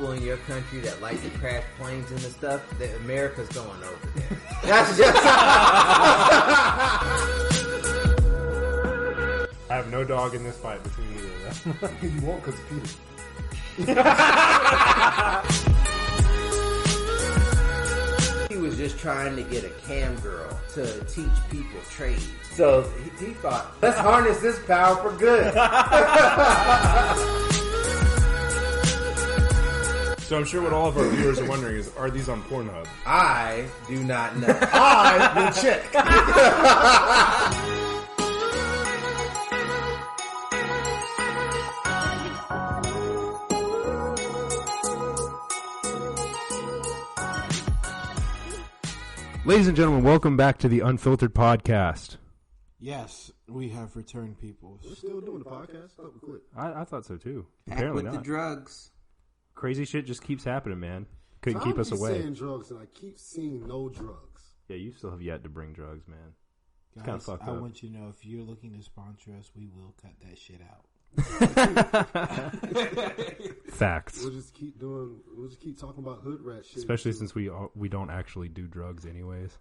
people in your country that like to crash planes and stuff, that America's going over there. That's just... I have no dog in this fight between either of them. You won't because Peter. He was just trying to get a cam girl to teach people trades. So he thought, let's harness this power for good. So I'm sure what all of our viewers are wondering is, are these on Pornhub? I do not know. I will check. Ladies and gentlemen, welcome back to the Unfiltered Podcast. Yes, we have returned people. We're still doing the podcast? I thought we quit. I thought so too. Back Apparently with not. the drugs. Crazy shit just keeps happening, man. Couldn't keep us away. I keep saying drugs and I keep seeing no drugs. Yeah, you still have yet to bring drugs, man. It's Guys, kind of fucked I up. want you to know, if you're looking to sponsor us, we will cut that shit out. Facts. We'll just keep talking about hood rat shit. Especially since we don't actually do drugs anyways.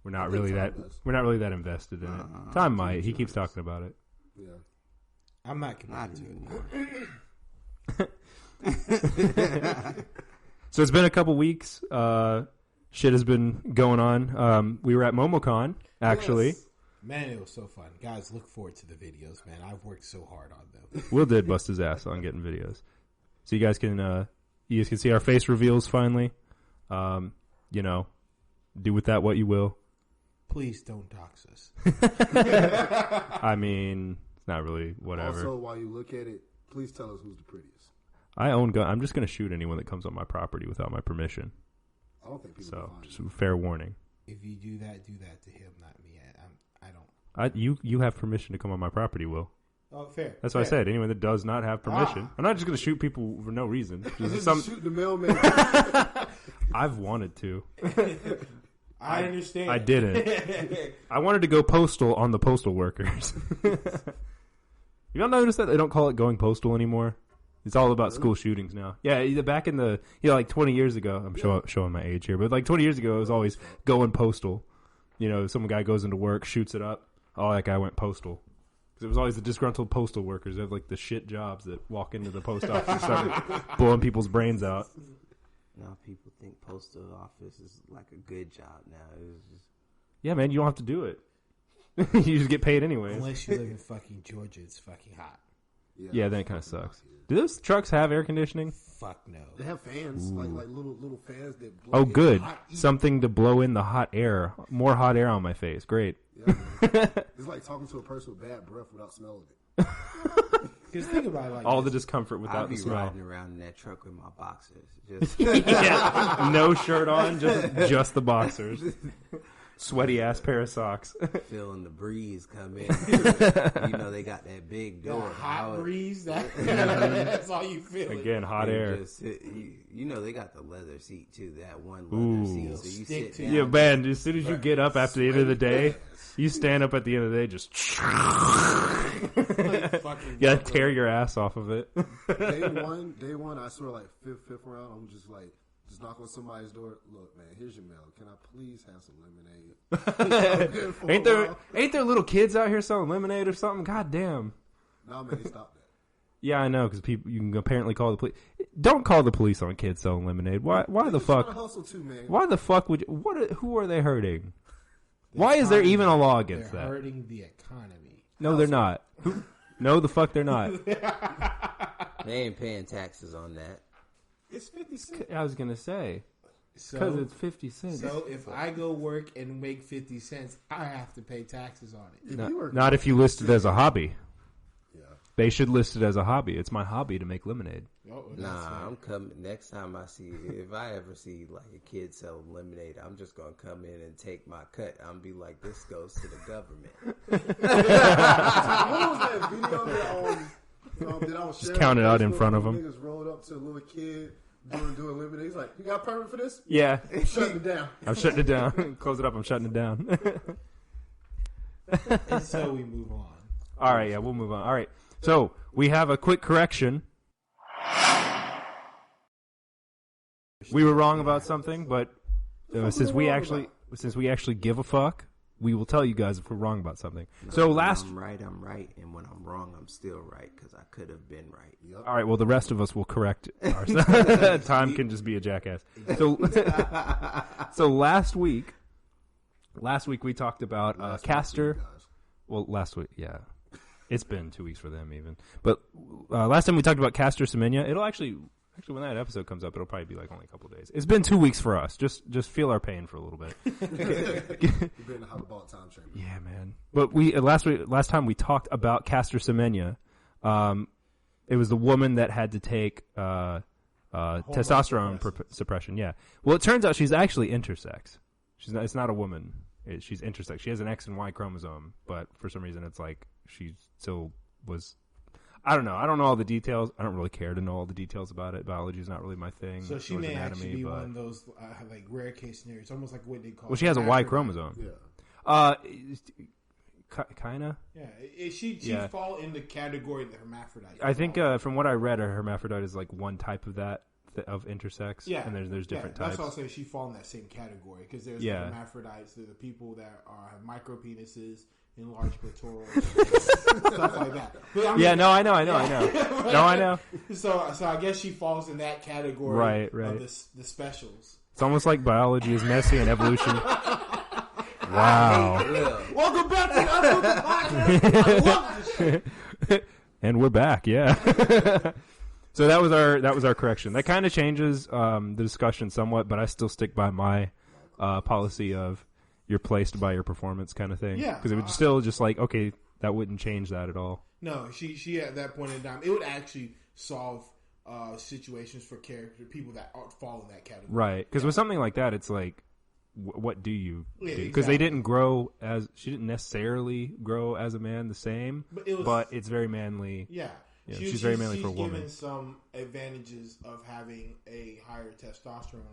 We're not really that invested in it. Tyme might. He keeps talking about it. Yeah. I'm not committed to anymore. So it's been a couple weeks. Shit has been going on. We were at MomoCon, actually. Yes. Man, it was so fun. Guys, look forward to the videos, man. I've worked so hard on them. Will did bust his ass on getting videos. So you guys can see our face reveals finally. Do with that what you will. Please don't dox us. I mean, it's not really whatever. Also, while you look at it, please tell us who's the prettiest. I own gun. I'm just going to shoot anyone that comes on my property without my permission. I don't think people So, will find just you. a fair warning. If you do that to him, not me. I don't. You have permission to come on my property, Will. Oh, fair. That's what I said. Anyone that does not have permission. I'm not just going to shoot people for no reason. Just shoot the mailman. I've wanted to. I understand. I didn't. I wanted to go postal on the postal workers. You don't notice that they don't call it going postal anymore? It's all about school shootings now. Yeah, back in the like 20 years ago. I'm showing my age here, but like 20 years ago, it was always going postal. Some guy goes into work, shoots it up. Oh, that guy went postal. Because it was always the disgruntled postal workers. They have like the shit jobs that walk into the post office and start blowing people's brains out. Now people think postal office is like a good job now. It's just... Yeah, man, you don't have to do it. You just get paid anyway. Unless you live in fucking Georgia, it's fucking hot. Yeah, then it kind of sucks. Do those trucks have air conditioning? Fuck no. They have fans, like little fans that blow Oh, in good. hot heat. Something to blow in the hot air. More hot air on my face. Great. Yeah, it's like talking to a person with bad breath without smelling it. Because think about it like All this. the discomfort I'll without be the smell. riding around in that truck with my boxers. Just Yeah. No shirt on, just the boxers. Sweaty ass pair of socks. feeling the breeze come in. They got that big The door. hot breeze, that's all you feel. Again, hot air. They got the leather seat too. That one leather seat. So you Stick sit to down. Yeah, man, as soon as you get up after the end of the day, you stand up at the end of the day, just Fucking you gotta tear your ass off of it. Day one, I swear, like fifth round, I'm just knock on somebody's door. Look, man, here's your mail. Can I please have some lemonade? Ain't there little kids out here selling lemonade or something? God damn. No, man, they stopped that. Yeah, I know, because you can apparently call the police. Don't call the police on kids selling lemonade. Why the fuck? Trying to hustle too, man. Why the fuck would you? Who are they hurting? Why is there even a law against They're that? hurting the economy. No, they're not. No, the fuck they're not. They ain't paying taxes on that. It's 50 cents. I was gonna say So, because it's 50 cents. So if I go work and make 50 cents, I have to pay taxes on it. Not if you list it as a hobby. Yeah. They should list it as a hobby. It's my hobby to make lemonade. Oh, Nah, I'm coming. Next time if I ever see like a kid selling lemonade, I'm just gonna come in and take my cut. I'm be like, this goes to the government. What was that video that I was sharing? Just count it out in Facebook? front of 'em. Niggas rolled up to a little kid doing lemonade. He's like, "You got a permit for this?" Yeah, I'm shutting it down. I'm shutting it down. Close it up. I'm shutting it down. And so we move on. All right, yeah, we'll move on. All right, so we have a quick correction. we were wrong about something, but since we actually give a fuck, we will tell you guys if we're wrong about something. So when last, I'm right, and when I'm wrong, I'm still right because I could have been right. Yep. all right. Well, the rest of us will correct ourselves. Time can just be a jackass. So, so last week we talked about Castor. Well, last week, yeah. It's been 2 weeks for them even. But last time we talked about Castor Semenya. It'll actually when that episode comes up, it'll probably be like only a couple days. It's been 2 weeks for us. Just feel our pain for a little bit. You've been in the about time chamber. Yeah, man. But we last time we talked about Castor Semenya. It was the woman that had to take testosterone suppression. Yeah. Well, it turns out she's actually intersex. It's not a woman. She's intersex. She has an X and Y chromosome, but for some reason it's like she still was. I don't know. I don't know all the details. I don't really care to know all the details about it. Biology is not really my thing. So she may actually be one of those like rare case scenarios, almost like what they call. Well, she has a Y chromosome. Yeah. Kinda. Yeah, she fall in the category of the hermaphrodite. I think from what I read, a hermaphrodite is like one type of that of intersex. Yeah, and there's different types. That's why I say she fall in that same category because there's the hermaphrodites, there's the people that have micro penises, enlarged clitoral, stuff like that. But, I mean, no, I know. No, I know. So I guess she falls in that category. Right. Of the specials. It's almost like biology is messy and evolution. Wow. Welcome back to the Unfiltered Podcast. I love this shit. And we're back, yeah. So that was our correction. That kind of changes the discussion somewhat, but I still stick by my policy of you're placed by your performance kind of thing. Yeah. Because it would still just like, okay, that wouldn't change that at all. No, she at that point in time, it would actually solve situations for people that fall in that category. Right. Because with something like that, it's like, what do you do? Because exactly. She didn't necessarily grow as a man the same, but it's very manly. Yeah. She's very manly for a woman. She's given some advantages of having a higher testosterone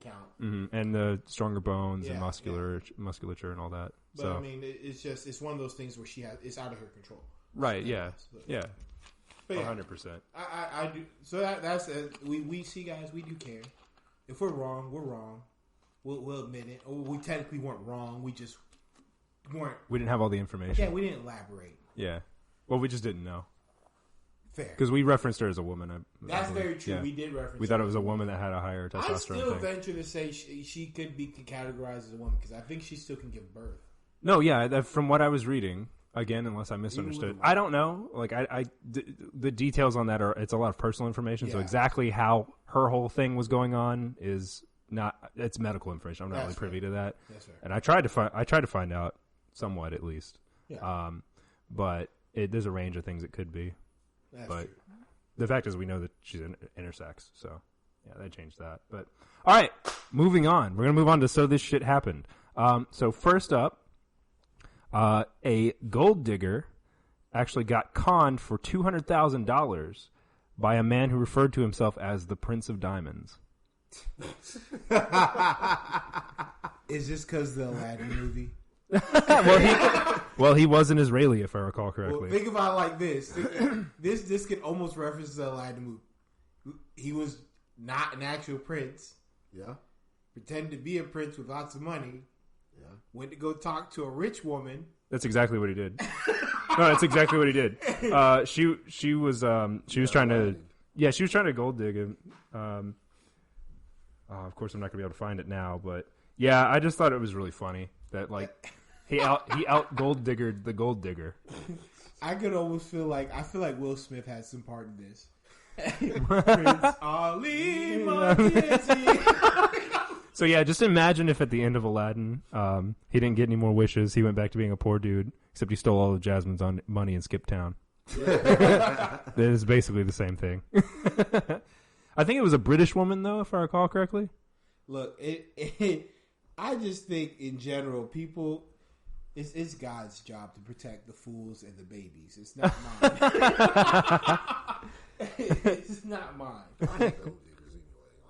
count. Mm-hmm. And the stronger bones and musculature and all that. But so. I mean, it's one of those things where it's out of her control. Right, yeah. But 100%. I do. So that's we see, guys, we do care. If we're wrong, we're wrong. We'll admit it. Or we technically weren't wrong. We just weren't. We didn't have all the information. Yeah, we didn't elaborate. Yeah. Well, we just didn't know. Fair. Because we referenced her as a woman. That's very true. Yeah. We did reference her. We thought it was a woman that had a higher testosterone. I still venture to say she could be categorized as a woman because I think she still can give birth. No, yeah. From what I was reading, again, unless I misunderstood, I don't know. Like the details on that it's a lot of personal information. Yeah. So exactly how her whole thing was going on is not. It's medical information. I'm not really privy to that. That's fair. And I tried to find out somewhat at least. Yeah. But there's a range of things it could be. That's but true. The fact is we know that she's intersex, so yeah, that changed that. But all right, moving on. We're gonna move on to So This Shit Happened. So first up, a gold digger actually got conned for $200,000 by a man who referred to himself as the Prince of Diamonds. Is this because the Aladdin movie? Well, he was an Israeli, if I recall correctly. Well, think about it like this. This could almost reference the Aladdin movie. He was not an actual prince. Yeah. Pretended to be a prince with lots of money. Yeah. Went to go talk to a rich woman. That's exactly what he did. No, that's exactly what he did. She was trying to gold dig him. Of course, I'm not gonna be able to find it now, but yeah, I just thought it was really funny that like he out gold diggered the gold digger. I could almost feel like Will Smith had some part in this. Prince Ali, my kitty. So yeah, just imagine if at the end of Aladdin, he didn't get any more wishes. He went back to being a poor dude, except he stole all of Jasmine's money and skipped town. That is basically the same thing. I think it was a British woman, though, if I recall correctly. Look, I just think in general, people, it's God's job to protect the fools and the babies. It's not mine. It's not mine.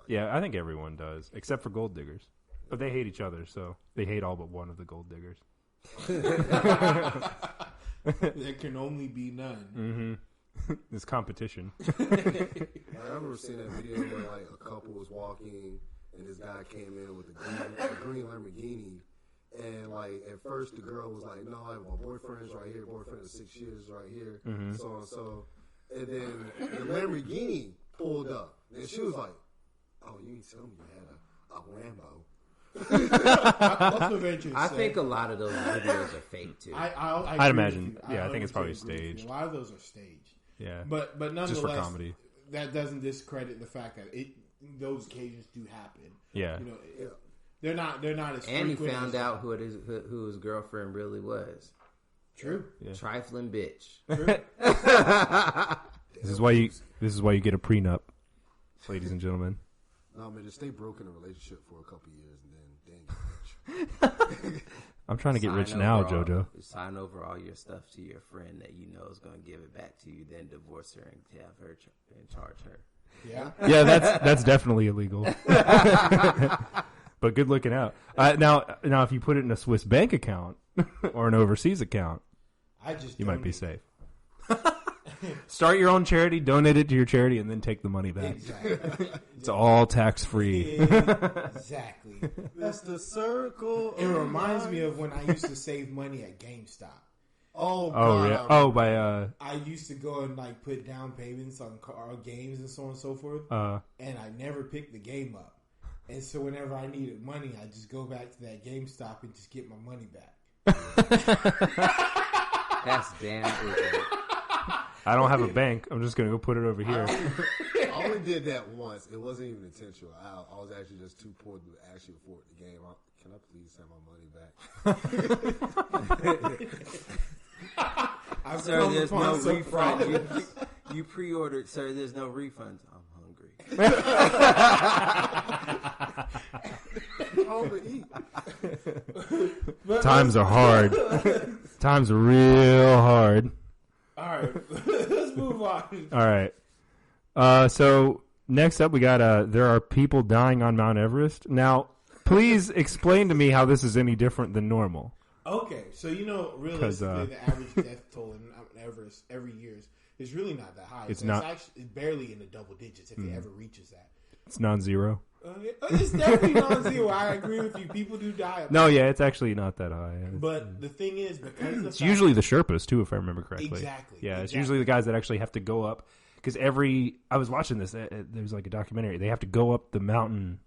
Yeah, I think everyone does, except for gold diggers. But they hate each other, so they hate all but one of the gold diggers. There can only be none. Mm-hmm. There's competition. I remember seeing that video where like a couple was walking and this guy came in with a green Lamborghini. And like at first, the girl was like, "No, my boyfriend's right here. Boyfriend of 6 years is right here." So and so. And then the Lamborghini pulled up, and she was like, "Oh, you ain't telling me you had a Lambo." I think a lot of those videos are fake too. I'd imagine. Yeah, I think it's probably staged. A lot of those are staged. Yeah, but nonetheless, just for comedy. That doesn't discredit the fact that those occasions do happen. Yeah, you know, they're not as. And he found out who his girlfriend really was. True. Yeah. Trifling bitch. This is why you get a prenup, ladies and gentlemen. No, man, just stay broke in a relationship for a couple years and then get rich. I'm trying to get rich now, Jojo. Sign over all your stuff to your friend that you know is going to give it back to you, then divorce her and have her and charge her. Yeah. Yeah, that's definitely illegal. But good looking out. Now, if you put it in a Swiss bank account or an overseas account, you might be safe. Start your own charity, donate it to your charity, and then take the money back. Exactly. It's all tax free. Exactly. That's the circle. It reminds me of when I used to save money at GameStop. Oh, yeah. Oh, by I used to go and like put down payments on games and so on and so forth, and I never picked the game up. And so whenever I needed money, I just go back to that GameStop and just get my money back. That's damn ignorant. I don't have a bank. I'm just gonna go put it over here. I only did that once. It wasn't even intentional. I was actually just too poor to actually afford the game. Can I please have my money back? Sir, there's no refund. You pre-ordered, sir. There's no refunds. I'm hungry. Times are hard. Times are real hard. All right, let's move on. All right. So next up, we got there are people dying on Mount Everest. Now, please explain to me how this is any different than normal. Okay, so realistically, the average death toll in Mount Everest every year is really not that high. It's actually barely in the double digits if it ever reaches that. It's non-zero. It's definitely non-zero. I agree with you. People do die. No, yeah, it's actually not that high. But the thing is, because it's usually the Sherpas too, if I remember correctly. Exactly. Yeah, it's usually the guys that actually have to go up. Because I was watching this. There's like a documentary. They have to go up the mountain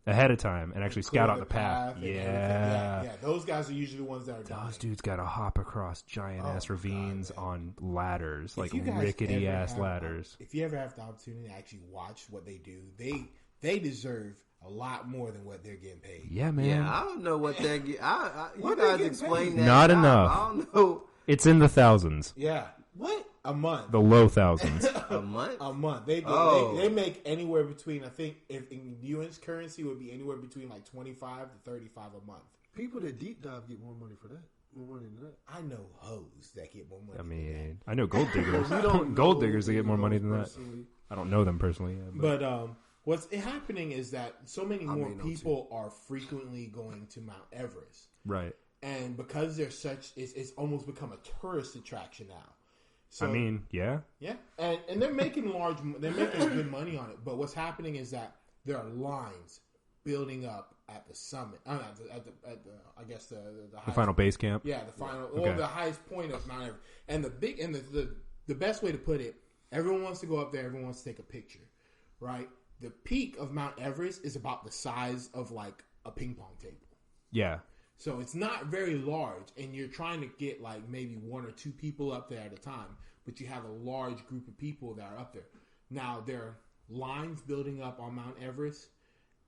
ahead of time and actually scout out the path. Yeah. Those guys are usually the ones that are dying. Those dudes got to hop across giant ass ravines on ladders, like rickety ass ladders. If you ever have the opportunity to actually watch what they do, they deserve a lot more than what they're getting paid. Yeah, man. Yeah, I don't know what they're getting. You guys explain that. Not job. enough. I don't know. It's in the thousands. Yeah. What? A month. The low thousands. A month? A month. They make anywhere between, I think, if in U.S. currency, would be anywhere between like 25 to 35 a month. People that deep dive get more money for that. More money than that. I know hoes that get more money. I mean, I know gold diggers. Gold diggers that get more money than that. I don't know them personally. But what's happening is that so many more people are frequently going to Mount Everest. Right. And because they're it's almost become a tourist attraction now. So, I mean, yeah. Yeah. And they're making good money on it. But what's happening is that there are lines building up at the summit. At the I guess the final base camp. Yeah, the final the highest point of Mount Everest. And the best way to put it, everyone wants to go up there, everyone wants to take a picture. Right? The peak of Mount Everest is about the size of like a ping pong table. Yeah. So it's not very large, and you're trying to get like maybe one or two people up there at a time, but you have a large group of people that are up there. Now, there are lines building up on Mount Everest,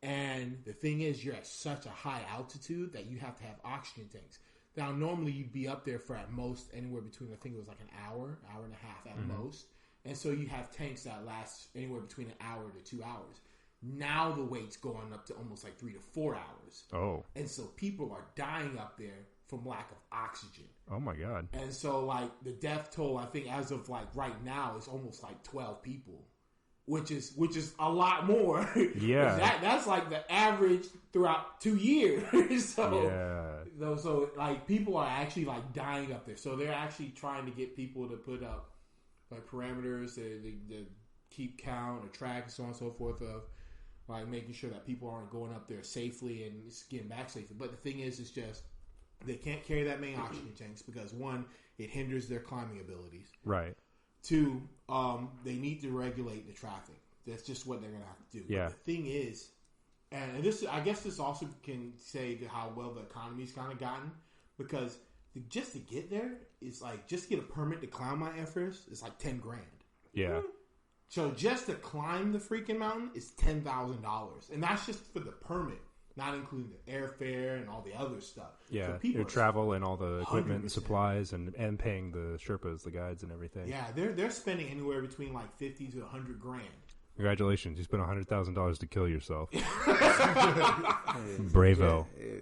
and the thing is, you're at such a high altitude that you have to have oxygen tanks. Now, normally you'd be up there for at most anywhere between, I think it was like an hour and a half at most. And so you have tanks that last anywhere between an hour to 2 hours. Now the wait's going up to almost like 3 to 4 hours. Oh. And so people are dying up there from lack of oxygen. Oh my God. And so like the death toll, I think as of like right now is almost like 12 people, which is a lot more. Yeah. That's like the average throughout 2 years. So, yeah. So like people are actually like dying up there. So they're actually trying to get people to put up like parameters to keep count or track and so on and so forth of like making sure that people aren't going up there safely and getting back safely. But the thing is, it's just they can't carry that many oxygen tanks because, one, it hinders their climbing abilities. Right. Two, they need to regulate the traffic. That's just what they're going to have to do. Yeah. But the thing is, and this, I guess this also can say to how well the economy's kind of gotten, because just to get there, it's like, just to get a permit to climb Mount Everest, it's like $10,000. Yeah. So just to climb the freaking mountain is $10,000. And that's just for the permit, not including the airfare and all the other stuff. Yeah, so people your travel and all the equipment 100%. and supplies and paying the Sherpas, the guides and everything. Yeah, they're spending anywhere between like $50,000 to $100,000. Congratulations, you spent $100,000 to kill yourself. Bravo. Yeah,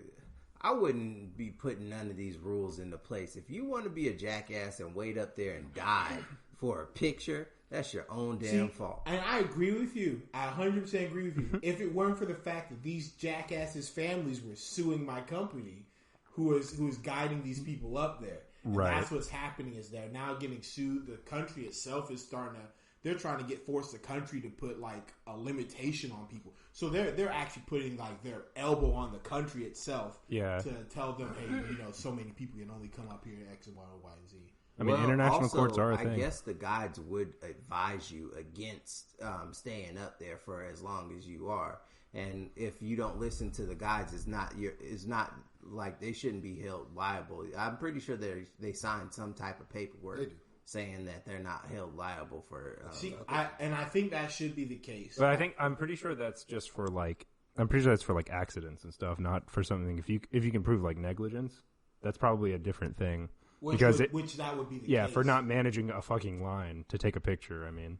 I wouldn't be putting none of these rules into place. If you want to be a jackass and wait up there and die for a picture, that's your own damn fault. And I agree with you. I 100% agree with you. If it weren't for the fact that these jackasses' families were suing my company, who is guiding these people up there, and right? That's what's happening. Is they're now getting sued. The country itself is starting to. They're trying to force the country to put like a limitation on people. So they're actually putting like their elbow on the country itself. Yeah. To tell them, hey, so many people can only come up here to X and Y or Y and Z. I mean, international also, courts are a thing. I guess the guides would advise you against staying up there for as long as you are. And if you don't listen to the guides, it's not like they shouldn't be held liable. I'm pretty sure they signed some type of paperwork saying that they're not held liable for. I think that should be the case. But I'm pretty sure that's just for like accidents and stuff, not for something. If you can prove like negligence, that's probably a different thing. Which that would be the case. For not managing a fucking line to take a picture. I mean,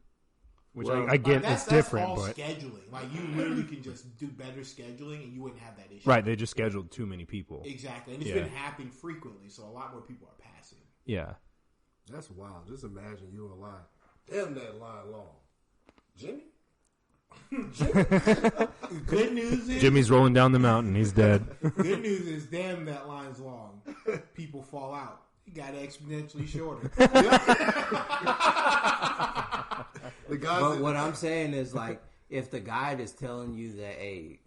which well, I get it's different, all but scheduling. Like you literally can just do better scheduling, and you wouldn't have that issue. Right? They just scheduled too many people. Exactly, and it's been happening frequently, so a lot more people are passing. Yeah, that's wild. Just imagine you in line. Damn, that line long, Jimmy. Good news is Jimmy's rolling down the mountain. He's dead. Good news is, damn, that line's long. People fall out. You got exponentially shorter. But what I'm saying is, like, if the guide is telling you that, hey,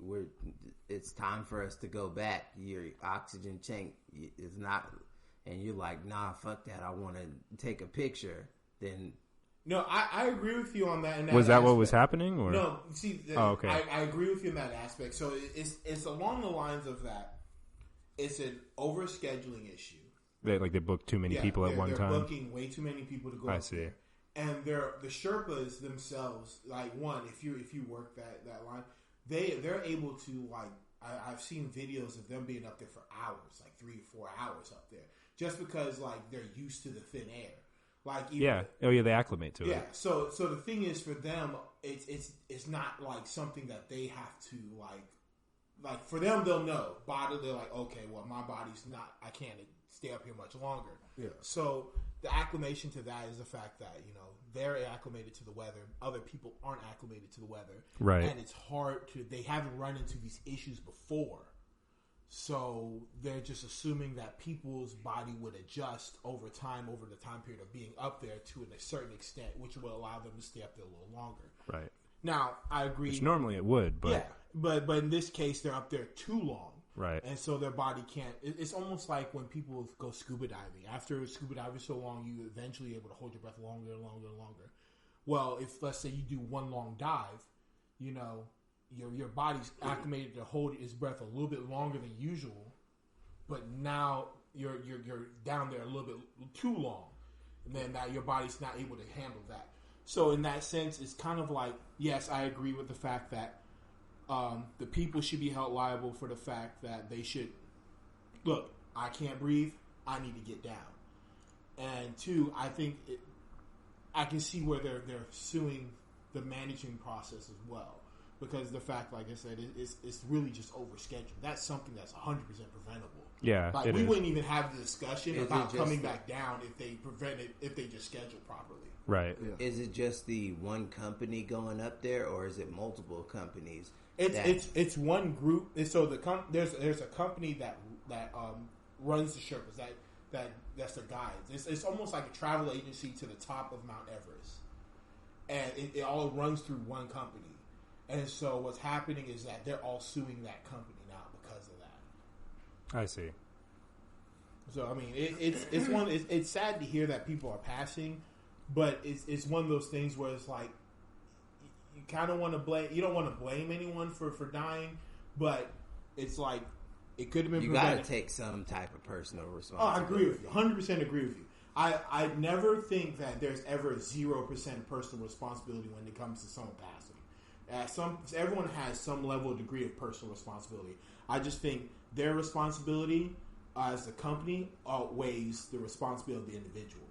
it's time for us to go back, your oxygen tank is not, and you're like, nah, fuck that, I want to take a picture, then. No, I agree with you on that. In that was that aspect. what was happening? Or? No, see, okay. I agree with you in that aspect. So it's along the lines of that. It's an overscheduling issue. They booked too many people at one time. They're booking way too many people to go. I see. There. And the Sherpas themselves, like one, if you work that line, they're able to like. I've seen videos of them being up there for hours, like 3 to 4 hours up there, just because like they're used to the thin air. Like even, they acclimate to it. Yeah, so the thing is for them, it's not like something that they have to like for them they'll know. They're like, okay, well my body's not, I can't stay up here much longer. Yeah. So the acclimation to that is the fact that they're acclimated to the weather. Other people aren't acclimated to the weather, right? And it's hard they haven't run into these issues before. So they're just assuming that people's body would adjust over time, over the time period of being up there to a certain extent, which will allow them to stay up there a little longer. Right. Now, I agree. Which normally it would, but... Yeah, but in this case, they're up there too long. Right. And so their body can't... It's almost like when people go scuba diving. After scuba diving so long, you eventually able to hold your breath longer and longer and longer. Well, if, let's say, you do one long dive, your body's acclimated to hold its breath a little bit longer than usual, but now you're down there a little bit too long, and then now your body's not able to handle that. So in that sense, it's kind of like, yes, I agree with the fact that the people should be held liable for the fact that they should look. I can't breathe. I need to get down. And two, I think I can see where they're suing the managing process as well. Because the fact, like I said, it's really just overscheduled. That's something that's 100% preventable. Yeah, like we wouldn't even have the discussion about coming back down if they just scheduled properly. Right. Yeah. Is it just the one company going up there, or is it multiple companies? It's one group. So there's a company that runs the Sherpas that's the guides. It's almost like a travel agency to the top of Mount Everest, and it all runs through one company. And so what's happening is that they're all suing that company now because of that. I see. So I mean, it's sad to hear that people are passing, but it's one of those things where it's like you kind of want to blame. You don't want to blame anyone for dying, but it's like it could have been. You got to take some type of personal responsibility. Oh, I agree with you. 100% agree with you. I never think that there's ever 0% personal responsibility when it comes to someone passing. Everyone has some level of degree of personal responsibility. I just think their responsibility as a company outweighs the responsibility of the individual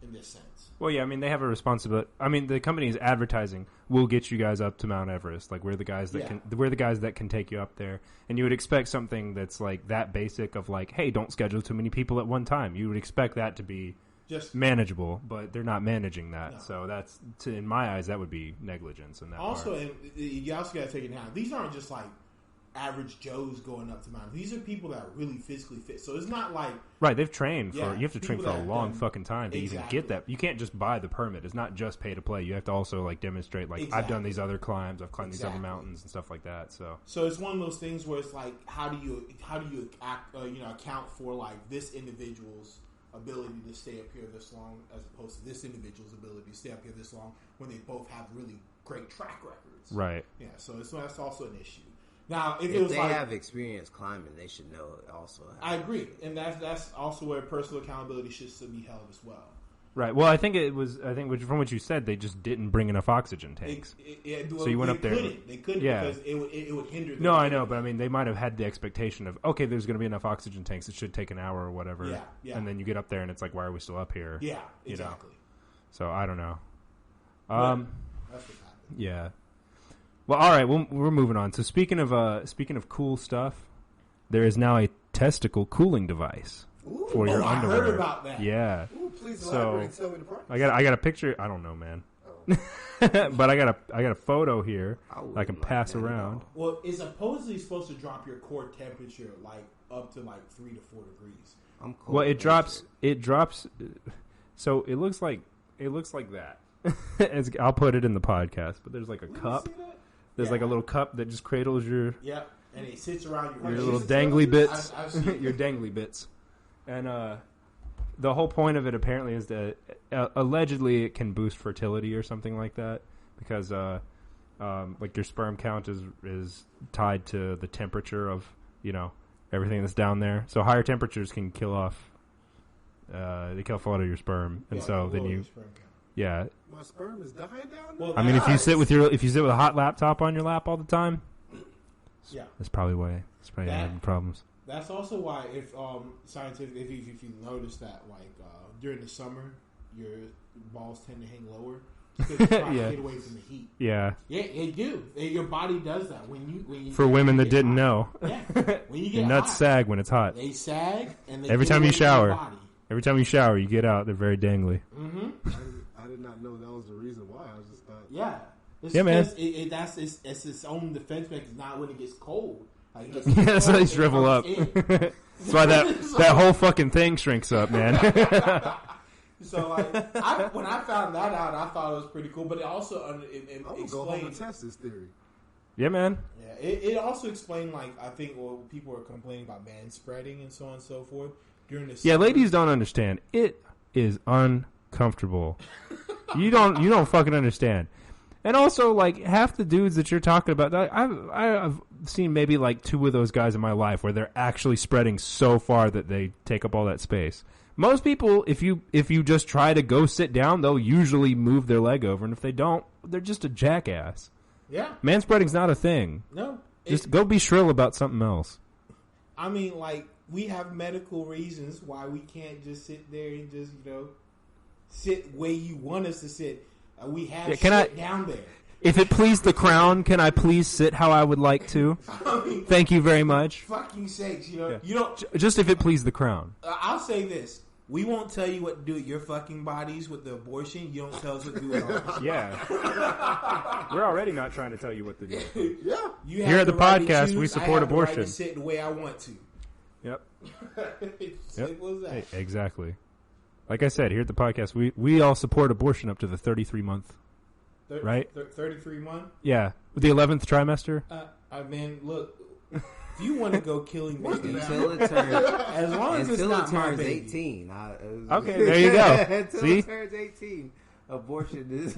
in this sense. Well, yeah, I mean, they have a responsibility. I mean, the company is advertising, we'll get you guys up to Mount Everest. Like, we're the guys that can take you up there. And you would expect something that's like that basic of like, hey, don't schedule too many people at one time. You would expect that to be just manageable, but they're not managing that. No. So that's, in my eyes, that would be negligence in that also, part. And you also got to take it down. These aren't just like average Joes going up to Mount. These are people that are really physically fit. So it's not like they've trained for. You have to train for a long fucking time to even get that. You can't just buy the permit. It's not just pay to play. You have to also like demonstrate. Like I've done these other climbs. I've climbed these other mountains and stuff like that. So it's one of those things where it's like, how do you account for like this individual's ability to stay up here this long as opposed to this individual's ability to stay up here this long when they both have really great track records. Right. Yeah. So that's also an issue. Now, if they have experience climbing, they should know it also. I agree, and that's also where personal accountability should still be held as well. Right. Well, I think from what you said, they just didn't bring enough oxygen tanks. So you went up there. They couldn't because it would hinder them. No, I know, but I mean, they might have had the expectation of, okay, there's going to be enough oxygen tanks. It should take an hour or whatever. Yeah. And then you get up there and it's like, why are we still up here? Yeah, exactly. So I don't know. That's what happened. Yeah. Well, all right. We're moving on. So speaking of cool stuff, there is now a testicle cooling device for your underwear. I heard about that. Yeah. Ooh, please elaborate and tell me the price. I got a picture. I don't know, man. But I got a photo here I can pass around. Well, it's supposedly supposed to drop your core temperature like up to like 3 to 4 degrees. I'm cool. Well, it drops. So it looks like that. I'll put it in the podcast. But there's like a cup. There's like a little cup that just cradles your. Yeah, and it sits around your little dangly bits. Your dangly bits. And the whole point of it apparently is that allegedly it can boost fertility or something like that because like your sperm count is tied to the temperature of everything that's down there. So higher temperatures can kill off. They kill off a lot of your sperm, and so then you. Yeah. My sperm is dying down there? Well, I mean, if you sit with a hot laptop on your lap all the time, that's probably why. It's probably having problems. That's also why, if you notice that, like during the summer, your balls tend to hang lower because you try to get away from the heat. Yeah. Yeah, they do. Your body does that when you. For women that didn't know. Yeah. When you get your nuts sag when it's hot. They sag, and they every time you shower. Every time you shower, you get out. They're very dangly. Mm-hmm. I did not know that was the reason why. I just thought. Yeah. Man. It's its own defense mechanism. Not when it gets cold. Like, that's why they shrivel up. That's why that whole fucking thing shrinks up, man. So when I found that out, I thought it was pretty cool. But it also explained. Go home and test this theory. Yeah, man. Yeah, it also explained I think people were complaining about man spreading and so on and so forth during the summer. Yeah, ladies don't understand. It is uncomfortable. You don't fucking understand. And also, like, half the dudes that you're talking about, I've seen maybe like 2 of those guys in my life where they're actually spreading so far that they take up all that space. Most people, if you just try to go sit down, they'll usually move their leg over, and if they don't, they're just a jackass. Yeah. Man spreading's not a thing. No. Just go be shrill about something else. I mean, like, we have medical reasons why we can't just sit there and just, sit where you want us to sit. We have down there. If it please the crown, can I please sit how I would like to? I mean, thank you very much. Fucking sakes, Yeah. You don't. Just if it please the crown. I'll say this: we won't tell you what to do with your fucking bodies with the abortion. You don't tell us what to do with ours. Yeah, we're already not trying to tell you what to do. Yeah, you here at the podcast, we support abortion. The right to sit the way I want to. Yep. Simple as that. Hey, exactly. Like I said, here at the podcast, we all support abortion up to the 33-month right? 33 months? Yeah. The 11th trimester? Man, look, if you want to go killing babies, until it turns, as long as it's not my baby. 18. Okay, there you go. Until See? it turns 18. Abortion is...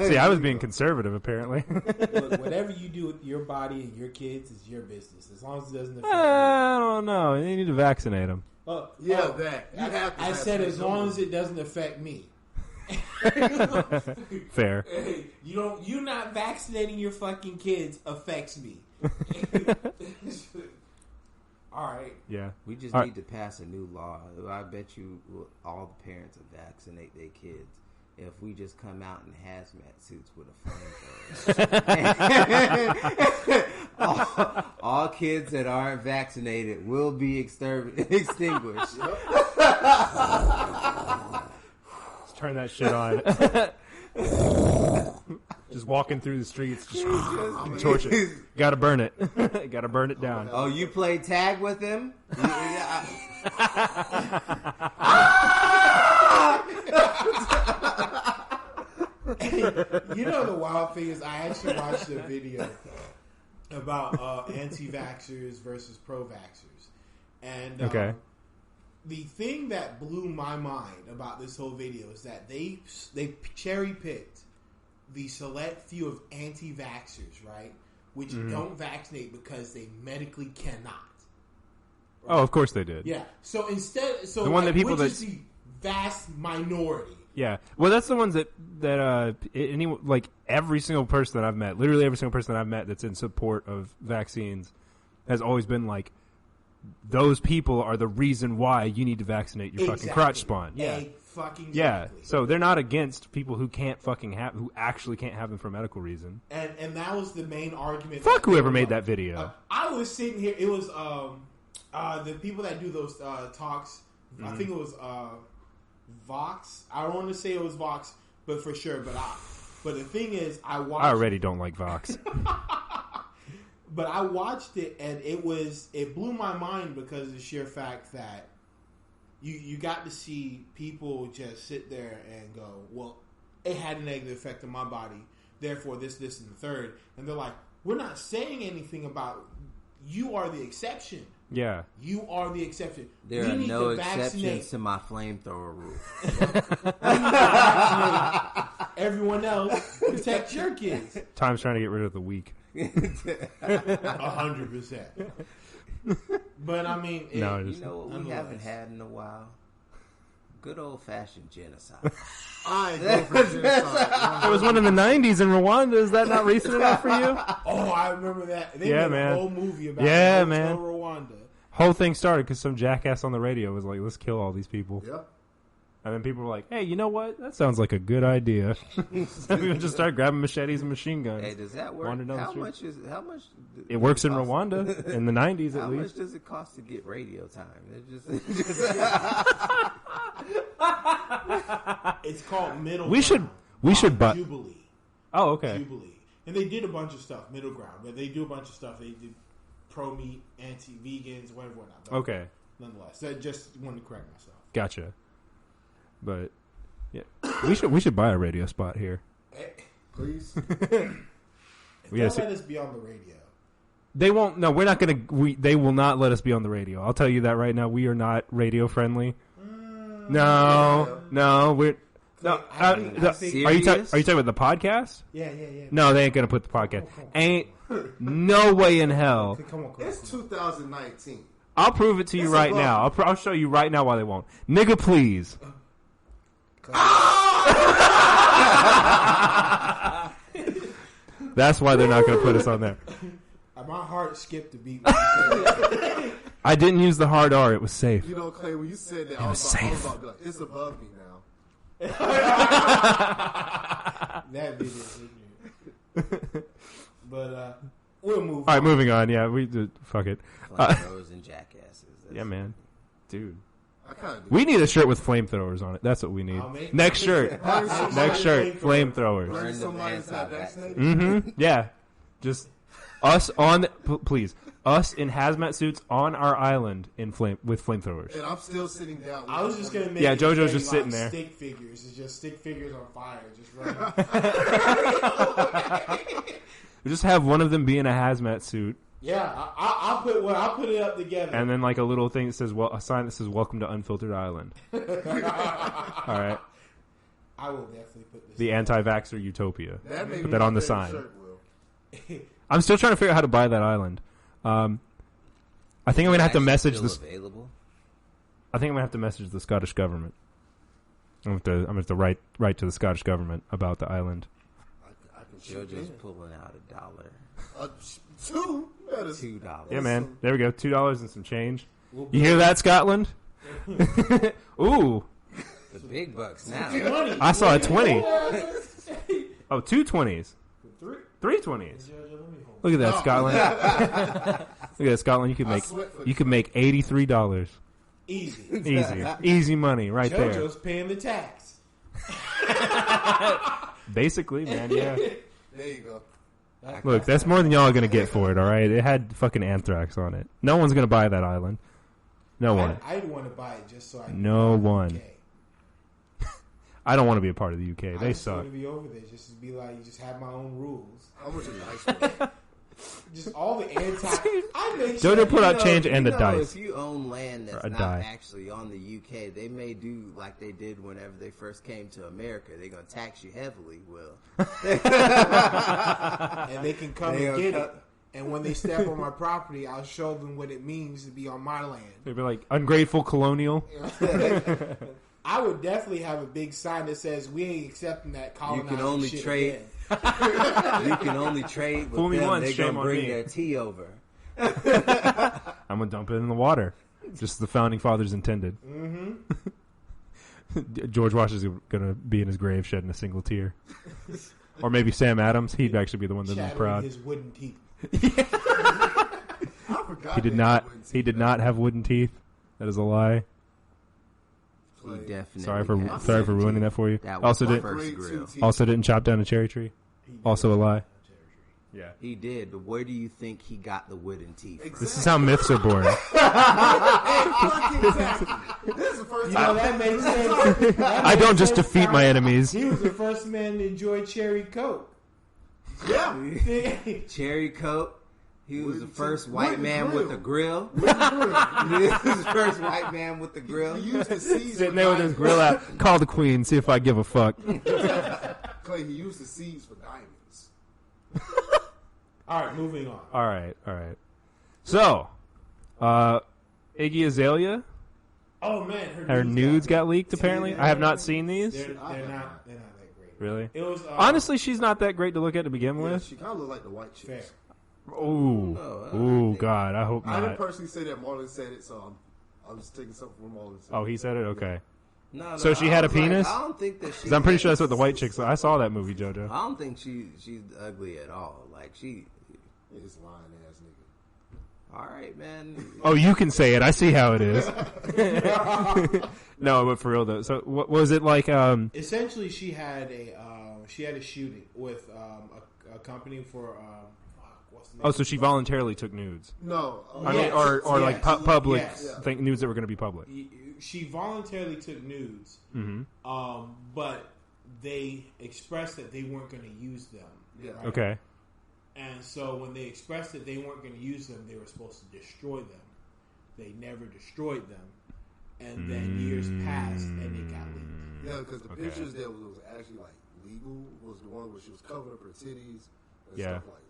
See, I was being conservative, apparently. Look, whatever you do with your body and your kids is your business, as long as it doesn't affect I don't know. You need to vaccinate them. That. You have to I said as long as it doesn't affect me. Fair. Hey, you not vaccinating your fucking kids affects me. All right. Yeah. We just All need to pass a new law. I bet you all the parents will vaccinate their kids if we just come out in hazmat suits with a flamethrower. all kids that aren't vaccinated will be extinguished. Let's turn that shit on. Just walking through the streets, just torch it. Gotta burn it. Gotta burn it down. Oh, you play tag with him? You know the wild thing is I actually watched a video about anti-vaxxers versus pro-vaxxers. And Okay. The thing that blew my mind about this whole video is that they cherry-picked the select few of anti-vaxxers, right? Which don't vaccinate because they medically cannot. Right? Oh, of course they did. Yeah. So instead, The one that people which that- is the vast minority. Yeah. Well, that's the ones that every single person that I've met, literally every single person that I've met that's in support of vaccines has always been like, those people are the reason why you need to vaccinate your fucking crotch spawn. Yeah. Yeah. So they're not against people who can't who actually can't have them for medical reason. And that was the main argument. Fuck whoever made that video. I was sitting here. It was the people that do those talks. I think it was Vox. I don't want to say it was Vox, but for sure. But the thing is, I already don't like Vox. But I watched it, and it blew my mind because of the sheer fact that you got to see people just sit there and go, well, it had a negative effect on my body, therefore this, and the third. And they're like, we're not saying anything about, you are the exception. Yeah. You are the exception. There are no exceptions to my flamethrower rule. Everyone else, protect your kids. Time's trying to get rid of the weak. 100%. But I mean, you know what we haven't had in a while? Good old fashioned genocide. I ain't going for genocide. There was one in the 90s in Rwanda. Is that not recent enough for you? Oh, I remember that. They made a whole movie about Rwanda. Whole thing started because some jackass on the radio was like, let's kill all these people. Yep. And then people were like, hey, you know what? That sounds like a good idea. So we just started grabbing machetes and machine guns. Hey, does that work? How much? It works in Rwanda in the 90s at least. How much does it cost to get radio time? It's called Middle We Ground. should buy Jubilee. Oh, okay. Jubilee. And they did a bunch of stuff, Middle Ground. But they do a bunch of stuff. They did pro-meat, anti-vegans, whatever. Okay. Nonetheless. I just wanted to correct myself. Gotcha. But yeah, we should buy a radio spot here. Please. Let us be on the radio. They won't. No, we're not gonna. They will not let us be on the radio. I'll tell you that right now. We are not radio friendly. No. We're. No, are you talking about the podcast? Yeah. No, they ain't gonna put the podcast. Ain't no way in hell. Come on. It's 2019. I'll prove it to you right now. I'll show you right now why they won't. Nigga, please. That's why they're not going to put us on there. My heart skipped a beat. I didn't use the hard R. It was safe. You know, Clay, when you said that, I was safe. about to be like, it's above me now. That video is ignorant. But we'll move on. All right, moving on. Yeah, fuck it. Flamethrowers and jackasses. Yeah, man. Dude. We need a shirt with flamethrowers on it. That's what we need. Next shirt. Next shirt. Flamethrowers. Somebody's not vaccinated. Mm-hmm. Yeah. Just Us in hazmat suits on our island with flamethrowers. And I'm still sitting down. I was just gonna make Jojo's just sitting there. Stick figures. It's just stick figures on fire, just running. We just have one of them be in a hazmat suit. Yeah, I'll put it up together. And then like a little thing that says, a sign that says "Welcome to Unfiltered Island." All right. I will definitely put this. The anti-vaxxer utopia. Put that on the sign. Shirt, I'm still trying to figure out how to buy that island. I think I'm gonna have to message this. Available? I think I'm gonna have to message the Scottish government. I'm gonna have to write to the Scottish government about the island. Jojo's pulling out $2. $2. Yeah, man. There we go. $2 and some change. You hear that, Scotland? Ooh. The big bucks now. I saw a 20. Oh, 2 20s. 3 20s. Look at that, Scotland. Look at that, Scotland. You could make $83. Easy money right there. Jojo's paying the tax. Basically, man. Yeah. There you go. Look, that's more than y'all are gonna get for it. All right, it had fucking anthrax on it. No one's gonna buy that island. No one. I'd want to buy it just so I can No one. I don't want to be a part of the UK. They suck. I want to be over there just to be like, just have my own rules. How much is nice? Just all the I make Jojo put out change and the dice. If you own land that's not actually on the UK, they may do like they did whenever they first came to America. They're going to tax you heavily, Will. And they can come and get it. And when they step on my property, I'll show them what it means to be on my land. They'd be like, ungrateful colonial. I would definitely have a big sign that says, we ain't accepting that colonizing You can only shit trade. again. You can only trade with Fool me them. once, They're shame going to on bring me. their tea over. I'm going to dump it in the water. Just as the founding fathers intended. Mm-hmm. George Washington's going to be in his grave shedding a single tear. Or maybe Sam Adams. He'd actually be the one that'd be proud. His wooden teeth. He did not have wooden teeth. That is a lie. He definitely Sorry for ruining that for you. That was Also the did first grill. also didn't chop down a cherry tree. Also a lie. Yeah. He did, but where do you think he got the wooden teeth from? This is how myths are born. This is the first time. That makes sense. I don't just defeat my enemies. He was the first man to enjoy cherry coke. Yeah. Cherry Coke. He was the first white man with a grill. With the grill. He was the first white man with the grill. He used the seeds. Sitting there with his grill out. Call the queen. See if I give a fuck. Clay, he used the seeds for diamonds. All right, moving on. All right. So, Iggy Azalea, Oh man, her nudes got leaked. Apparently, I have not seen these. They're not that great. Really? It was Honestly, she's not that great to look at to begin Yeah, with. she kind of looked like the white chicks. fair. Oh, God, I hope I didn't not. personally say that. Marlon said it, so I'm just taking something from Marlon. Oh, he said it. Okay. No, So she had a I was like, penis? I don't think that she. Because I'm pretty sure that's what the white chicks. I saw that movie, JoJo. I don't think she's ugly at all. Like she. This lying ass nigga. All right, man. Oh, you can say it. I see how it is. No, but for real though. So, what was it like? Essentially, she had a shooting with a company for what's the name? Oh, so she voluntarily took nudes. No. I mean, or like yes, public yes. nudes that were going to be public. She voluntarily took nudes, but they expressed that they weren't going to use them. Yeah. Right? Okay. And so when they expressed that they weren't going to use them, they were supposed to destroy them. They never destroyed them. And then years passed and they got leaked. Yeah, because the pictures that was actually like legal was the one where she was covering up her titties and Yeah. stuff like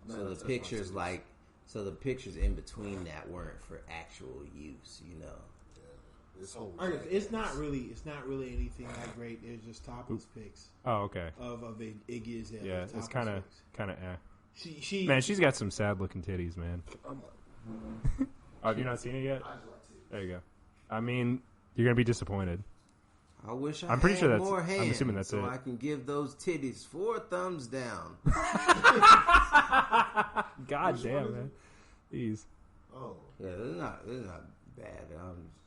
that. So the pictures, the pictures in between that weren't for actual use, you know. This whole It's not really anything that great. It's just topless pics Oh, okay. of Iggy Azalea. Yeah, it's kind of eh. She Man, she's got some sad looking titties, man. I'm Oh, have you not seen it yet? There you go. I mean, you're gonna be disappointed. I wish I'm pretty had sure that's- more I'm hands assuming that's so it. I can give those titties 4 thumbs down. God damn, man. These. Oh. Yeah, they're not bad.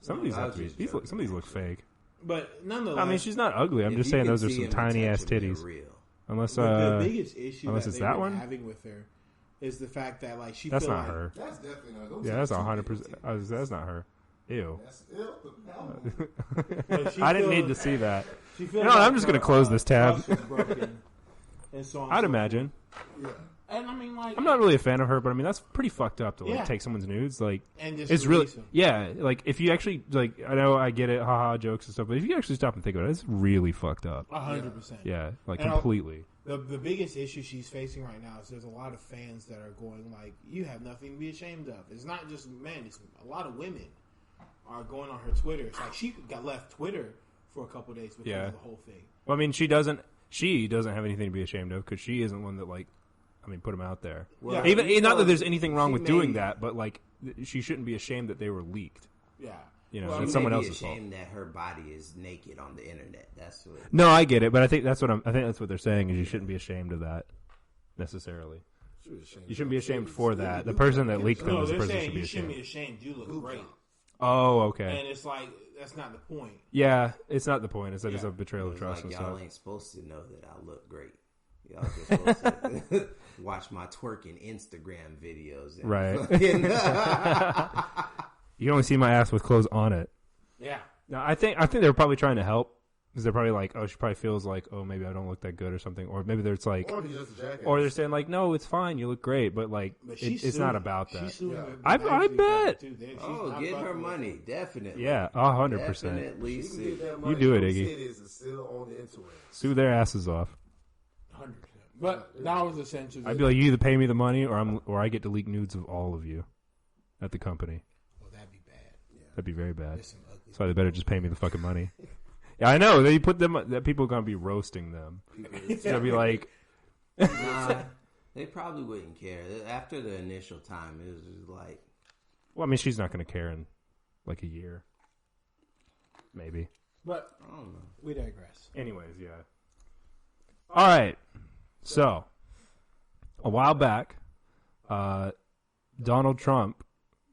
Some of these have to be. Some of these look fake. But nonetheless, I mean, she's not ugly. I'm just saying those are some tiny ass titties. Real. Unless the biggest issue unless that it's they that were one? having with her is the fact that like she. That's feel not like, her. That's definitely not. Don't Yeah, that's say 100%. That's not her. Ew. That's ill. I didn't need to see that. She You feels know, like I'm just gonna close this tab. trust was broken, and so on and I'd so imagine. Yeah. And I mean, like, I'm not really a fan of her, but I mean that's pretty fucked up to like Yeah. take someone's nudes. Like, and just it's really release them. yeah. Like if you actually like, I know I get it, haha, jokes and stuff, but if you actually stop and think about it, it's really fucked up. 100%. Yeah, like And completely. The biggest issue she's facing right now is there's a lot of fans that are going like, you have nothing to be ashamed of. It's not just men, it's a lot of women are going on her Twitter. It's like she got left Twitter for a couple of days because of the whole thing. Well, I mean, she doesn't have anything to be ashamed of because she isn't one that like, I mean, put them out there. Well, Even not that there's anything wrong she with doing made- that, but like, she shouldn't be ashamed that they were leaked. Yeah. You know, Well, it's She someone may be else's fault. ashamed that her body is naked on the internet. That's what. No, I get it, but I think that's what they're saying is you shouldn't be ashamed of that necessarily. You shouldn't be ashamed for that. The person that leaked them No, is the they're person saying should be you shouldn't ashamed. be ashamed. You look great. Oh, okay. And it's like, that's not the point. Yeah, it's not the point. It's that it's Yeah. a betrayal of It's trust like and y'all stuff. ain't supposed to know that I look great. Y'all just supposed to watch my twerking Instagram videos. And Right. fucking- You can only see my ass with clothes on it. Yeah. No, I think they're probably trying to help because they're probably like, oh, she probably feels like, oh, maybe I don't look that good or something, or maybe there's like, Or he's just a jackass. or they're saying like, no, it's fine, you look great, but like, But it's not about that. I bet. Oh, get her money, definitely. Yeah, 100%. Definitely. She can get that You money. do it, Those Iggy. cities is still on the interwebs. Sue their asses off. 100%. But that was essentially. I'd be like, you either pay me the money or I get to leak nudes of all of you at the company. well, that'd be bad. That'd be very bad. There's some ugly. That's why they better just pay me the fucking money. Yeah, I know. They put them. That people are gonna be roasting them. It's gonna be like, Nah, they probably wouldn't care. After the initial time, it was just like, well, I mean, she's not gonna care in like a year, maybe. But I don't know. we digress. Anyways, yeah. All right. So, a while back, Donald Trump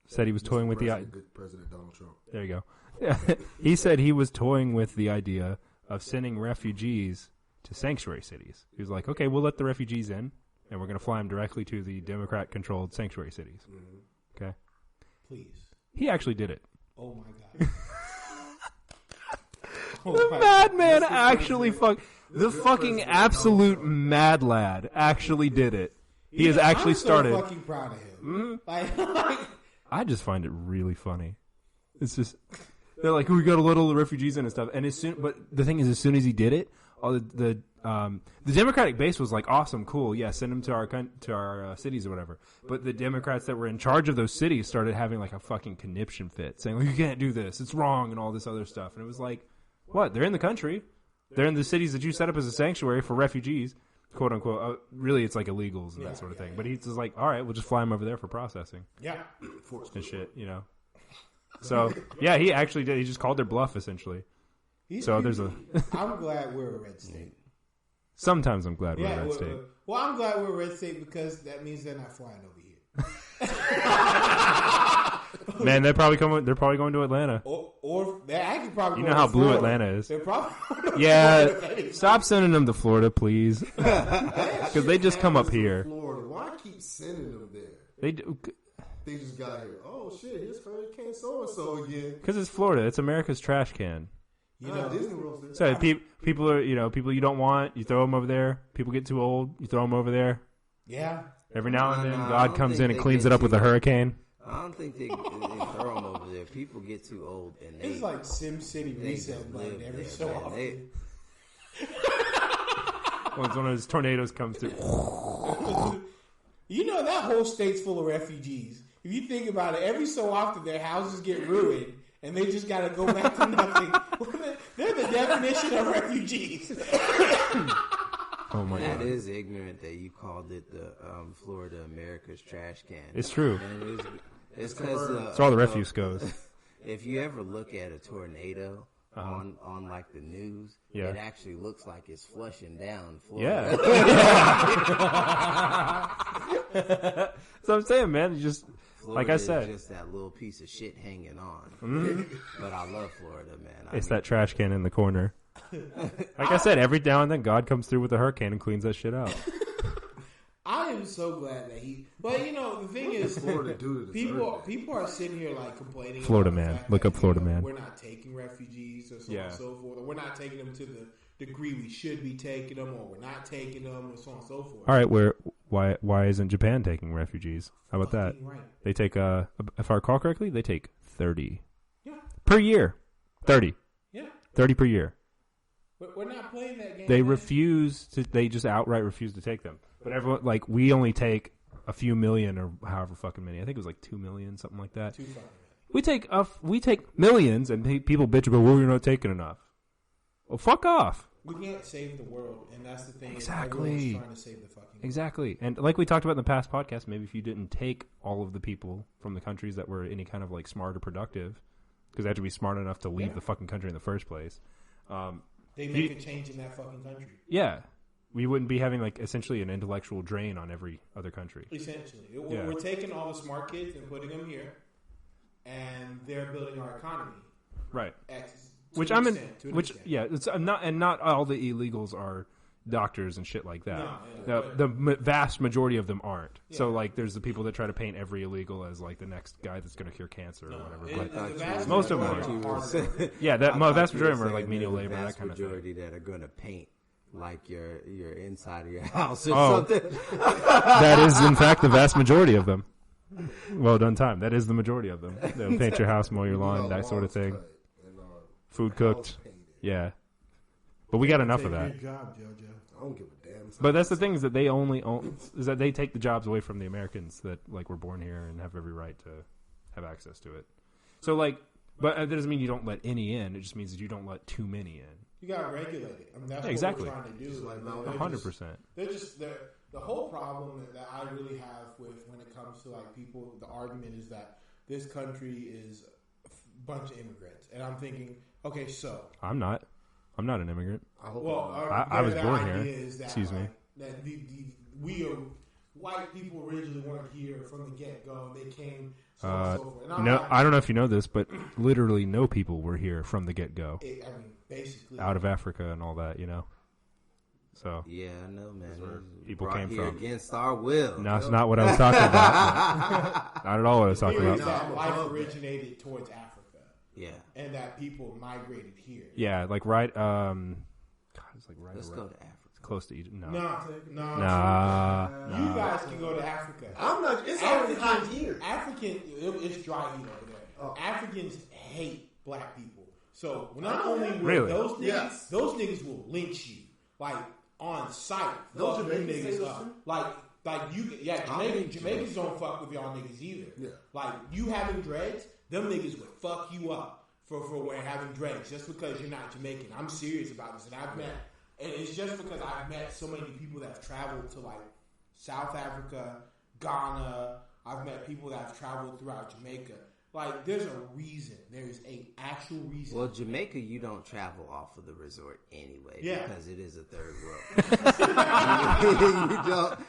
said he was toying with the. Good President Donald Trump. There you go. He said he was toying with the idea of sending refugees to sanctuary cities. He was like, okay, we'll let the refugees in, and we're going to fly them directly to the Democrat-controlled sanctuary cities. Okay? Please. He actually did it. Oh my God. The madman actually the fucking absolute mad lad actually did it. He has actually started. I'm so fucking proud of him. Like, I just find it really funny. It's just they're like, we got to let all the refugees in and stuff. And but the thing is, as soon as he did it, all the Democratic base was like, awesome, cool, yeah, send them to our cities or whatever. But the Democrats that were in charge of those cities started having like a fucking conniption fit, saying, well, you can't do this, it's wrong, and all this other stuff. And it was like, what? They're in the country, they're in the cities that you set up as a sanctuary for refugees, quote unquote. Really, it's like illegals and that sort of thing. But he's just like, all right, we'll just fly them over there for processing yeah. and shit, you know. So yeah, he actually did. He just called their bluff essentially. So there's a. I'm glad we're a red state. Sometimes I'm glad we're a red well, state. well, I'm glad we're a red state because that means they're not flying over here. Man, they're probably going to Atlanta. Or they're actually probably. You going know how to blue Florida. Atlanta is. They're probably. Yeah, stop sending them to Florida, please, because they just come up here. Florida. Why keep sending them there? They do They just got here. Oh shit! Here's Hurricane so and so again. because it's Florida. It's America's trash can. You know, Disney World's there. So people are people you don't want, you throw them over there. People get too old, you throw them over there. yeah. Every now and then, I God don't comes think in and they cleans get it up with too a hurricane. I don't think they throw them over there. People get too old and they. It's like Sim City they reset just button live every there, so man. often. Once one of those tornadoes comes through. You know that whole state's full of refugees. If you think about it, every so often their houses get ruined and they just got to go back to nothing. They're the definition of refugees. Oh my That God, is ignorant that you called it the Florida America's trash can. it's true. And it's because That's where all the refuse goes. if you ever look at a tornado on like the news, Yeah. it actually looks like it's flushing down Florida. Yeah. So I'm saying, man, you just like I Florida said, is just that little piece of shit hanging on. But I love Florida, man. it's that trash can in the corner. Like I said, every now and then God comes through with a hurricane and cleans that shit out. I am so glad that he. But you know, the thing is, people are sitting here like complaining. Florida about the man, fact look that, up Florida man. We're not taking refugees or so on and so forth. Or we're not taking them to the degree we should be taking them, or we're not taking them, or so on and so forth. All right, why isn't Japan taking refugees? How about that? Right. They take if I recall correctly, they take 30 per year. 30. Yeah. 30 per year. But we're not playing that game. They refuse to. They just outright refuse to take them. But everyone, like, we only take a few million or however fucking many. I think it was like 2 million, something like that. We take millions, and people bitch about, well, you're not taking enough. Well, fuck off. We can't save the world, and that's the thing. Exactly. Everyone's trying to save the fucking world. Exactly. And like we talked about in the past podcast, maybe if you didn't take all of the people from the countries that were any kind of like smart or productive, because they had to be smart enough to leave the fucking country in the first place. They make a change in that fucking country. Yeah. We wouldn't be having like essentially an intellectual drain on every other country. Essentially. We're taking all the smart kids and putting them here, and they're building our economy. Right. It's not all the illegals are doctors and shit like that. The vast majority of them aren't. Yeah. So like, there's the people that try to paint every illegal as like the next guy that's going to cure cancer or whatever. But most of them are. Yeah, the vast majority of them are like menial labor, that kind of thing. Majority that are going to paint like your inside of your house or something. That is in fact the vast majority of them. Well done, Tyme. That is the majority of them. They'll paint your house, mow your lawn, that sort of thing. Food cooked. Yeah. But we got enough of that. Good job, Jojo. I don't give a damn. But that's the thing, is that they only is that they take the jobs away from the Americans that like were born here and have every right to have access to it. So like, but that doesn't mean you don't let any in. It just means that you don't let too many in. You got to regulate it. I mean, that's exactly what we're trying to do. Like, 100%. They're just the whole problem that I really have with when it comes to like people. The argument is that this country is a bunch of immigrants, and I'm thinking, okay, so I'm not an immigrant. I hope I was born here. Excuse me. That we are white people originally weren't here from the get go. They came. So on and so forth. And I don't know if you know this, but literally no people were here from the get go. I mean, basically out of Africa and all that, you know. So yeah, I know, man. People came here from against our will. No, it's not what I was talking about. Not at all what I was talking about. That life originated towards Africa. Yeah, and that people migrated here. Yeah, like right. God, it's like right. Let's go to Africa. It's close to Egypt. No. You guys can go to Africa. I'm not. It's already hot here. It's dry heat over there. Oh. Africans hate black people. So not only will really? those niggas will lynch you like on sight. Those are niggas up. Like you, Jamaicans don't fuck with y'all niggas either. Yeah. Like you having dreads, them niggas would fuck you up for having dreads just because you're not Jamaican. I'm serious about this, and it's just because I've met so many people that have traveled to like South Africa, Ghana. I've met people that have traveled throughout Jamaica. Like, there's a reason. There's an actual reason. Well, Jamaica, you don't travel off of the resort anyway, because it is a third world. You don't.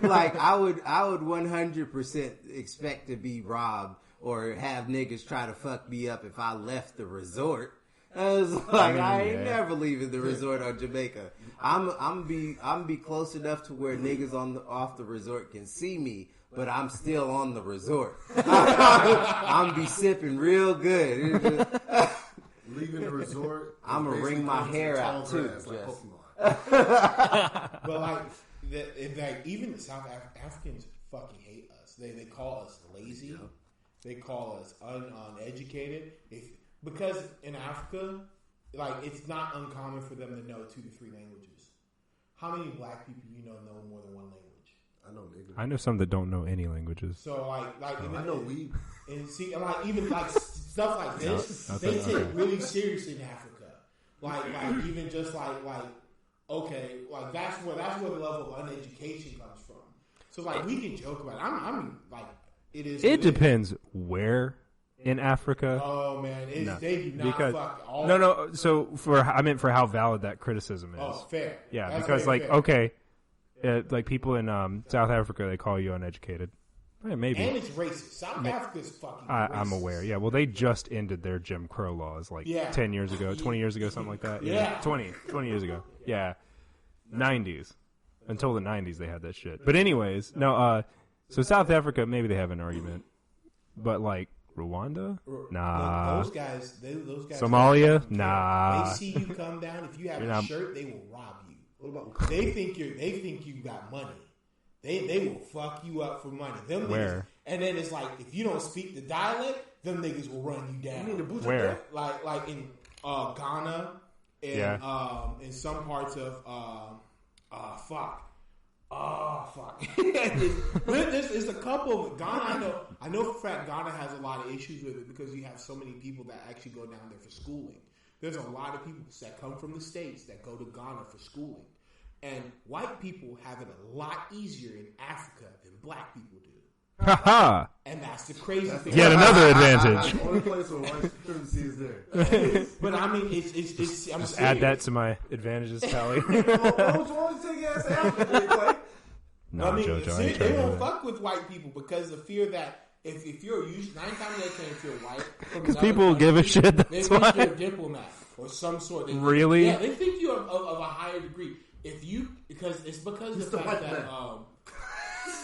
Like, I would 100% expect to be robbed or have niggas try to fuck me up if I left the resort. I was like, I ain't never leaving the resort on Jamaica. I'm be close enough to where niggas off the resort can see me, but I'm still on the resort. I'm be sipping real good. Leaving the resort, I'm gonna wring my hair out too. But like even the South Africans fucking hate us. They call us lazy. They call us uneducated. Because in Africa, like, it's not uncommon for them to know 2 to 3 languages. How many black people know more than one language? I know niggas. I know some that don't know any languages. So I know weed. And see, like even like stuff like this, they take really seriously in Africa. Like even just like okay, like that's where the level of uneducation comes from. So like we can joke about it. I'm like it is. It depends where. In Africa, oh man, they do not fuck all. No. So I meant for how valid that criticism is. Oh, fair. Yeah, that's because fair. Okay, like people in South Africa, they call you uneducated. Maybe. And it's racist. South Africa is fucking racist. I'm aware. Yeah, well, they just ended their Jim Crow laws 10 years ago, 20 years ago, something like that. Yeah. 20 years ago. Yeah, 90s. Until the 90s, they had that shit. But anyways, no. So South Africa, maybe they have an argument, but like Rwanda, nah. Those guys. Somalia, nah. They see you come down. If you have a shirt, they will rob you. What about? They think you got money. They will fuck you up for money. Them Where? Niggas, and then it's like if you don't speak the dialect, them niggas will run you down. Where? Like in Ghana and in some parts of fuck. There's a couple of Ghana. I know for a fact Ghana has a lot of issues with it because you have so many people that actually go down there for schooling. There's a lot of people that come from the States that go to Ghana for schooling. And white people have it a lot easier in Africa than black people do. Haha. And that's the crazy thing. Yet another advantage. Only place where white supremacy is there. But I mean, it's I'm Just add that to my advantages tally. What's wrong with taking ass to Africa? No, I mean, Jojo, see, I ain't they trying to won't do that. fuck with white people because of fear that if you're used 9 times out of 10 if you're white, Because people give a shit. they That's think why. you're a diplomat or some sort. Really? Yeah, they think you're of a higher degree. Because of the fact that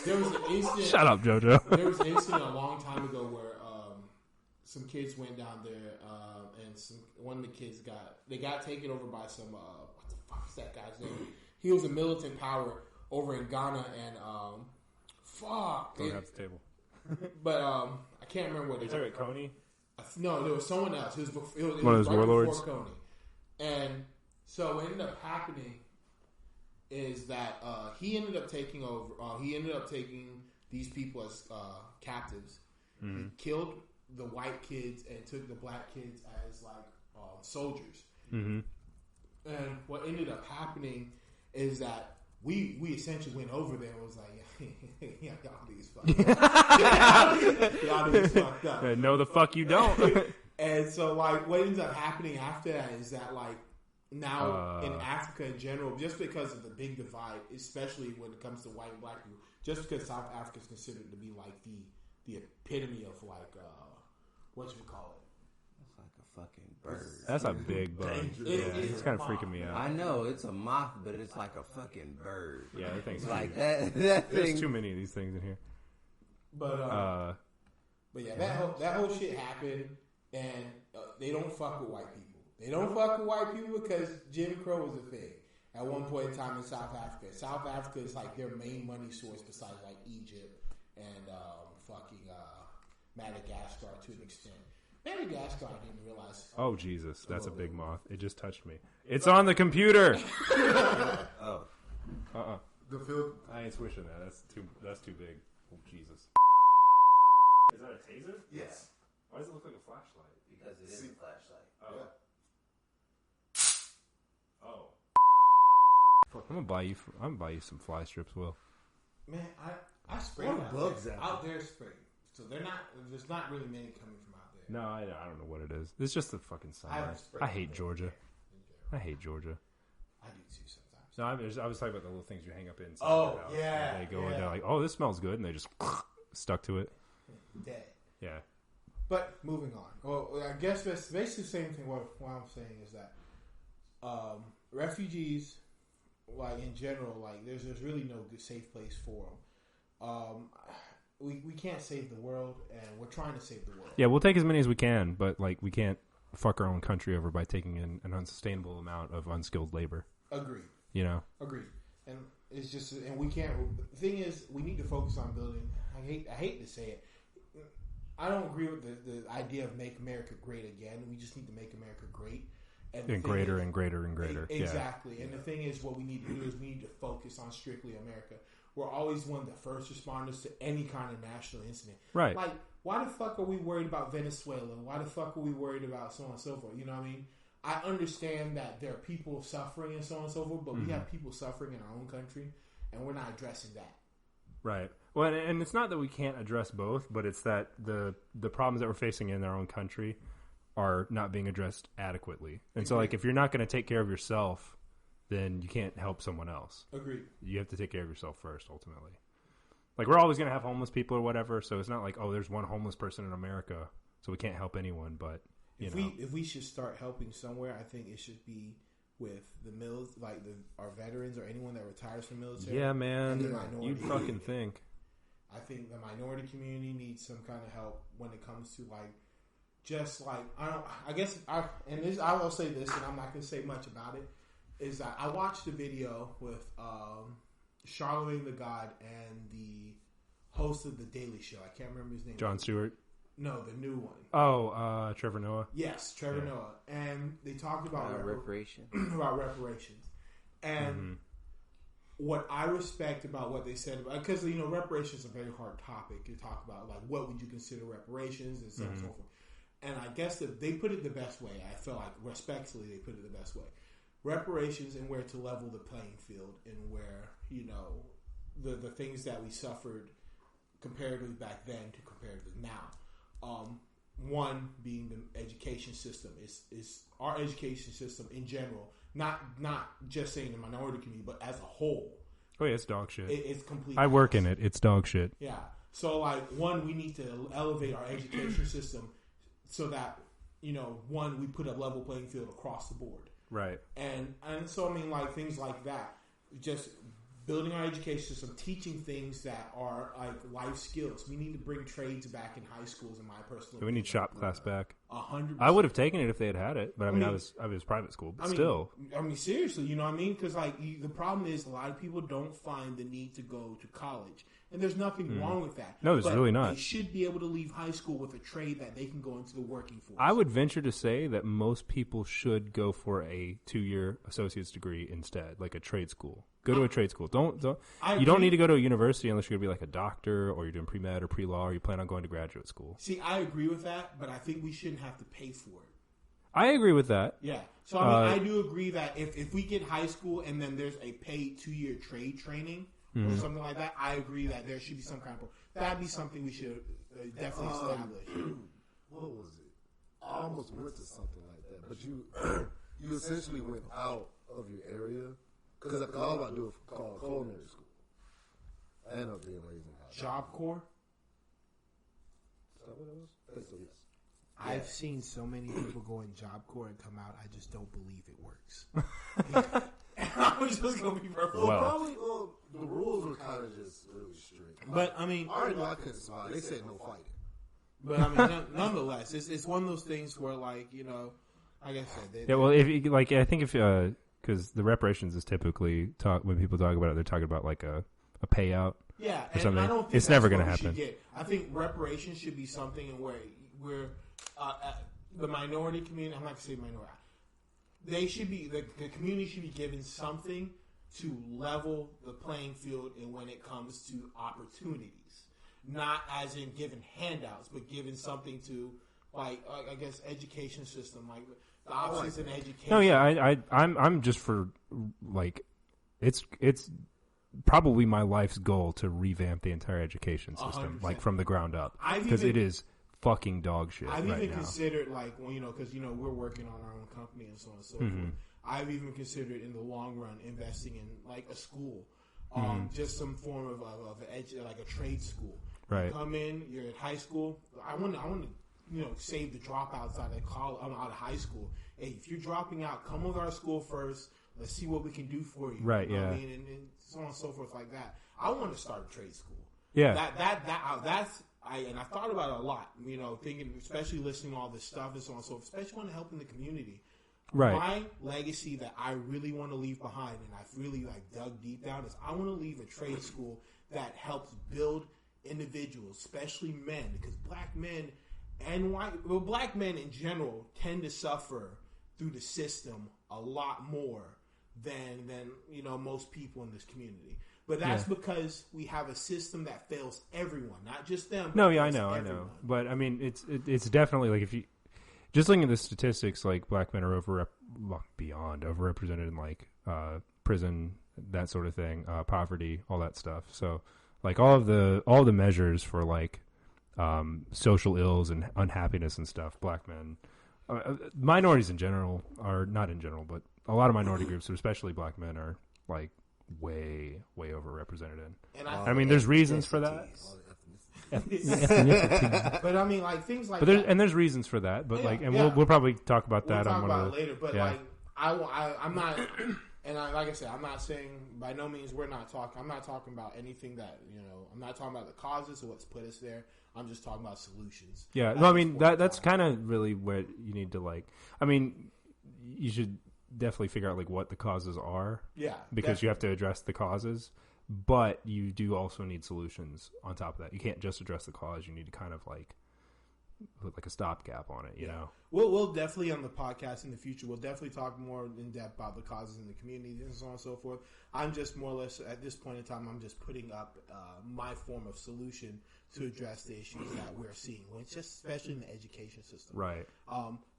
there was an incident. Shut up, Jojo. There was an incident a long time ago where some kids went down there and one of the kids got taken over by some what the fuck is that guy's name? He was a militant power over in Ghana and Don't have the table. but I can't remember what it Is that Coney? No, there was someone else. It was One of those right warlords? before Coney. And so what ended up happening is that he ended up taking over. He ended up taking these people as captives. Mm-hmm. He killed the white kids and took the black kids as like soldiers. Mm-hmm. And what ended up happening is that we essentially went over there and was like, yeah, y'all niggas fucked up. No, the fuck you don't. And so, like, what ends up happening after that is that, like, now in Africa in general, just because of the big divide, especially when it comes to white and black people, just because South Africa is considered to be like the epitome of like what you call it? It's like a fucking bird. That's a big bug. It's kind of freaking me out. I know it's a moth, but it's like a fucking bird. Yeah, that thing's like that. There's Thing. too many of these things in here. But yeah, that whole shit happened, and they don't fuck with white people. They don't fuck with white people because Jim Crow was a thing at one point in time in South Africa. South Africa is like their main money source besides like Egypt and Madagascar to an extent. Madagascar, I didn't realize. Oh, Jesus. That's a big moth. It just touched me. It's on the computer. Oh. The field. I ain't swishing that. That's too big. Oh, Jesus. Is that a taser? Yes. Why does it look like a flashlight? Because it is a flashlight. Oh. Yeah. Oh. I'm gonna buy you some fly strips, Will. Man, I spray What bugs out there spray. So there's not really many coming from out there. No, I don't know what it is. It's just the fucking summer. I hate Georgia. I hate Georgia. I do too sometimes. No, I was talking about the little things you hang up inside Oh, your house. yeah, And they go yeah. and they're like, oh, this smells good. And they just stuck to it. Dead. Yeah. But moving on. Well, I guess that's basically the same thing. What I'm saying is that refugees, like in general, like there's really no good safe place for them. We can't save the world, and we're trying to save the world. Yeah, we'll take as many as we can, but like we can't fuck our own country over by taking in an unsustainable amount of unskilled labor. Agreed. You know? Agreed. And it's just, and we can't. The thing is, we need to focus on building. I hate to say it. I don't agree with the idea of make America great again. We just need to make America great. And greater and greater and greater. Exactly. Yeah. And the thing is, what we need to do is we need to focus on strictly America. We're always one of the first responders to any kind of national incident. Right. Like, why the fuck are we worried about Venezuela? Why the fuck are we worried about so on and so forth? You know what I mean? I understand that there are people suffering and so on and so forth, but we have people suffering in our own country, and we're not addressing that. Right. Well, and it's not that we can't address both, but it's that the problems that we're facing in our own country are not being addressed adequately. And so, like, if you're not going to take care of yourself, then you can't help someone else. Agreed. You have to take care of yourself first, ultimately. Like, we're always going to have homeless people or whatever, so it's not like, oh, there's one homeless person in America, so we can't help anyone, but, you know. If we should start helping somewhere, I think it should be with the our veterans or anyone that retires from the military. Yeah, man. You'd fucking think. I think the minority community needs some kind of help when it comes to I will say this, and I'm not going to say much about it. Is that I watched the video with Charlemagne the God and the host of the Daily Show. I can't remember his name. Jon Stewart. No, the new one. Oh, Trevor Noah. Yes, Trevor Noah, and they talked about reparations. About reparations, and what I respect about what they said about, because reparations is a very hard topic to talk about. Like, what would you consider reparations and so on and so forth. And I guess that they put it the best way. I feel like respectfully they put it the best way. Reparations and where to level the playing field and where the things that we suffered comparatively back then to comparatively now. One being the education system is our education system in general, not just saying the minority community, but as a whole. Oh yeah, it's dog shit. It's complete. I work in it. It's dog shit. Yeah. So one, we need to elevate our education system so that we put a level playing field across the board. Right. And so things like that, just building our education system, teaching things that are like life skills. We need to bring trades back in high schools, in my personal opinion. We need shop class back. 100%. I would have taken it if they had it, but I was private school, but still. Seriously, you know what I mean? Because the problem is a lot of people don't find the need to go to college, and there's nothing wrong with that. No, there's really not. They should be able to leave high school with a trade that they can go into the working force. I would venture to say that most people should go for a 2-year associate's degree instead, like a trade school. Go to a trade school. You don't need to go to a university unless you're going to be like a doctor or you're doing pre-med or pre-law or you plan on going to graduate school. See, I agree with that, but I think we shouldn't have to pay for it. I agree with that. Yeah. So, I do agree that if we get high school and then there's a paid 2-year trade training or something like that, I agree that there should be some kind of... That'd be something we should definitely establish. What was it? I almost went to something like that, but you essentially went out of your area. Because all about do it called culinary school. I ended up being raised in house. Job Corps? Is that what it was? I think so, yes. I've seen so many people go in Job Corps and come out. I just don't believe it works. I'm just going to be perfect. Probably the rules were kind of just really strict. But I already know I couldn't survive. They said no fighting. But nonetheless, it's one of those things where, like I said, I think if because the reparations is typically when people talk about it, they're talking about like a payout. Yeah, or something. I don't think it's never going to happen. I think reparations should be something where the minority community. I'm not going to say minority. They should be the community should be given something to level the playing field, and when it comes to opportunities, not as in given handouts, but given something to education system like. The options in education. No, yeah, I'm just for it's probably my life's goal to revamp the entire education system, 100%. From the ground up, because it is fucking dog shit. I've right even now. considered because we're working on our own company and so on and so forth. I've even considered in the long run investing in a school, just some form of a trade school. Right. You come in, you're at high school. I want to. Save the dropouts out of high school. Hey, if you're dropping out, come with our school first. Let's see what we can do for you. Right. What I mean? And so on and so forth like that. I want to start a trade school. Yeah. I thought about it a lot. Thinking, especially listening to all this stuff and so on and so forth, especially when helping the community. Right. My legacy that I really want to leave behind, and I've really dug deep down, is I want to leave a trade school that helps build individuals, especially men, because black men. And black men in general tend to suffer through the system a lot more than most people in this community. But that's because we have a system that fails everyone, not just them. No, yeah, I know. But I mean, it's definitely if you just looking at the statistics, black men are beyond overrepresented in prison, that sort of thing, poverty, all that stuff. So all the measures for social ills and unhappiness and stuff, black men, minorities in general are not in general, but a lot of minority groups, especially black men, are way overrepresented in. And I mean, there's reasons for that. But I mean, things like that. And there's reasons for that. But we'll probably talk about that we'll on one of later. But I'm not, like I said, I'm not saying by no means we're not talking. I'm not talking about anything that I'm not talking about the causes of what's put us there. I'm just talking about solutions. Yeah, no, I mean that's kind of really what you need to I mean, you should definitely figure out what the causes are. Yeah, because you have to address the causes, but you do also need solutions on top of that. You can't just address the cause. You need to kind of put a stopgap on it. You know. We'll definitely on the podcast in the future. We'll definitely talk more in depth about the causes in the community and so on and so forth. I'm just more or less at this point in time. I'm just putting up my form of solution to address the issues that we're seeing, especially in the education system. Right.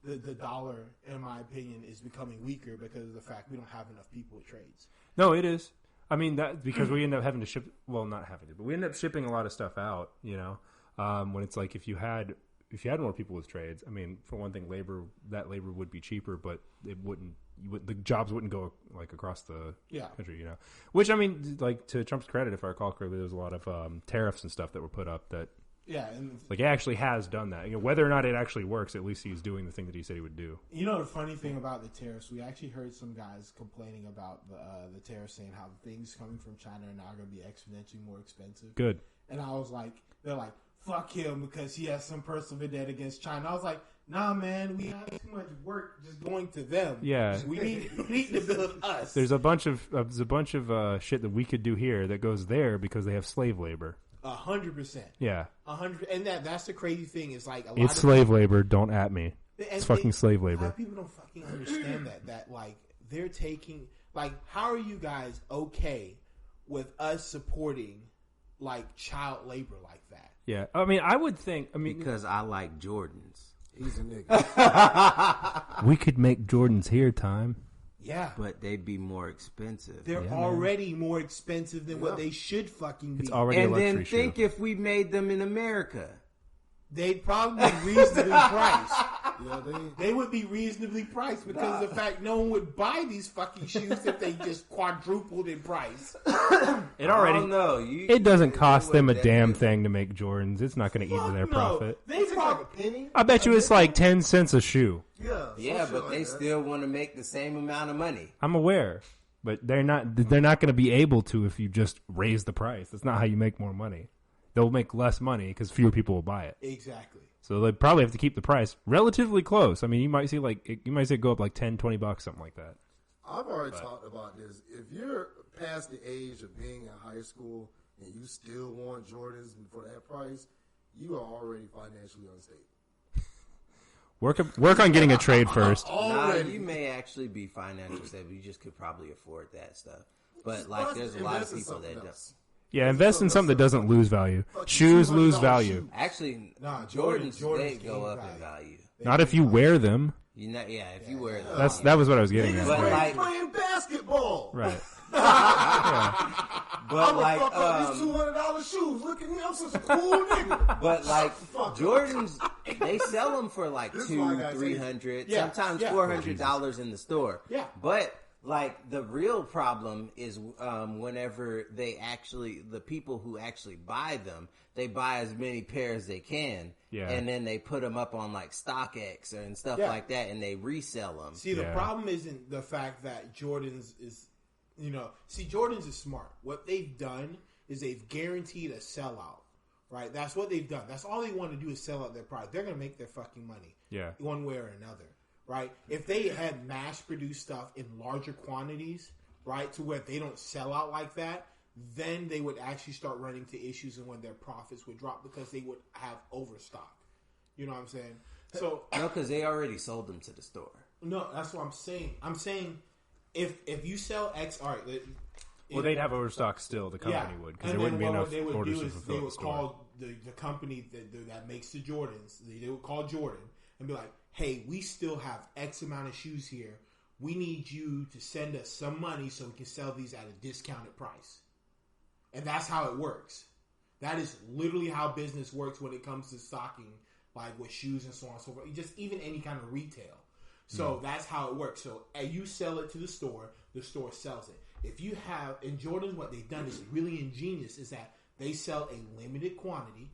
The dollar, in my opinion, is becoming weaker because of the fact we don't have enough people with trades. No, it is. I mean that because we end up having to ship. Well, not having to, but we end up shipping a lot of stuff out. When it's if you had more people with trades, I mean, for one thing, labor would be cheaper, but it wouldn't. The jobs wouldn't go across the country, Which I mean, to Trump's credit, if I recall correctly, there was a lot of tariffs and stuff that were put up that. Yeah, and he actually has done that. Whether or not it actually works, at least he's doing the thing that he said he would do. The funny thing about the tariffs, we actually heard some guys complaining about the tariffs, saying how things coming from China are now going to be exponentially more expensive. Good. And I was they're like, fuck him because he has some personal vendetta against China. I was like, nah, man, we have too much work just going to them. Yeah, we need to build us. There's a bunch of shit that we could do here that goes there because they have slave labor. 100%. Yeah. 100, and that's the crazy thing. Is it's slave labor. Don't at me. It's fucking slave labor. A lot of people don't fucking understand that they're taking how are you guys okay with us supporting child labor like that? Yeah, I mean, I would think. Because I like Jordans. He's a nigga. We could make Jordans here, Tyme. Yeah. But they'd be more expensive. They're already more expensive than what they should fucking be. It's already and a luxury then think shoe. if we made them in America. They'd probably be reasonably priced. Yeah, they would be reasonably priced because of the fact no one would buy these fucking shoes if they just quadrupled in price. It already. I don't know. It doesn't cost them a damn thing to make Jordans. It's not going to eat into their profit. They probably a penny. I bet you it's 10 cents a shoe. Yeah, but they still want to make the same amount of money. I'm aware, but they're not going to be able to if you just raise the price. That's not how you make more money. They'll make less money because fewer people will buy it. Exactly. So they probably have to keep the price relatively close. I mean, you might see it go up $10-$20, something like that. I've already talked about this. If you're past the age of being in high school and you still want Jordans for that price, you are already financially unstable. Work on getting a trade first. Nah, you may actually be financially stable. You just could probably afford that stuff. But there's a lot of people that don't. Yeah, invest in something that doesn't lose value. Shoes lose value. Actually, Jordans they go up in value. Not if you wear them. If you wear them. That was what I was getting at. But playing basketball. Right. Yeah. But fuck up these $200 shoes. Look at me, I'm such a cool nigga. But Jordans, they sell them for $200-$300, sometimes $400 in the store. Yeah. But the real problem is whenever the people who actually buy them, they buy as many pairs as they can, and then they put them up on StockX and stuff like that, and they resell them. See, the problem isn't the fact that Jordans is, Jordans is smart. What they've done is they've guaranteed a sellout, right? That's what they've done. That's all they want to do is sell out their product. They're going to make their fucking money, one way or another. Right? If they had mass-produced stuff in larger quantities, right, to where they don't sell out like that, then they would actually start running into issues and when their profits would drop because they would have overstock. You know what I'm saying? So no, because they already sold them to the store. No, that's what I'm saying. I'm saying if you sell X, all right. Well, they'd have overstock still. The company would because there wouldn't be enough orders to fulfill they would the store. call the company that makes the Jordans. They would call Jordan and be like, hey, we still have X amount of shoes here. We need you to send us some money so we can sell these at a discounted price. And that's how it works. That is literally how business works when it comes to stocking, with shoes and so on and so forth. Just even any kind of retail. So that's how it works. So you sell it to the store sells it. If you have, in Jordan, what they've done is really ingenious, is that they sell a limited quantity,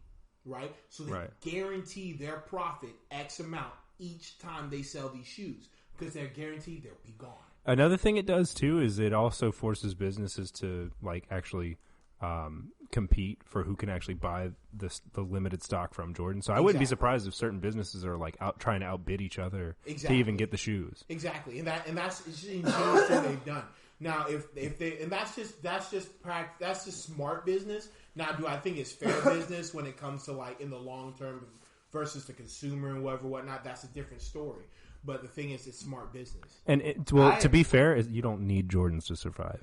right? So they guarantee their profit X amount each time they sell these shoes. because they're guaranteed they'll be gone. Another thing it does too is it also forces businesses to like actually compete for who can actually buy the limited stock from Jordan. So I wouldn't be surprised if certain businesses are like out trying to outbid each other to even get the shoes. Exactly, and that's what they've done. Now, if they and that's just smart business. Now, do I think it's fair business when it comes to like in the long term versus the consumer and whatnot? That's a different story. But the thing is, it's smart business. And to be fair, you don't need Jordans to survive.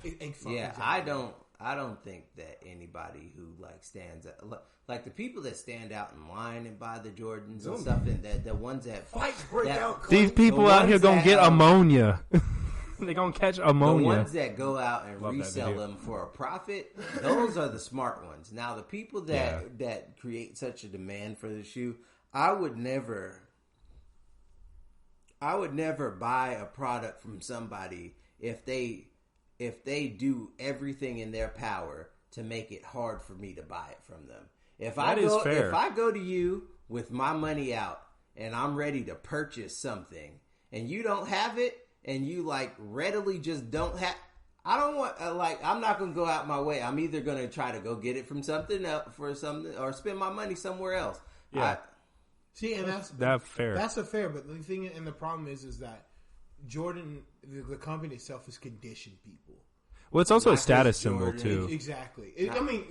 I don't think that anybody who like stands out, like the people that stand out in line and buy the Jordans and stuff, and the ones that break out. These people out here gonna get ammonia. They're gonna catch ammonia. The ones that go out and resell them for a profit, those are the smart ones. Now, the people that create such a demand for the shoe, I would never buy a product from somebody if they do everything in their power to make it hard for me to buy it from them. If I go to you with my money out and I'm ready to purchase something and you don't have it and you like readily just don't have, I don't want I'm not gonna go out my way. I'm either gonna try to go get it from something else for something or spend my money somewhere else. Yeah. See, and that's fair. That's a fair, but the thing and the problem is that Jordan, the company itself, has conditioned people. Well, it's also a status symbol too. Exactly.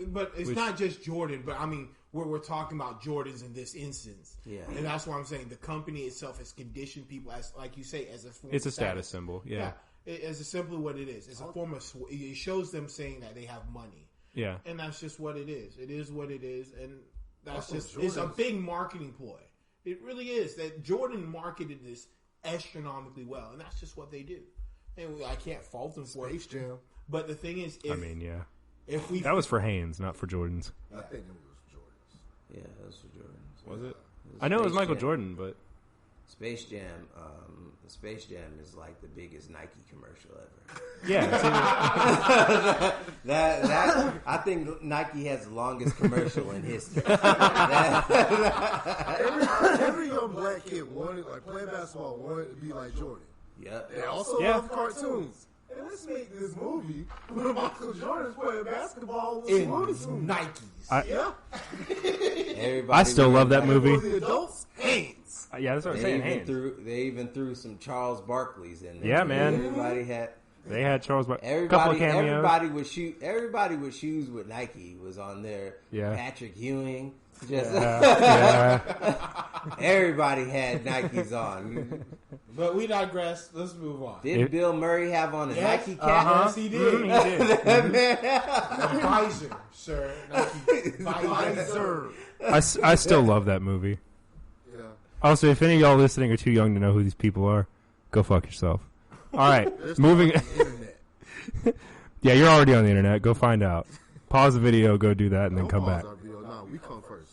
But it's not just Jordan. But I mean, we're talking about Jordans in this instance. Yeah, and that's why I'm saying the company itself has conditioned people as, like you say, as a form. It's a status symbol. Yeah. It's simply what it is. It's a form of. It shows them saying that they have money. Yeah, and that's just what it is. It is what it is, and that's just it's a big marketing ploy. It really is. That Jordan marketed this astronomically well, and that's just what they do. And I can't fault them for Space Jam. But the thing is, if that was for Hanes, not for Jordans. I think it was Jordans. Yeah, that was for Jordans. Was it? I know it was Michael Jordan, but Space Jam. Space Jam is like the biggest Nike commercial ever. Yeah, that I think Nike has the longest commercial in history. Every young black kid wanted, like playing basketball, wanted to be like Jordan. Yep. They also love cartoons. And let's make this movie where Michael Jordan's playing basketball with in Looney Tunes. Nikes. I still love that movie. For the adults, Hanes. Yeah, that's what I'm saying. Hanes. They even threw some Charles Barkley's in there. Yeah, man. They had Charles Barkley. Couple cameos. Everybody with shoes with Nike was on there. Yeah. Patrick Ewing. Everybody had Nikes on. But we digress. Let's move on. Did Bill Murray have on a Nike cap? Yes, he did. He did. A visor, sir. Nike visor. I still love that movie. Yeah. Also, if any of y'all listening are too young to know who these people are, go fuck yourself. All right, moving. Yeah, you're already on the internet. Go find out. Pause the video, go do that, and then come back. No, we come first.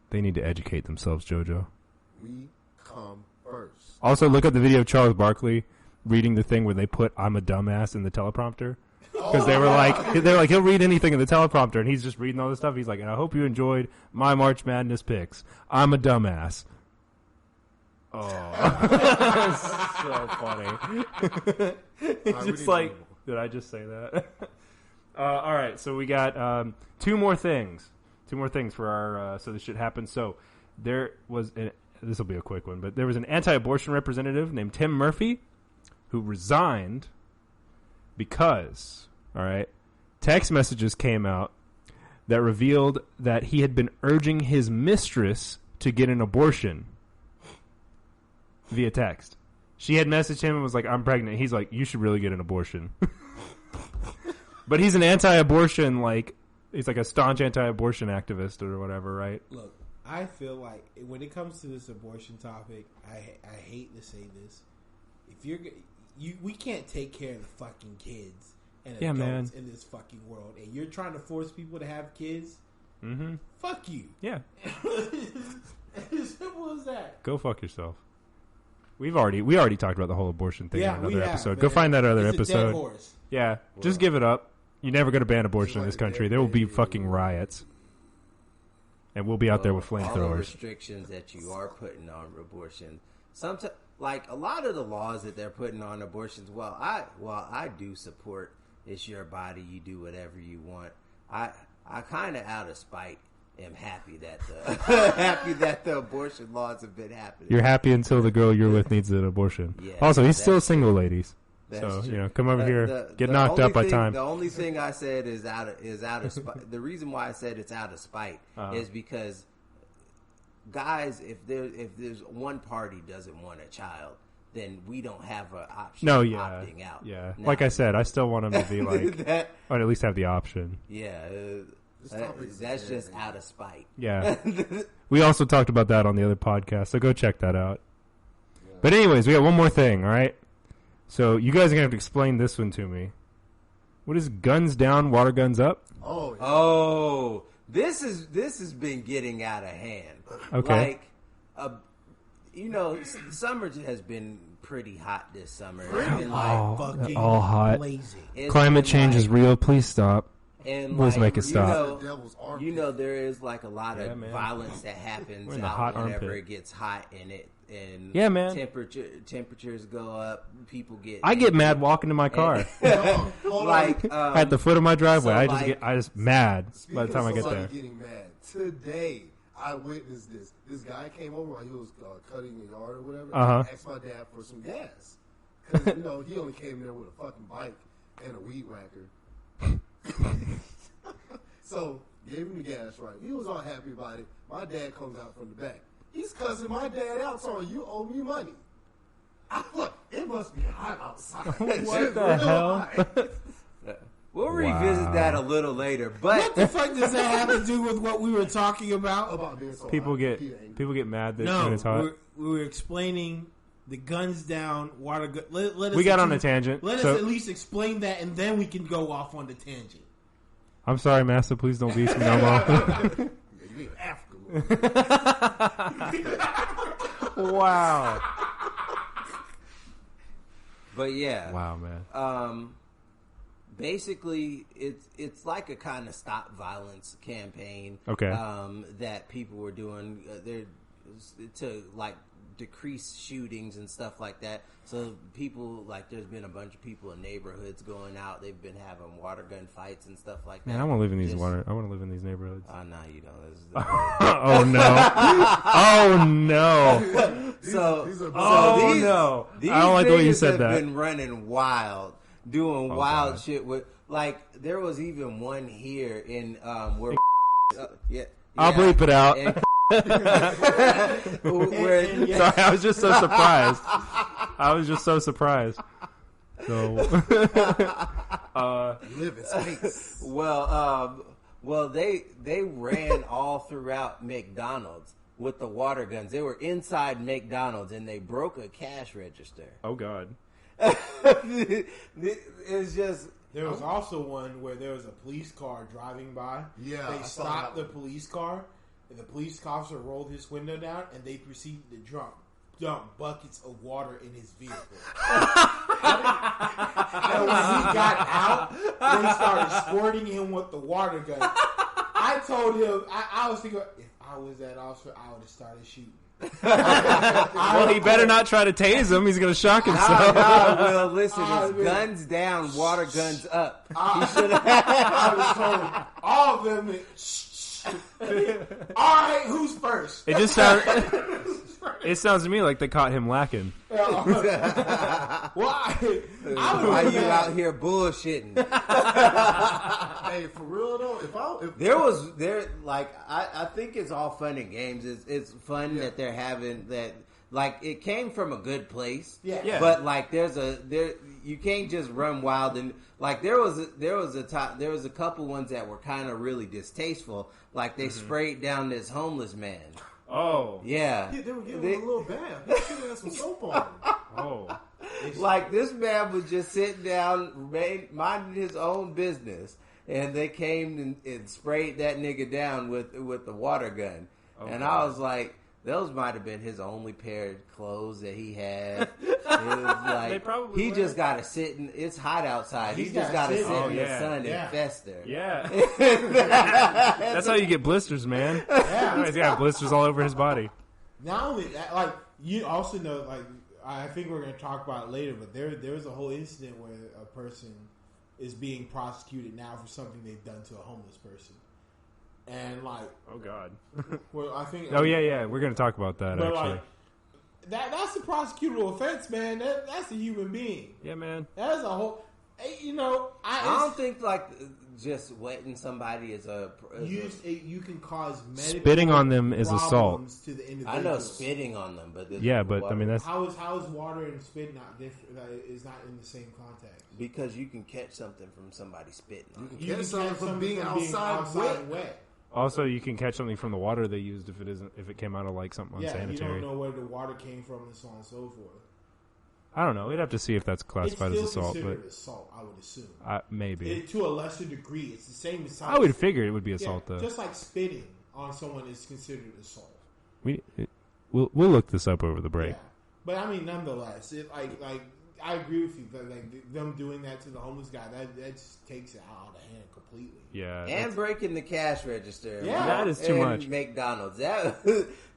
They need to educate themselves, Jojo. We come first. Also, look up the video of Charles Barkley reading the thing where they put "I'm a dumbass" in the teleprompter. Because they were like, he'll read anything in the teleprompter, and he's just reading all this stuff. He's like, and I hope you enjoyed my March Madness picks. I'm a dumbass. Oh, so funny. It's just like, did I just say that? All right, so we got two more things for our so this shit happened. So there was this will be a quick one, but there was an anti-abortion representative named Tim Murphy who resigned because, all right, text messages came out that revealed that he had been urging his mistress to get an abortion via text. She had messaged him and was like, "I'm pregnant." He's like, "You should really get an abortion." But he's an anti-abortion, like, he's like a staunch anti-abortion activist or whatever, right? Look, I feel like when it comes to this abortion topic, I hate to say this. If we can't take care of the fucking kids and adults in this fucking world, and you're trying to force people to have kids, fuck you. Yeah. As simple as that. Go fuck yourself. We already talked about the whole abortion thing in another episode. Man. Go find that other it's episode. A dead horse. Yeah, just give it up. You're never going to ban abortion in this country. There will be fucking riots. And we'll be out there with flamethrowers. All the restrictions that you are putting on abortion sometimes, like a lot of the laws that they're putting on abortions. Well, I do support. It's your body. You do whatever you want. I kind of out of spite am happy that the abortion laws have been happening. You're happy until the girl you're with needs an abortion. Yeah, also, he's still single, true. ladies. That's so true. Come over here, get knocked up by Tyme. The only thing I said is out of spite. The reason why I said it's out of spite is because guys, if there's one party doesn't want a child, then we don't have an option of opting out. Yeah, now, like I said, I still want him to be like, or at least have the option. Yeah, that's just out of spite. Yeah, we also talked about that on the other podcast, so go check that out. Yeah. But anyways, we got one more thing. All right, so you guys are gonna have to explain this one to me. What is guns down, water guns up? Oh, yeah. Oh, this has been getting out of hand. Okay. Summer has been pretty hot this summer. It's been fucking all hot. blazing. Climate change is real. Please stop. And Let's make it stop. There is like a lot of violence that happens out whenever it gets hot and temperatures go up. People get. I get mad walking to my car. At the foot of my driveway, I just mad by the time I get there. Getting mad today. I witnessed this. This guy came over while he was cutting the yard or whatever. Asked my dad for some gas because he only came there with a fucking bike and a weed whacker. So gave him the gas, right? He was all happy about it. My dad comes out from the back. He's cussing my dad out, saying, "You owe me money." Look, it must be hot outside. What the hell? We'll revisit that a little later. But what the fuck does that have to do with what we were talking about? Being so people hot. get mad that when it's hot. We were explaining the guns down, water gun. Let us we got on a tangent. Let us at least explain that, and then we can go off on the tangent. I'm sorry, Master. Please don't beat me no more. You leave Africa. Wow. But yeah. Wow, man. Basically, it's like a kind of stop violence campaign. Okay. That people were doing to like decrease shootings and stuff like that. So people there's been a bunch of people in neighborhoods going out. They've been having water gun fights and stuff like that. Man, I want to live in these I want to live in these neighborhoods. Oh no, you don't. This is oh no! Oh no! These I don't like the way you said that. Been running wild. Doing wild shit with there was even one here in where I'll bleep it out. Sorry, I was just so surprised. So live in space. Well, they ran all throughout McDonald's with the water guns. They were inside McDonald's and they broke a cash register. Oh God. It's just. There was also one where there was a police car driving by. Yeah, they stopped the police car, and the police officer rolled his window down, and they proceeded to dump buckets of water in his vehicle. And when he got out, they started squirting him with the water gun. I told him, I was thinking, if I was that officer, I would have started shooting. Well, he better not try to tase him. He's going to shock himself. Well, listen, it's guns down, water guns up. He should have. I was told all of them. All right, who's first? It just sounds. It sounds to me like they caught him lacking. Why? Why you out here bullshitting? Hey, for real though, I think it's all fun and games. It's fun that they're having that. Like it came from a good place, but you can't just run wild and there was a couple ones that were kind of really distasteful. Like they sprayed down this homeless man. Oh yeah, they were giving him a little bath. They should have had some soap on him. Oh, like this man was just sitting down, minding his own business, and they came and sprayed that nigga down with the water gun, and I was like. Those might have been his only pair of clothes that he had. It was like, they probably he were. Just got to sit in. It's hot outside. He just got to sit in the sun and fester. Yeah, that's how you get blisters, man. Yeah, He's got blisters all over his body. Not only that, You also know, like, I think we're going to talk about it later, but there was a whole incident where a person is being prosecuted now for something they've done to a homeless person. And, like... Oh, God. Well, I think... Oh, yeah. We're going to talk about that, but actually. Like, that's a prosecutable offense, man. That's a human being. Yeah, man. That is a whole... You know, I don't think, like, just wetting somebody is you can cause medical spitting on them is assault. To the individual. I know spitting on them, but I mean that's how is water and spit not different? Is not in the same context because you can catch something from somebody spitting. You can catch something from being outside wet. Also, you can catch something from the water they used if it came out of like something unsanitary. Yeah, you don't know where the water came from and so on and so forth. I don't know. We'd have to see if that's classified as assault. But assault, I would assume. Maybe to a lesser degree, it's the same as. I would figure it would be assault though. Just like spitting on someone is considered assault. We'll look this up over the break. Yeah. But I mean, nonetheless, I agree with you. That, like them doing that to the homeless guy, that just takes it out of hand completely. Yeah, and breaking the cash register. Yeah, that is too much. McDonald's. That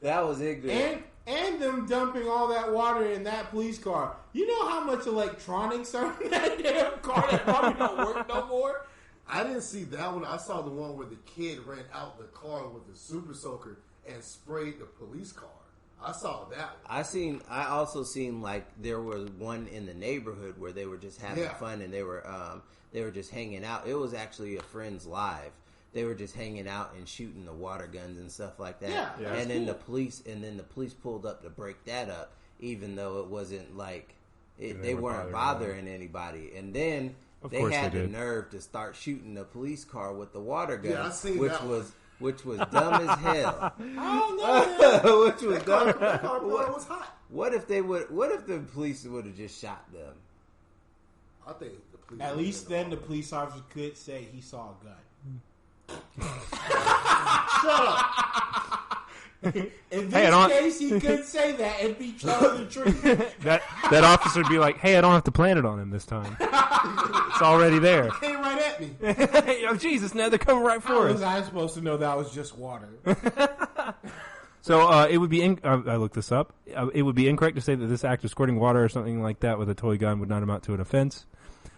was ignorant. And them dumping all that water in that police car. You know how much electronics are in that damn car that probably don't work no more? I didn't see that one. I saw the one where the kid ran out the car with the super soaker and sprayed the police car. I saw that one. I also seen like there was one in the neighborhood where they were just having fun and they were just hanging out. It was actually a friend's live. They were just hanging out and shooting the water guns and stuff like that. Yeah, and then the police pulled up to break that up, even though it wasn't like they weren't bothering anybody. And then they had the nerve to start shooting the police car with the water gun, I seen which was dumb as hell. I don't know. Which was dumb. That car was hot. What if the police would have just shot them? I think the police. At least then the police officer could say he saw a gun. Shut up. In this case, he could say that and be telling the truth. that officer would be like, "Hey, I don't have to plant it on him this time. It's already there." It came right at me. Oh Jesus! Now they're coming right for us. How was I supposed to know that was just water? So it would be. I looked this up. It would be incorrect to say that this act of squirting water or something like that with a toy gun would not amount to an offense.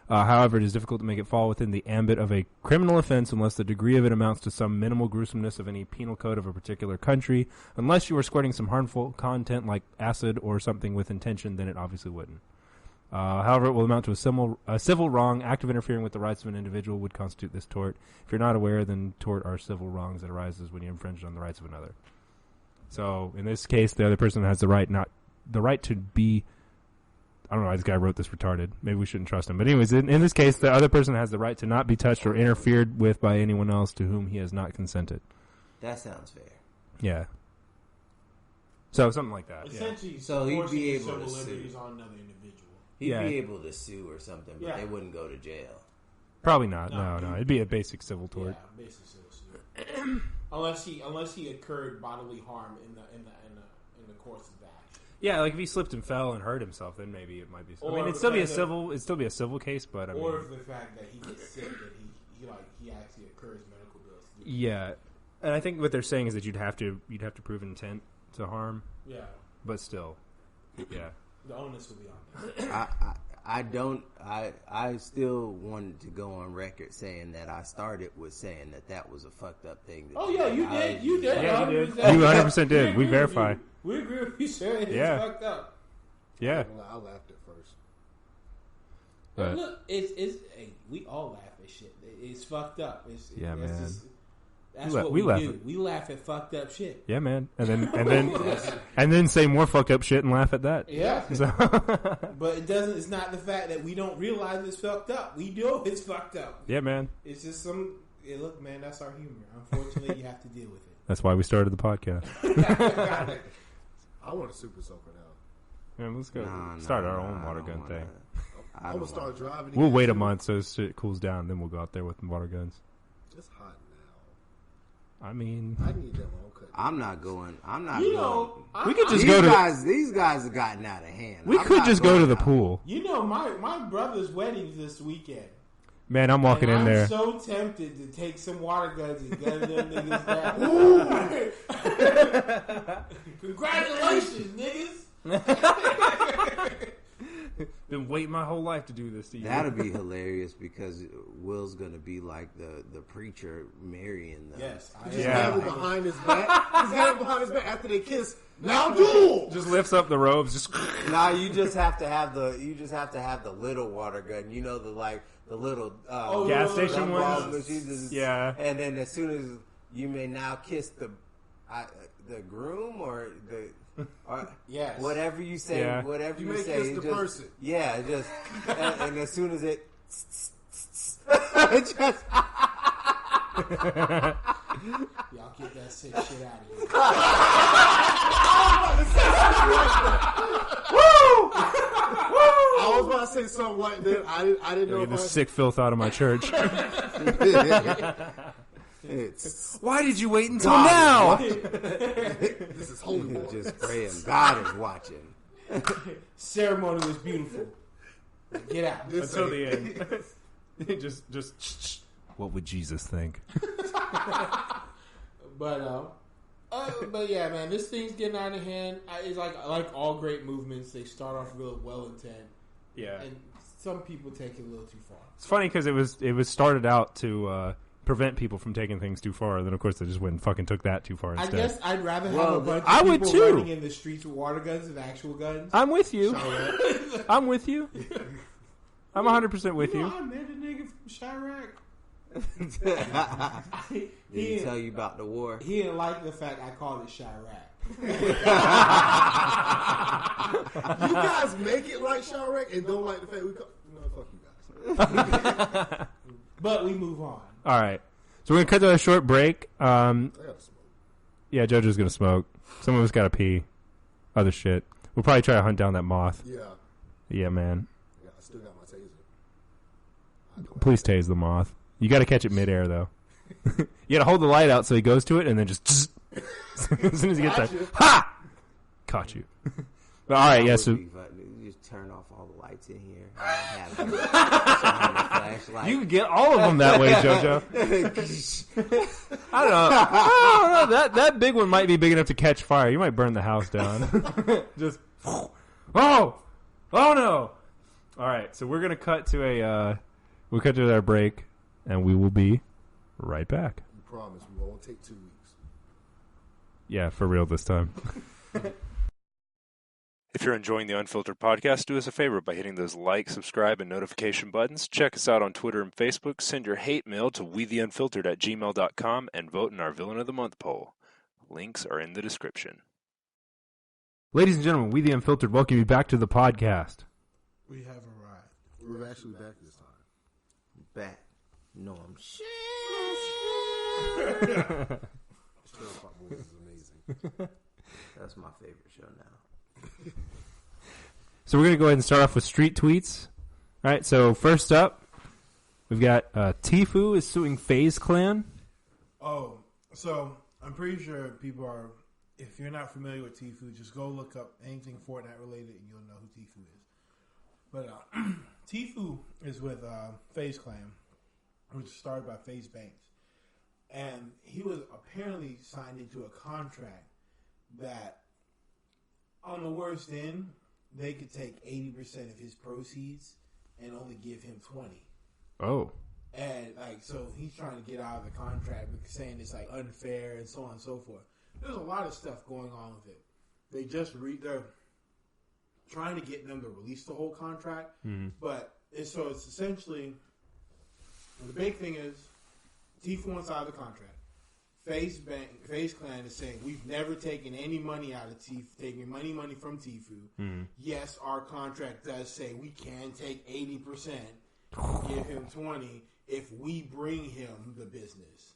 However, it is difficult to make it fall within the ambit of a criminal offense unless the degree of it amounts to some minimal gruesomeness of any penal code of a particular country. Unless you are squirting some harmful content like acid or something with intention, then it obviously wouldn't. However, it will amount to a civil wrong. Act of interfering with the rights of an individual would constitute this tort. If you're not aware, then tort are civil wrongs that arises when you infringe on the rights of another. So, in this case, the other person has the right to be... I don't know why this guy wrote this retarded. Maybe we shouldn't trust him. But anyways, in this case, the other person has the right to not be touched or interfered with by anyone else to whom he has not consented. That sounds fair. Yeah. So something like that. Essentially, so he'd be able to sue on another individual. He'd be able to sue or something, but they wouldn't go to jail. Probably not. No. It'd be a basic civil tort. Yeah, basic civil suit. unless he incurred bodily harm in the course of that. Yeah, like if he slipped and fell and hurt himself, then maybe it might be. I mean, it'd still be a civil case, but I mean, or if the fact that he gets sick, that he actually incurs medical bills. Yeah, and I think what they're saying is that you'd have to prove intent to harm. Yeah, but still, yeah, the onus will be on them. I still wanted to go on record saying that I started with saying that was a fucked up thing. You did. You did. Yeah, you did. You 100% did. We verify. We agree with you, sir. It's fucked up. Yeah. I laughed at first. But look, we all laugh at shit. It's fucked up. Man. That's what we do. We laugh at fucked up shit. Yeah, man. And then say more fucked up shit and laugh at that. Yeah. So. But it's not the fact that we don't realize it's fucked up. We know it's fucked up. Yeah, man. It's just look, man, that's our humor. Unfortunately, you have to deal with it. That's why we started the podcast. I want a super soaker now. Man, let's go start our own water gun thing. I'm going to start driving. We'll wait a month so shit cools down, then we'll go out there with the water guns. It's hot now. I mean... I need that long cut. I'm not going. We could just go to... These guys have gotten out of hand. We could just go to the pool. You know, my brother's wedding's this weekend. Man, I'm walking in there. I'm so tempted to take some water guns and gun them niggas down. Congratulations, niggas. Been waiting my whole life to do this to you. That'll be hilarious because Will's gonna be like the preacher marrying them. Yes. Just have it behind his back. Just have it behind his back after they kiss. Now duel. Just lifts up the robes. Just Nah, you just have to have the little water gun. You know, the little gas station ones. Yeah. And then as soon as you may now kiss the groom or yes, whatever you say, whatever you say, kiss the person. Yeah, just and as soon as it just y'all get that sick shit out of here. I was about to say something like that. I didn't know. Get the sick filth out of my church. Why did you wait until now? This is holy. Just praying. God is watching. Ceremony was beautiful. Get out. Until the end. just. What would Jesus think? But yeah, man, this thing's getting out of hand. It's like all great movements. They start off real well intent. Yeah. And some people take it a little too far. It's funny because it was started out to prevent people from taking things too far. Then of course they just went and fucking took that too far instead. I guess I'd rather have a bunch I of would people too. running in the streets with water guns than actual guns. I'm with you. I'm with you. I'm 100% with you. I met a nigga from Chirac. Did he tell you about the war? He didn't like the fact I called it Chirac. You guys make it like Chirac and don't like the fact we call. No, fuck you guys. But we move on. All right. So we're going to cut to a short break. I gotta smoke. Yeah, Jojo's going to smoke. Some of us got to pee. Other shit. We'll probably try to hunt down that moth. Yeah. Yeah, man. Yeah, I still got my taser. Please tase the moth. You got to catch it midair, though. You got to hold the light out so he goes to it and then just... as soon as he gets there. Ha! Caught you. But, all right, yeah, so... You just turn off all the lights in here. And have flashlight. You can get all of them that way, Jojo. I don't know. That big one might be big enough to catch fire. You might burn the house down. Just... Oh! Oh, no! All right, so we're going to cut to we'll cut to our break, and we will be right back. You promise we won't take 2 weeks. Yeah, for real this time. If you're enjoying the Unfiltered Podcast, do us a favor by hitting those like, subscribe, and notification buttons. Check us out on Twitter and Facebook. Send your hate mail to wetheunfiltered@gmail.com and vote in our Villain of the Month poll. Links are in the description. Ladies and gentlemen, We the Unfiltered welcome you back to the podcast. We have arrived. We're actually back this time. Back. No, I'm shit. Trailer Park Boys is amazing. That's my favorite show now. So we're going to go ahead and start off with street tweets. All right, so first up, we've got Tfue is suing FaZe Clan. Oh, so I'm pretty sure people are, if you're not familiar with Tfue, just go look up anything Fortnite related and you'll know who Tfue is. But Tfue is with FaZe Clan, which started by FaZe Banks. And he was apparently signed into a contract that, on the worst end, they could take 80% of his proceeds and only give him 20%. Oh. And so he's trying to get out of the contract because saying it's unfair and so on and so forth. There's a lot of stuff going on with it. They just they're trying to get them to release the whole contract, but it's essentially the big thing is Tfue wants out of the contract. FaZe Clan is saying we've never taken any money out of Tfue, taking money from Tfue. Yes, our contract does say we can take 80%, give him 20% if we bring him the business.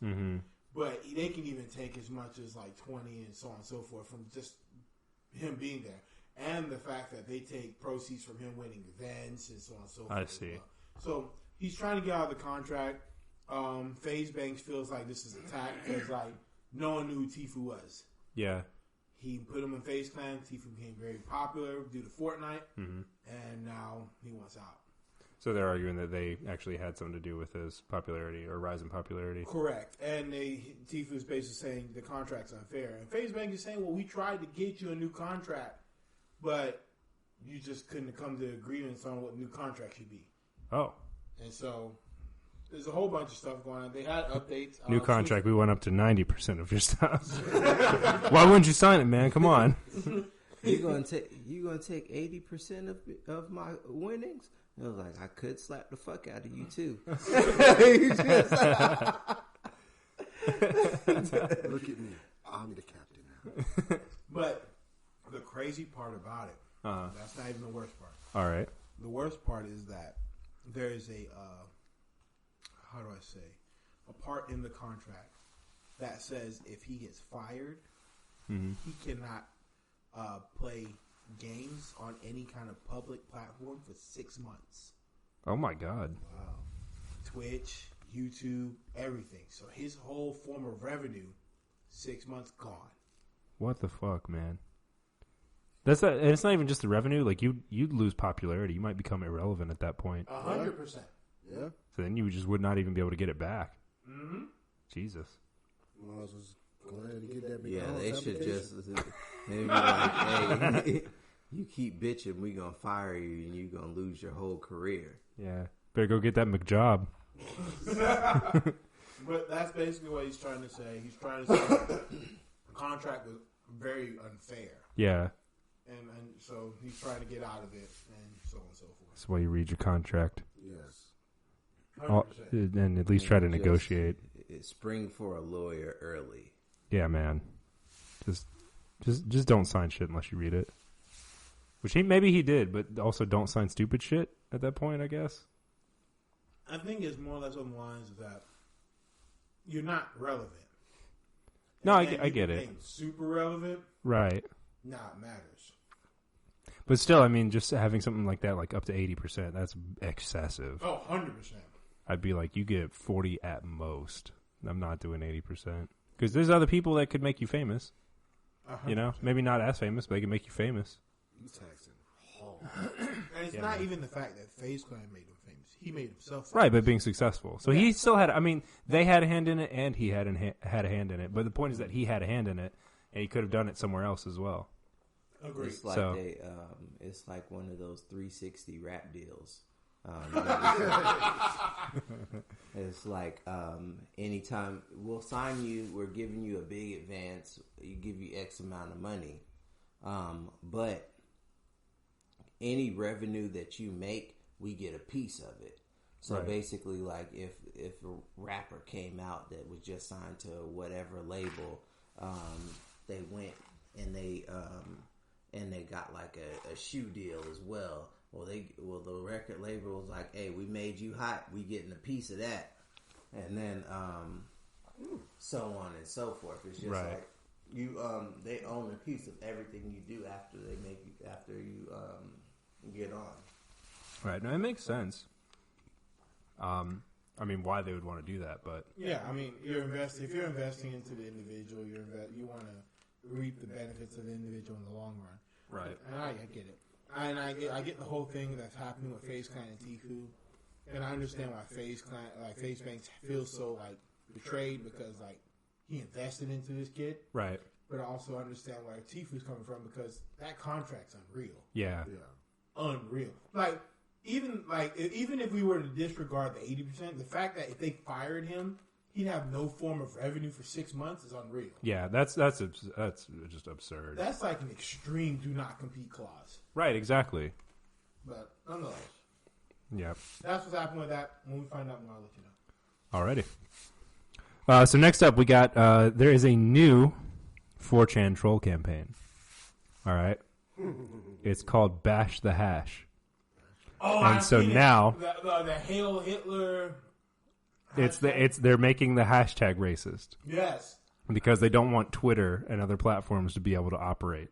But they can even take as much as 20 and so on and so forth from just him being there. And the fact that they take proceeds from him winning events and so on and so forth. I see. So he's trying to get out of the contract. FaZe Banks feels like this is a attack because no one knew who Tfue was. Yeah. He put him in FaZe Clan. Tfue became very popular due to Fortnite, and now he wants out. So they're arguing that they actually had something to do with his popularity or rise in popularity. Correct. And Tfue is basically saying the contract's unfair. And FaZe Banks is saying, well, we tried to get you a new contract but you just couldn't come to agreements on what new contract should be. Oh. And so there's a whole bunch of stuff going on. They had updates. New contract. We went up to 90% of your stuff. Why wouldn't you sign it, man? Come on. You gonna take 80% of my winnings? I was like, I could slap the fuck out of you too. Look at me. I'm the captain. But the crazy part about it, that's not even the worst part. All right. The worst part is that there is a, how do I say, a part in the contract that says if he gets fired, he cannot play games on any kind of public platform for 6 months. Oh my God. Wow. Twitch, YouTube, everything. So his whole form of revenue, 6 months gone. What the fuck, man? And it's not even just the revenue. Like you'd lose popularity. You might become irrelevant at that point. 100%. Yeah. So then you just would not even be able to get it back. Mm-hmm. Jesus. Well, I was just glad to get that. Yeah, they should just maybe like, hey, you keep bitching, we gonna fire you, and you gonna lose your whole career. Yeah, better go get that McJob. But that's basically what he's trying to say. He's trying to say the contract was very unfair. Yeah. And so he's trying to get out of it, and so on and so forth. That's why you read your contract. Yes. 100%. And at least try to negotiate. Spring for a lawyer early. Yeah, man. Just don't sign shit unless you read it. Which maybe he did, but also don't sign stupid shit at that point, I guess. I think it's more or less on the lines of that you're not relevant. No, I And get you it. became super relevant. Right. Nah, it matters. But still, I mean, just having something like that, like up to 80%, that's excessive. Oh, 100%. I'd be like, you get 40 at most. I'm not doing 80%. Because there's other people that could make you famous. 100%. You know? Maybe not as famous, but they can make you famous. You taxing hard. And it's not even the fact that FaZe Clan made him famous. He made himself famous. Right, but being successful. So he still had, I mean, they had a hand in it and he had a hand in it. But the point is that he had a hand in it and he could have done it somewhere else as well. Agreed. It's like So- it's like one of those 360 rap deals. It's like anytime we'll sign you, we're giving you a big advance. You give you X amount of money, but any revenue that you make, we get a piece of it. So Right. basically, like if a rapper came out that was just signed to whatever label, they went and they got like a shoe deal as well. Well, the record label was like, "Hey, we made you hot. We getting a piece of that," and then so on and so forth. It's just Right. like you they own a piece of everything you do after you get on. Right. No, it makes sense. I mean, why they would want to do that, but Yeah, I mean, if you're investing into the individual, you want to reap the benefits of the individual in the long run. right. And I get it. And I get the whole thing that's happening with FaZe Clan and Tfue. And I understand why FaZe Banks feels so like betrayed because like he invested into this kid. Right. But I also understand where Tfue's coming from because that contract's unreal. Yeah. Yeah. Unreal. Even if we were to disregard the 80%, the fact that if they fired him, he'd have no form of revenue for 6 months is unreal. Yeah, that's just absurd. That's like an extreme do not compete clause. Right, exactly. But nonetheless, Yeah. that's what's happening with that. When we find out more, I'll let you know. Alrighty. So next up, we got there is a new 4chan troll campaign. All right. It's called Bash the Hash. Oh, And I've so seen it. now- the Hail Hitler. They're making the hashtag racist Yes. because they don't want Twitter and other platforms to be able to operate.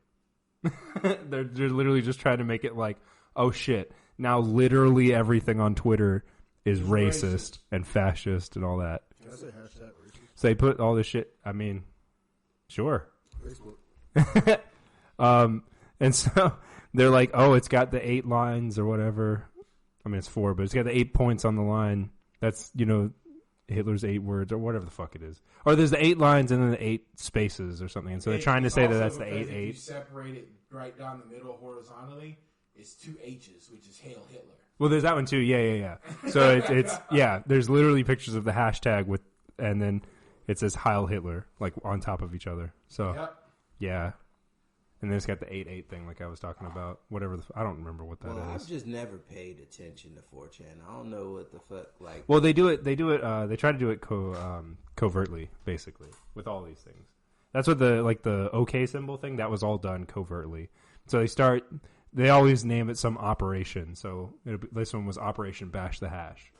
they're literally just trying to make it like, oh shit, now literally everything on Twitter is racist and fascist and all that. Can I say hashtag racist? So they put all this shit. I mean, sure. Facebook. And so they're like, oh, it's got the 8 lines or whatever. I mean, it's 4, but it's got the 8 points on the line. That's, Hitler's 8 words or whatever the fuck it is. Or there's the 8 lines and then the 8 spaces or something. And so they're trying to say that that's the 8-8. If you separate it right down the middle horizontally, it's 2 H's, which is Hail Hitler. Well, there's that one too. Yeah. So it's yeah. There's literally pictures of the hashtag with, and then it says Heil Hitler like on top of each other. So yeah, and then it's got the 8-8 thing like I was talking about. Whatever I don't remember what that is. I've just never paid attention to 4chan. I don't know what the fuck like. Well, they do it. They try to do it covertly, basically, with all these things. That's what the OK symbol thing. That was all done covertly. So they always name it some operation. So this one was Operation Bash the Hash.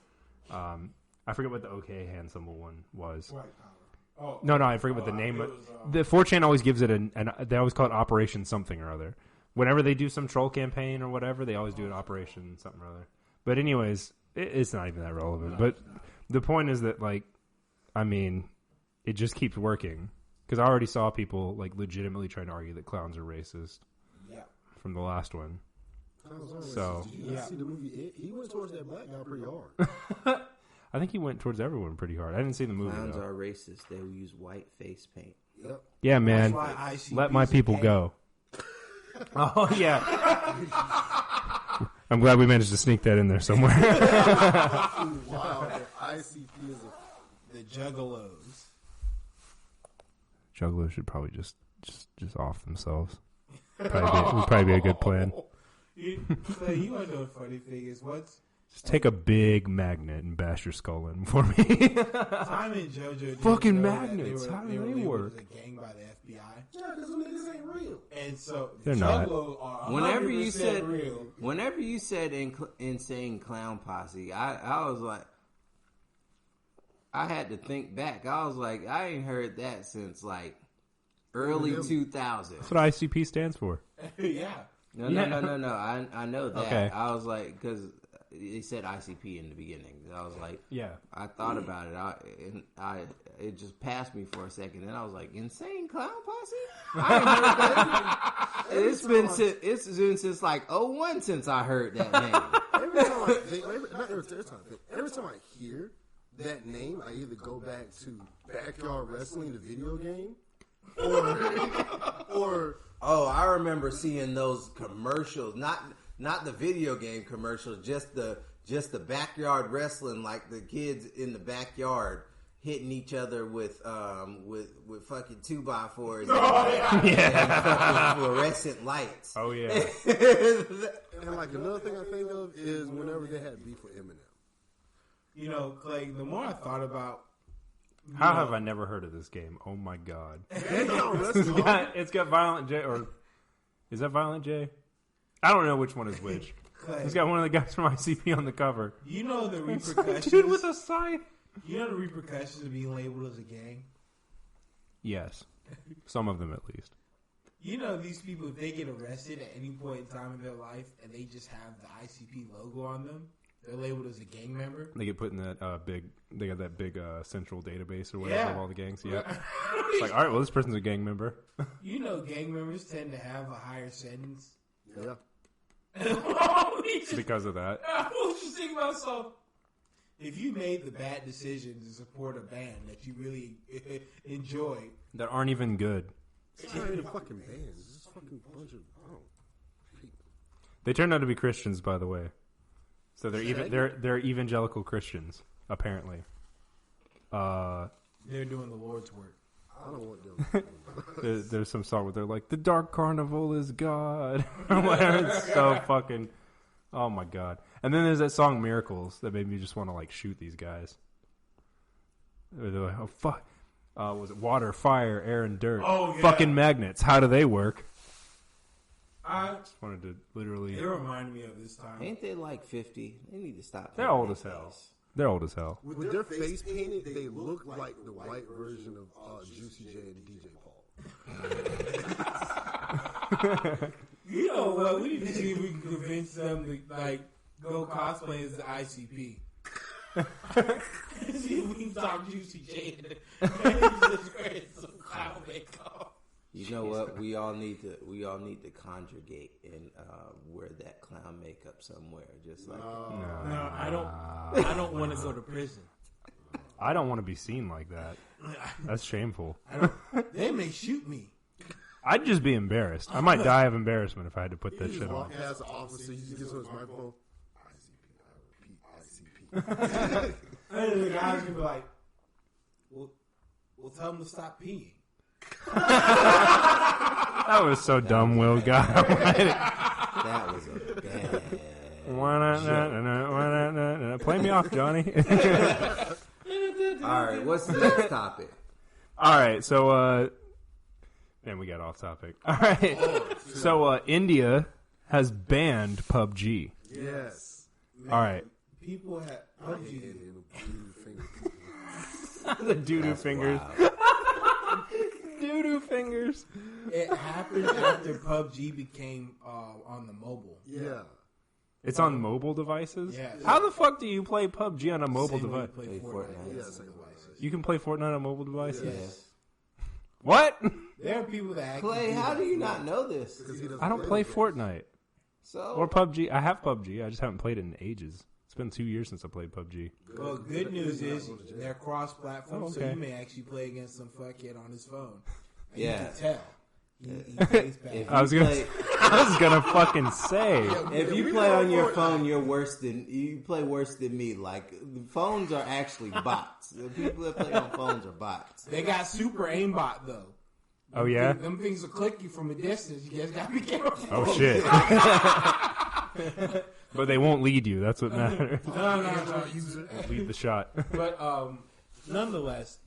I forget what the OK hand symbol one was. Oh, no, I forget what the name was. The 4chan always gives it they always call it Operation something or other. Whenever they do some troll campaign or whatever, they always do an Operation something or other. But anyways, it's not even that relevant. But the point is that, like, I mean, it just keeps working. Because I already saw people, like, legitimately trying to argue that clowns are racist. Yeah. From the last one. So, did you see the movie? He went towards that black guy pretty hard. I think he went towards everyone pretty hard. I didn't see the movie. Clowns though. Are racist. They will use white face paint. Yep. Yeah, man. Let my people go. Oh yeah. I'm glad we managed to sneak that in there somewhere. Wow. ICP is the Juggalos. Juggalos should probably just off themselves. Would probably be a good plan. You want to know the funny thing is just take a big magnet and bash your skull in for me. Tyme and Jojo fucking magnets. How do they work? A gang by the FBI. Yeah, because them niggas ain't real. And so they're not. Whenever you said insane clown posse, I was like, I had to think back. I was like, I ain't heard that since like early 2000s. That's what ICP stands for. Yeah. No. I know that. Okay. I was like, because they said ICP in the beginning. I was like, yeah. I thought about it. It just passed me for a second. And I was like, insane clown posse? I ain't heard that. It's been since like 01 since I heard that name. Every time I hear that name, I either go back to Backyard Wrestling, the video game, or I remember seeing those commercials, not the video game commercials, just the backyard wrestling, like the kids in the backyard hitting each other with fucking 2x4s and fucking fluorescent lights. Oh yeah. And like another thing I think of is whenever they had beef with Eminem. You know, Clay, the more I thought about... How have I never heard of this game? Oh, my God. It's got Violent J, or... Is that Violent J? I don't know which one is which. Clay, it's got one of the guys from ICP on the cover. You know the repercussions... Dude with a scythe. You know the repercussions of being labeled as a gang? Yes. Some of them, at least. You know these people, if they get arrested at any point in time in their life, and they just have the ICP logo on them... They're labeled as a gang member. They get put in that they got that big central database or whatever of all the gangs. Yeah. It's like, all right, well, this person's a gang member. You know, gang members tend to have a higher sentence. Yeah. Because of that. I was just thinking about myself. If you made the bad decision to support a band that you really enjoyed. That aren't even good. It's not even fucking bands. It's just fucking bunch of people. They turned out to be Christians, by the way. So they're evangelical Christians, apparently. They're doing the Lord's work. I don't want them. There's some song where they're like, "The Dark Carnival is God." It's so fucking. Oh my God! And then there's that song "Miracles" that made me just want to like shoot these guys. They're like, "Oh fuck!" Was it water, fire, air, and dirt? Oh yeah. Fucking magnets. How do they work? I just wanted to literally... They remind me of this time. Ain't they like 50? They need to stop. They're old as hell. They're old as hell. With their face painted, they look like the white version of Juicy J and DJ Paul. You know what? We need to see if we can convince them to like go cosplay as the ICP. See if we can talk Juicy J and just wearing some clown makeup. You know what? We all need to conjugate and wear that clown makeup somewhere. Just like no, I don't want to go to prison. I don't want to be seen like that. That's shameful. They may shoot me. I'd just be embarrassed. I might die of embarrassment if I had to put that shit on. Walk past the officer, you just gets on his microphone. ICP. And then the guy's gonna be like, "We'll tell him to stop peeing." That was so dumb, Will. God, That was a bad. Play me off, Johnny. All right, what's the next topic? All right, so man, we got off topic. All right, so India has banned PUBG. Yes. Man, all right, people have PUBG. The doo-doo fingers. Doo-doo fingers. It happened after PUBG became on the mobile. Yeah. It's on mobile devices? Yeah. How the fuck do you play PUBG on a mobile device? Play Fortnite. Yeah, same devices. You can play Fortnite on mobile devices? Yes. What? There are people that actually Clay, how do you not know this? I don't play Fortnite. So Or PUBG. I have PUBG. I just haven't played it in ages. It's been 2 years since I played PUBG. Well, good news is they're cross-platform, Oh, okay. so you may actually play against some fuckhead on his phone. And Yeah. you can tell. He plays bad. If I was gonna fucking say. if you play on your phone, you play worse than me. Like the phones are actually bots. The people that play on phones are bots. They got super aimbot though. Oh yeah. Them things will click you from a distance. You just gotta be careful. Oh shit. But they won't lead you. That's what matters. No. Lead the shot. But nonetheless,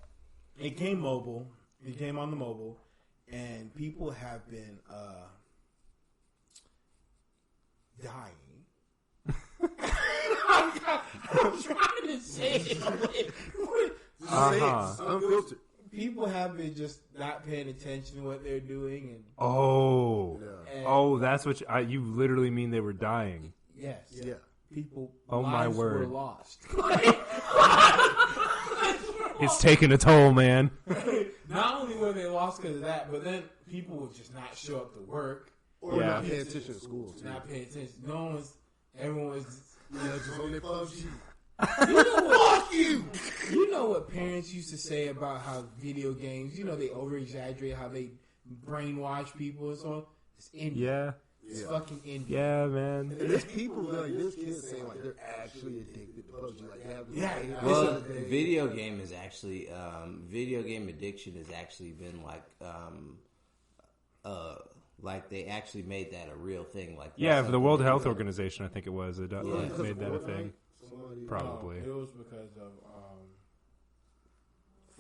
it came mobile. It came on the mobile, and people have been dying. I'm trying to say it. Unfiltered. People have been just not paying attention to what they're doing, and Oh. and That's what you literally mean they were dying. yes, Yeah. people. Oh, my lives word. were lost. It's taking a toll, man. Not only were they lost because of that, but then people would just not show up to work. Or Yeah. not paying attention to school. Too. Not paying attention. Everyone was. Just on their PUBG. You know what? Fuck you! You know what parents used to say about how video games, they over exaggerate how they brainwash people and so on. It's India. Yeah. It's fucking India. Yeah, man. And there's people like there's kids saying like they're actually addicted to PUBG. Like they have this Yeah. Well, video game addiction has actually been like they actually made that a real thing. Like Yeah, for the World Health Organization, I think it was. It made that a thing. Somebody, Probably. It was because of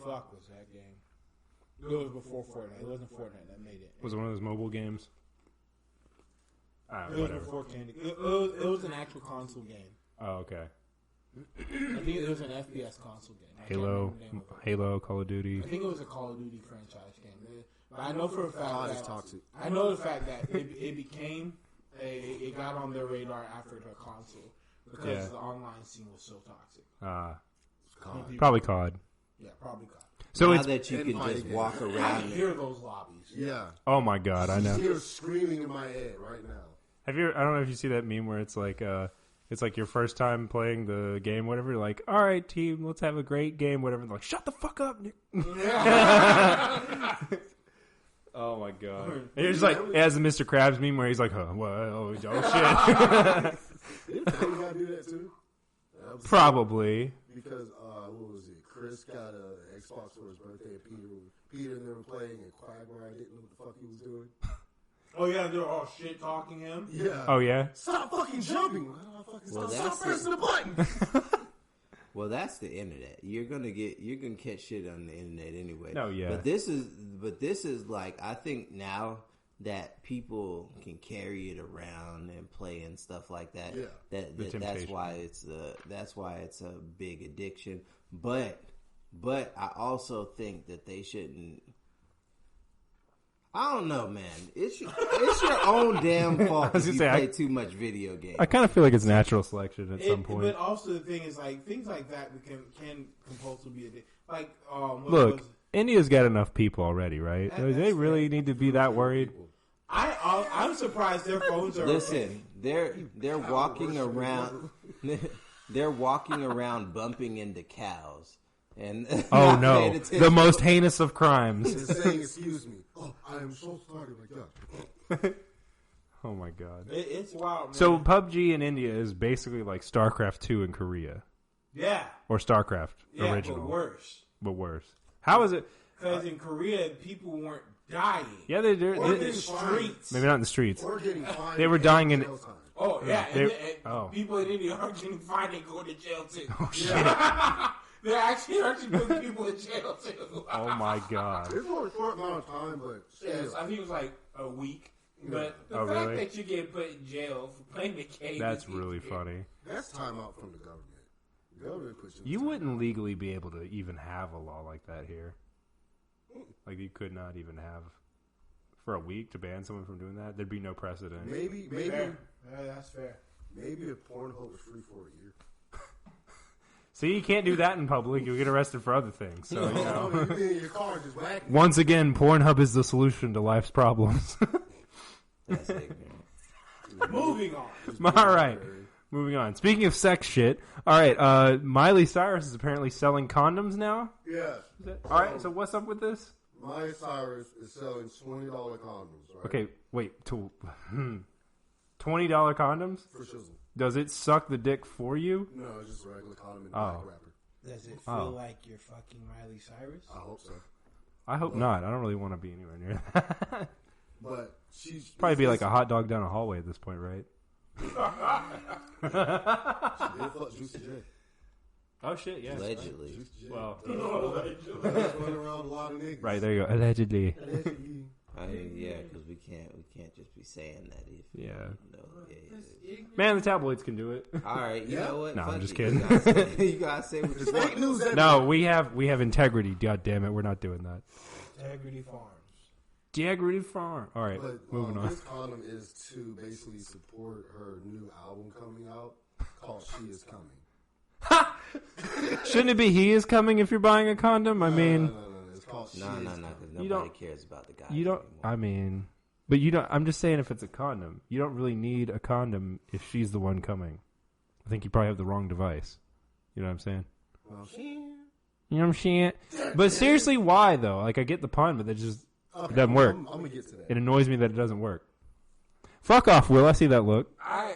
fuck was that game? It was before Fortnite. It wasn't Fortnite that made it. Was it one of those mobile games? It was Whatever. before Candy. It was an actual console game. Oh, okay. I think it was an FPS console game. I can't Halo, remember the name of it. Halo, Call of Duty. I think it was a Call of Duty franchise game. But I know for a fact COD is that toxic. I know the fact that it became it got on their radar after the console because the online scene was so toxic. Probably COD. Yeah, probably COD. So now it's that you can just walk I around. can hear those lobbies. Yeah. oh my god, I know. You're screaming in my head right now. Have you? I don't know if you see that meme where it's like your first time playing the game, whatever. Like, all right, team, let's have a great game, whatever. They're like, shut the fuck up, Nick. Oh my god! And you're just like, it has the Mr. Krabs meme where he's like, oh shit. You gotta do that too. Probably. Because what was it? Chris got an Xbox for his birthday. Peter and them were playing, and Quagmire didn't know what the fuck he was doing. Oh yeah, they're all shit talking him. Yeah. Oh yeah. Stop fucking jumping! Stop pressing the button. Well, that's the internet. You're gonna catch shit on the internet anyway. No, yeah. But this is like, I think now that people can carry it around and play and stuff like that. Yeah. That's why it's a big addiction. But I also think that they shouldn't. I don't know, man. It's your own damn fault if you play too much video games. I kind of feel like it's natural selection at some point. But also the thing is, like, things like that can compulsively be addicted. Like, look, India's got enough people already, right? Do they really need to be that worried? I'm surprised their phones are. Listen, they're walking around. They're walking around bumping into cows, And oh no, the most heinous of crimes. And saying, "Excuse me, oh, I am so sorry," like that. Oh my god, it's wild. Man. So PUBG in India is basically like StarCraft 2 in Korea. Yeah. Or StarCraft yeah, original. But worse. How is it? Because in Korea, people weren't dying. Yeah, they do. Or in the streets. Maybe not in the streets. Or getting fined. They were dying in. Oh, yeah. And people in India are getting fined and going to jail, too. Oh, shit. They're actually putting people in jail, too. Oh, my God. It's for a short amount of time, but yes, I think it was like a week. But the fact really? that you get put in jail for playing the game. That's really funny. That's time out from the government. The government puts You wouldn't legally be able to even have a law like that here. Like, you could not even have... For a week to ban someone from doing that, there'd be no precedent. Maybe. Yeah, that's fair. Maybe if Pornhub was free for a year. See, you can't do that in public. You'll get arrested for other things. So, you know. You be in your car and just whack it. Once again, Pornhub is the solution to life's problems. That's ignorant. Moving on. All right. Moving on. Speaking of sex shit, all right, Miley Cyrus is apparently selling condoms now. Yeah. All right, so what's up with this? Miley Cyrus is selling $20 condoms, right? Okay, wait. $20 condoms? For shizzle. Does it suck the dick for you? No, it's just a regular condom in Oh. black wrapper. Does it feel like you're fucking Miley Cyrus? I hope so. I hope not. I don't really want to be anywhere near that. But she's... Probably be like a hot dog down a hallway at this point, right? She did fuck Juicy J. Oh, shit, yeah. Allegedly. Juicy J. Well, That's running around a lot of niggas. right, there you go. Allegedly. Allegedly. Yeah, because we can't just be saying that. If Yeah. yeah. Man, the tabloids can do it. All right, you know what? No, I'm Fuck just it. kidding. You gotta say what you Fake want. news every No, we have integrity. God damn it, we're not doing that. Integrity Farms. Integrity Farm. All right, But moving on. this condom is to basically support her new album coming out called She Is Coming. Shouldn't it be he is coming if you're buying a condom? I mean, No. It's called She No, Is because Coming. You nobody don't- cares about the guy. you don't. anymore. I mean, but you don't. I'm just saying, if it's a condom, you don't really need a condom if she's the one coming. I think you probably have the wrong device. You know what I'm saying? Well, You know what I'm saying? But seriously, why though? Like, I get the pun, but it just okay, it doesn't work. I'm going to get to that. It annoys me that it doesn't work. Fuck off, Will. I see that look. I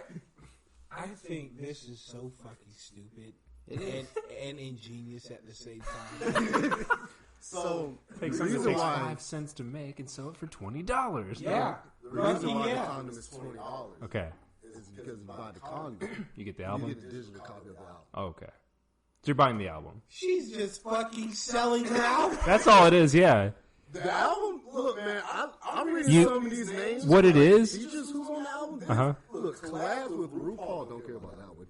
think this is so fucking stupid It is. and ingenious at the same time. So, Take the something that reason takes why... 5 cents to make and sell it for $20. Yeah. The reason why Yeah. the condom is $20 Okay. is because you buy the condom, You get the you album? get the digital copy of the album. Oh, okay. So you're buying the album. She's just fucking selling her out. That's all it is, yeah. The album, look, man, I'm reading You- some of these names. What it is? Features who's on the album? Uh-huh. Look, collabs with RuPaul, don't care about that one.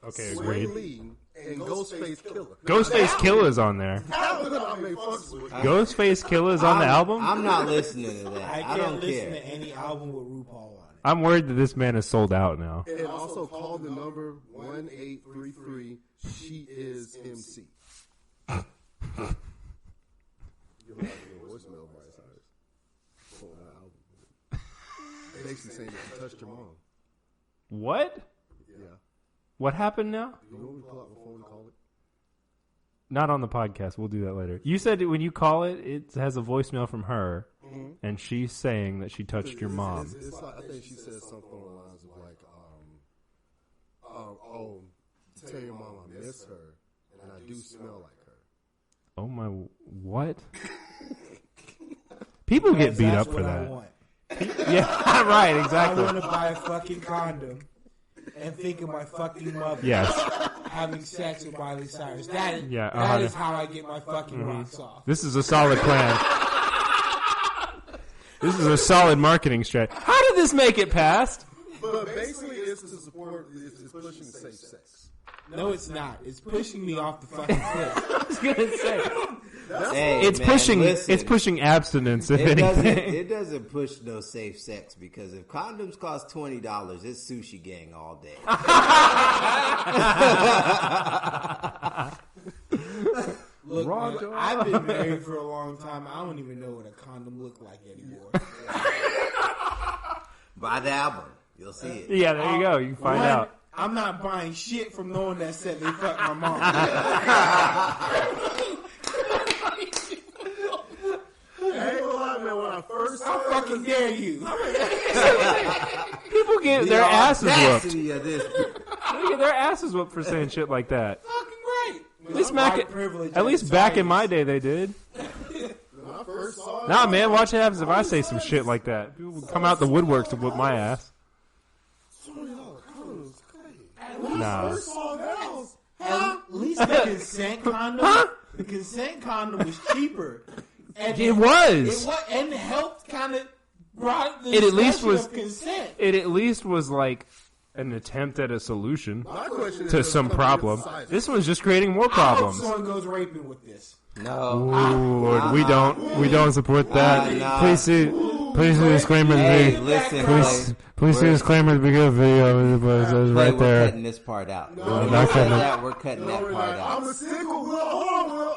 Okay, Sway agreed. Lee and Ghostface Killer. Ghostface Killer's on there. I may fuck with. Ghostface Killer's on the album? I'm not listening to that. I I can't don't listen care. to any album with RuPaul on it. I'm worried that this man is sold out now. And also call the number 1833. She is MC. You'll have to get a voicemail by his eyes. On that album. Basically saying that you touched your mom. What? Yeah. What happened now? You know when we pull out the phone and call it? Not on the podcast. We'll do that later. You said that when you call it, it has a voicemail from her, and she's saying that she touched your mom. It's like, I think she said something along the lines of like, oh, tell your mom I miss her, and I do smell like her. Oh my, what? People get beat That's up for what I that. want. Yeah, right, I exactly. want to buy a fucking condom and think of my fucking mother Yes. having sex with Miley Cyrus. That Yeah, that is how I get my fucking rocks off. This is a solid plan. This is a solid marketing strategy. How did this make it past? But basically, it's to support, it's pushing safe sex. No, it's not. It's pushing me off the fucking cliff. I was gonna say Hey, it's man, pushing. listen. It's pushing abstinence. If It doesn't. anything, It doesn't push no safe sex because if condoms cost $20, it's sushi gang all day. Look, Raw man, dog. I've been married for a long time. I don't even know what a condom look like anymore. Buy the album, you'll see it. yeah, there you go. You can find One, out. I'm not buying shit from no one that said they fucked my mom. I ain't gonna lie, man. When I first saw I fucking dare you. People get their asses whooped. Audacity of this. They get their asses whooped for saying shit like that. Fucking right. At least back in my day, they did. when I first saw it, Nah, man, watch what happens if I say some shit like that. People will come out the woodworks to whoop my ass. Nah. At least the consent condom. The consent condom was cheaper. And It was. and helped kind of brought the It at least discussion was. of consent. It at least was like an attempt at a solution my question is, to does some it come problem. in different sizes? This one's just creating more I hope problems. someone goes raping with this. No. Ooh, Lord, we don't support that. No. Please see disclaimer. Hey, listen, Please see disclaimer at the beginning of the video. It's Clay, right we're there. cutting this part out. not cutting it. We're cutting that part I'm out. a single. Will. Hold on, Will.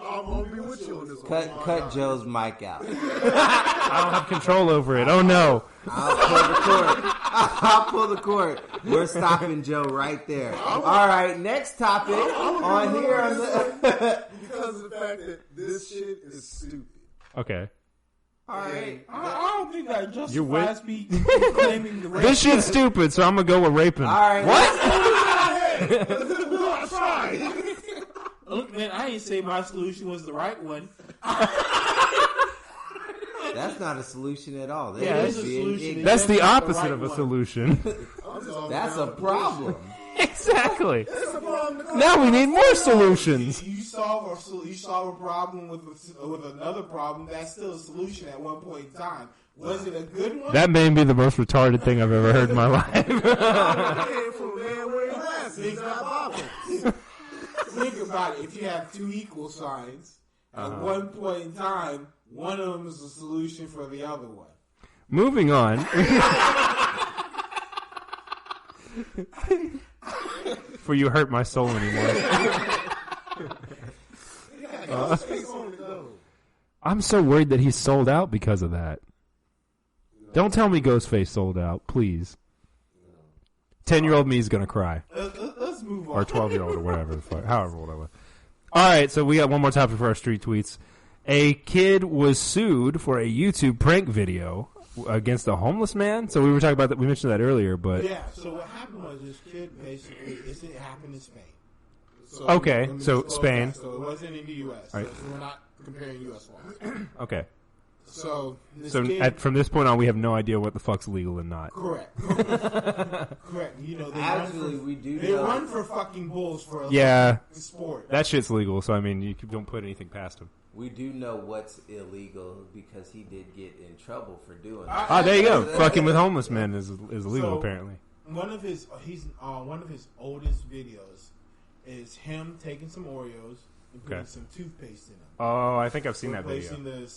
I'm gonna be with you on this one. Cut Joe's mic out. I don't have control over it. Oh no. I'll pull the cord. We're stopping Joe right there. All right, next topic on here on the. Because of the fact that this shit is stupid. Okay. All right. I don't think that You're with- justifies me claiming the rape. This shit's stupid, so I'm gonna go with raping. All right. What? Look, man, I ain't say my solution was the right one. That's not a solution at all. Yeah, it's a solution. That's the That's not the opposite right of a one. solution. That's a problem. Exactly. Now we need more solutions. You solve a problem with another problem. That's still a solution at one point in time. Was it a good one? That may be the most retarded thing I've ever heard in my life. Think about it. If you have two equal signs, at one point in time, one of them is a solution for the other one. Moving on. For you hurt my soul anymore. I'm so worried that he's sold out because of that. Don't tell me Ghostface sold out, please. 10-year-old me is going to cry. Let's move on. Or 12-year-old or whatever the fuck. However old I was. All right, so we got one more topic for our street tweets. A kid was sued for a YouTube prank video against a homeless man. So we were talking about that. We mentioned that earlier, but Yeah, so what happened was this kid basically, it happened in Spain. So Okay, let me so just close Spain. that. So it wasn't in the U.S. All right. So we're not comparing U.S. laws. okay. So this So kid... from this point on, we have no idea what the fuck's legal and not. Correct. Correct. You know, they run for fucking bulls for a Yeah, sport. that shit's legal. So I mean, you don't put anything past him. We do know what's illegal because he did get in trouble for doing that. There you go. Fucking with homeless men is illegal apparently. One of his oldest videos is him taking some Oreos and putting some toothpaste in them. Oh, I think I've seen that video. Replacing the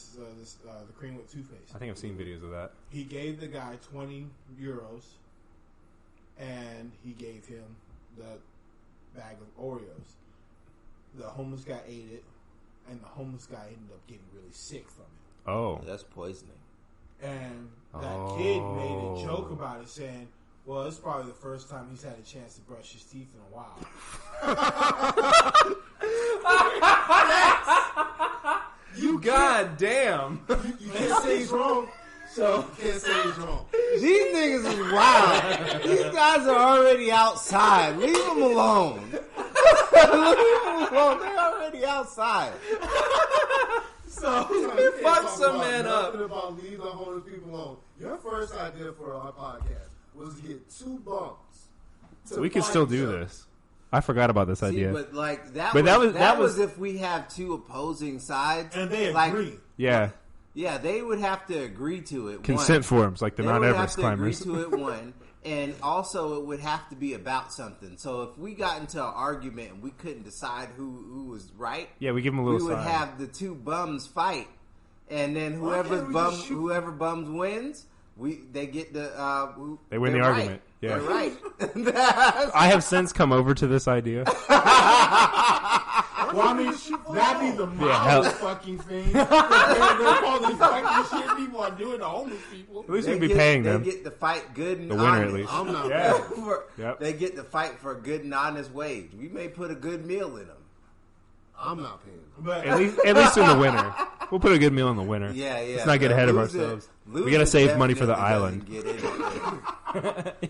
cream with toothpaste. I think I've seen videos of that. He gave the guy 20 euros, and he gave him the bag of Oreos. The homeless guy ate it, and the homeless guy ended up getting really sick from it. Oh. That's poisoning. And that kid made a joke about it, saying, well, it's probably the first time he's had a chance to brush his teeth in a while. You goddamn. You can't say he's wrong. So you can't say he's wrong. These niggas is wild. These guys are already outside. Leave them alone. Leave them alone. They're already outside. So fuck some man up. Nothing about leave the homeless people alone. Your first idea for our podcast was to get two bums. We can still do this. I forgot about this idea. But like that But was if we have two opposing sides And they like, agree. Yeah. Yeah, they would have to agree to it. Consent forms, like the They Mount would Everest have to climbers. agree to it, one, and also it would have to be about something. So if we got into an argument and we couldn't decide who was right, Yeah, we give them a little we would side. have the two bums fight, and then whoever bums wins, they get the They win the they're argument. Right. Yeah. They're right. I have since come over to this idea. Why Well, I mean, that'd be the mildest fucking thing. They're all these fucking shit people are doing to homeless people. At least we'd be paying them. They get to fight good and the winner, honest. at least. I'm not Yep. They get to fight for a good and honest wage. We may put a good meal in them. I'm not paying. But At least in the winter. We'll put a good meal in the winter. Yeah. Let's not get ahead of ourselves. We gotta save money for the island. Get anything.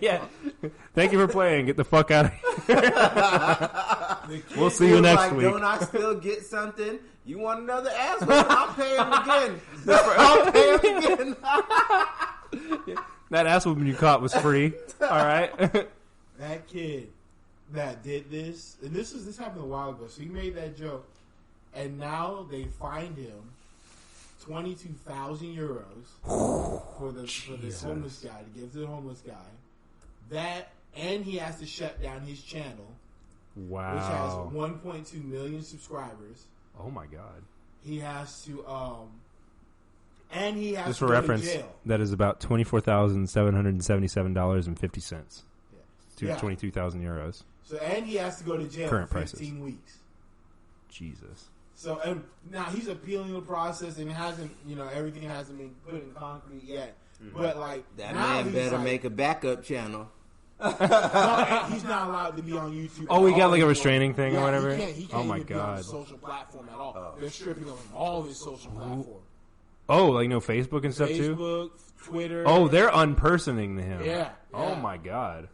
Yeah. Thank you for playing. Get the fuck out of here. We'll see you Feels next like, week. Don't I still get something? You want another ass whipping? I'll pay him again. I'll pay him again. That ass whooping you caught was free. All right. that kid that did this, and this happened a while ago, so he made that joke, and now they fined him 22,000 euros for the homeless guy, to give to the homeless guy. That, and he has to shut down his channel, Wow. which has 1.2 million subscribers. Oh my god. He has to, and he has Just to for go reference, to jail. that is about $24,777.50 to Yeah. 22,000 euros. So, and he has to go to jail Current for prices. 15 weeks. Jesus. So, and now he's appealing the process, and it hasn't, everything hasn't been put in concrete yet. But like That now man he's better like, make a backup channel. no, he's not allowed to be on YouTube. Oh, we got at all like a anymore. restraining thing or Yeah, whatever? He can't Oh my even be on god. his social platform at all. They're stripping him from all of his social platform. Oh, like no Facebook and stuff too? Facebook, Twitter. Oh, they're unpersoning him. Yeah. Oh my god.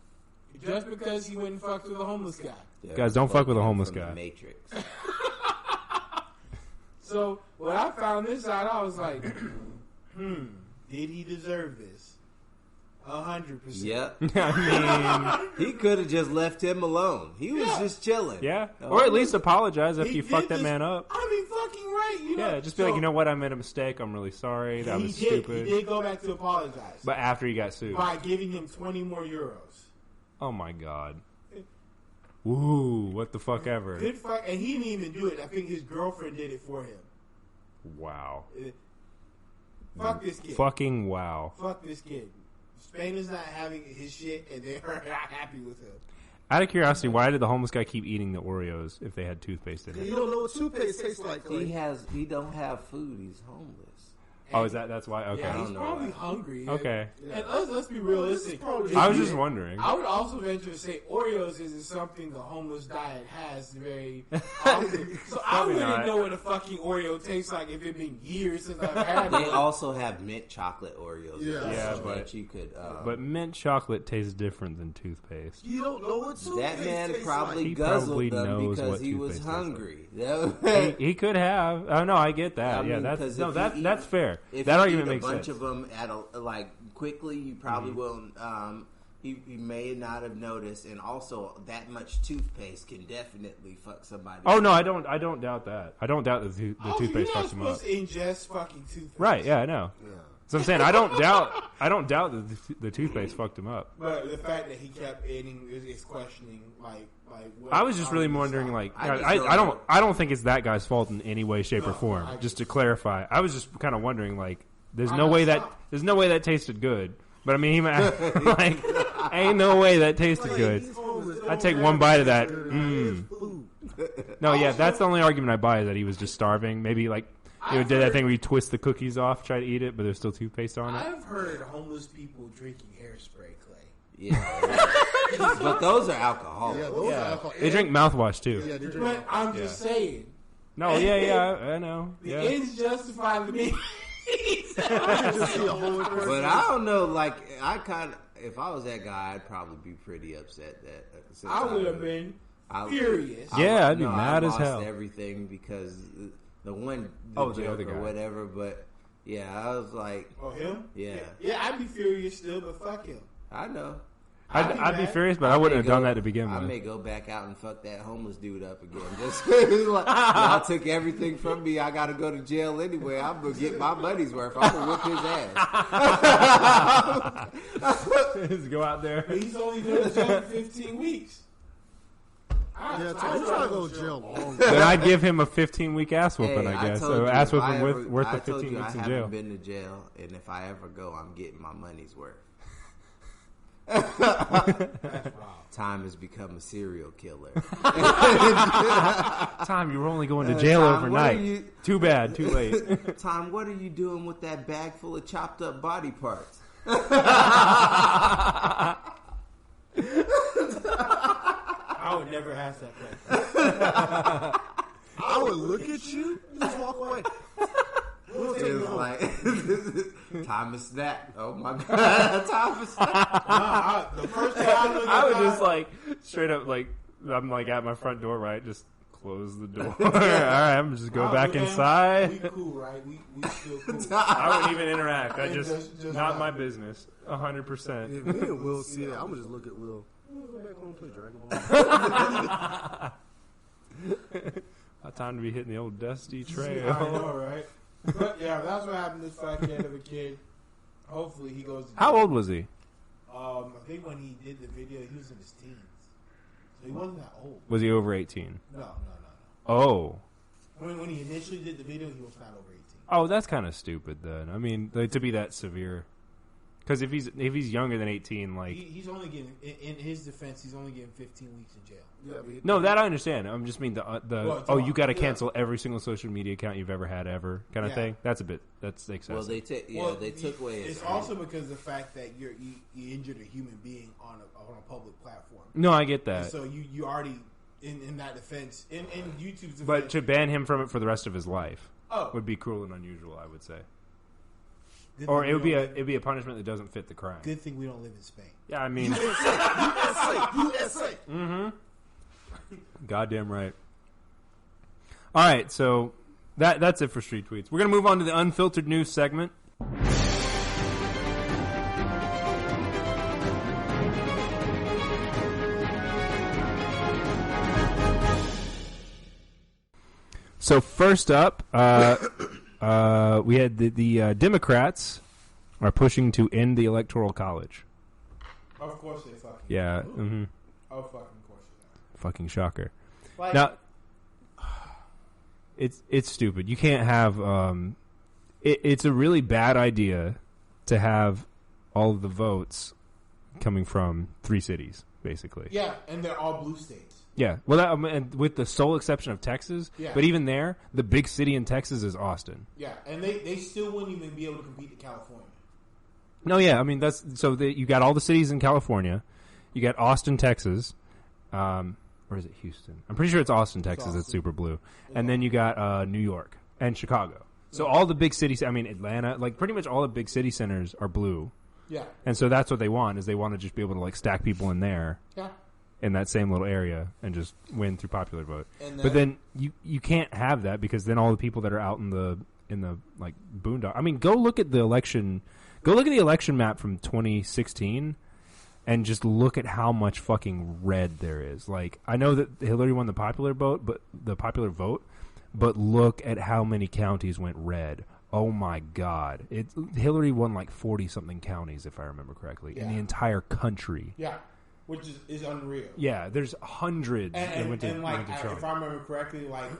Just because he went and fucked with a homeless guy. Yeah, Guys, don't fuck with a him homeless from the guy. Matrix. So when I found this out, I was like, did he deserve this? 100%. Yep. I He could have just left him alone. He was just chilling. mean, yeah. Or at least apologize if He you did fucked that this- man up. I mean, fucking right. Yeah, just be like, you know what, I made a mistake. I'm really sorry. That was stupid. He did go back to apologize. But after he got sued. By giving him 20 more euros. Oh my god. Woo, what the fuck ever. Good fuck, and he didn't even do it. I think his girlfriend did it for him. Wow. Fuck this kid. Fucking wow. Fuck this kid. Spain is not having his shit, and they're not happy with him. Out of curiosity, why did the homeless guy keep eating the Oreos if they had toothpaste in You it? don't know what toothpaste tastes like. He don't have food. He's homeless. Oh, that's why? Okay. Yeah, he's don't know probably why. hungry. Okay. And let's be realistic. I was just wondering. I would also venture to say Oreos isn't something the homeless diet has very often. So I Probably wouldn't not. know what a fucking Oreo tastes like if it's been years since I've had They one. also have mint chocolate Oreos. Yeah. Yeah, so but- that you could. But mint chocolate tastes different than toothpaste. You don't know what toothpaste That man tastes probably He guzzled probably them knows because what he was toothpaste tastes hungry. He could have. Oh no, I get that. I mean, yeah, 'cause that's if you eat- that's fair. If That you argument eat makes a bunch sense. of them at quickly, you probably will. He may not have noticed, and also that much toothpaste can definitely fuck somebody. Oh no, I don't doubt that. I don't doubt that the toothpaste You're fucks not him up. supposed to ingest fucking toothpaste. Right? Yeah, I know. Yeah. So I'm saying I don't doubt that the toothpaste fucked him up. But the fact that he kept eating is questioning, like what I was just really wondering, like, I don't think it's that guy's fault in any way, shape, or form. Just to clarify, I was just kind of wondering, like, there's no way that tasted good. But I mean, he like, ain't no way that tasted good. I'd take one bite of that. No, yeah, that's the only argument I buy is that he was just starving. Maybe like he did that thing where you twist the cookies off, try to eat it, but there's still toothpaste on it. I've heard homeless people drinking hairspray, Clay. Yeah, but those are alcoholic. Yeah, those are alcohol. They drink mouthwash too. Yeah, they drink But I'm just saying, No, yeah, I know. the Yeah. ends justify the means. just see a homeless person. But I don't know. Like, if I was that guy, I'd probably be pretty upset that. Since I would have been I- furious. Yeah, I'd be no, mad I as lost hell. Everything because the one, Oh, the the other joke or guy. whatever. But yeah, I was like, Oh, him? yeah, Yeah, I'd be furious still, but fuck him. I know. I'd be mad. furious, but I wouldn't have done that to begin I with. may go back out and fuck that homeless dude up again. Just like, y'all took everything from me. I got to go to jail anyway. I'm gonna get my money's worth. I'm gonna whip his ass. Just go out there. But he's only doing the job for 15 weeks. Yeah, he's trying to go to jail long. Then I'd give him a 15-week ass whouping, Hey, I guess. told So you, ass if I whooping ever- worth I the told 15 you weeks I in haven't jail. been to jail, and if I ever go, I'm getting my money's worth. That's wild. Tyme has become a serial killer. Tyme, you were only going to jail overnight. Too bad, too late. Tyme, what are you doing with that bag full of chopped up body parts? I would never ask that question. I would look at you and just walk away. We'll take It you was home. like, time is that. Oh my God, time is that. The first thing I look at, I would just like straight up like I'm like at my front door, right? Just close the door. All right, I'm just go back inside. We cool, right? We still cool. I wouldn't even interact. I just Just not like- my business. 100%. If me and Will see it, I'm gonna just look at Will. We'll go back home and play Dragon Ball. Not time to be hitting the old dusty I trail. know, right? But yeah, that's what happened to this fat kid of a kid. Hopefully he goes to How jail. old was he? I think when he did the video, he was in his teens. So he wasn't that old. Was he over 18? No. Oh. When he initially did the video, he was not over 18. Oh, that's kind of stupid then. I mean, like, to be that severe. Because if he's younger than 18, like He's only getting, in his defense, he's only getting 15 weeks in jail. Yeah, but no, that I understand. I'm just mean you got to yeah. cancel every single social media account you've ever had ever kind of Yeah. thing. That's excessive. Well, they took away. It's also because of the fact that you injured a human being on a public platform. No, I get that. And so you already in that defense in YouTube's defense. But to ban him from it for the rest of his life Oh. would be cruel and unusual, I would say. Good Or thing it would we be don't it'd be a punishment that doesn't fit the crime. Good thing we don't live in Spain. Yeah, I mean, USA. goddamn right. All right, so that's it for Street Tweets. We're gonna move on to the Unfiltered News segment. So first up, we had the Democrats are pushing to end the Electoral College. Of course they fucking Yeah, Oh fucking course they fucking shocker. Like, Now, it's stupid. You can't have. It's a really bad idea to have all of the votes coming from 3 cities, basically. yeah, and they're all blue states. Yeah. Well, and with the sole exception of Texas. Yeah. But even there, the big city in Texas is Austin. Yeah, and they still wouldn't even be able to compete in California. No, yeah. I mean, you got all the cities in California. You got Austin, Texas. Or is it Houston? I'm pretty sure it's Austin, Texas. Austin. It's super blue. And then you got New York and Chicago. So all the big cities, I mean, Atlanta, like pretty much all the big city centers are blue. Yeah. And so that's what they want, is they want to just be able to like stack people in there Yeah. in that same little area and just win through popular vote. And But then you can't have that, because then all the people that are out in the like boondock. I mean, go look at the election map from 2016 and just look at how much fucking red there is. Like, I know that Hillary won the popular vote, but look at how many counties went red. Oh my God. Hillary won like 40 something counties, if I remember correctly, in Yeah. the entire country. Yeah, which is unreal. Yeah, there's hundreds that And went to if Trump. I remember correctly, like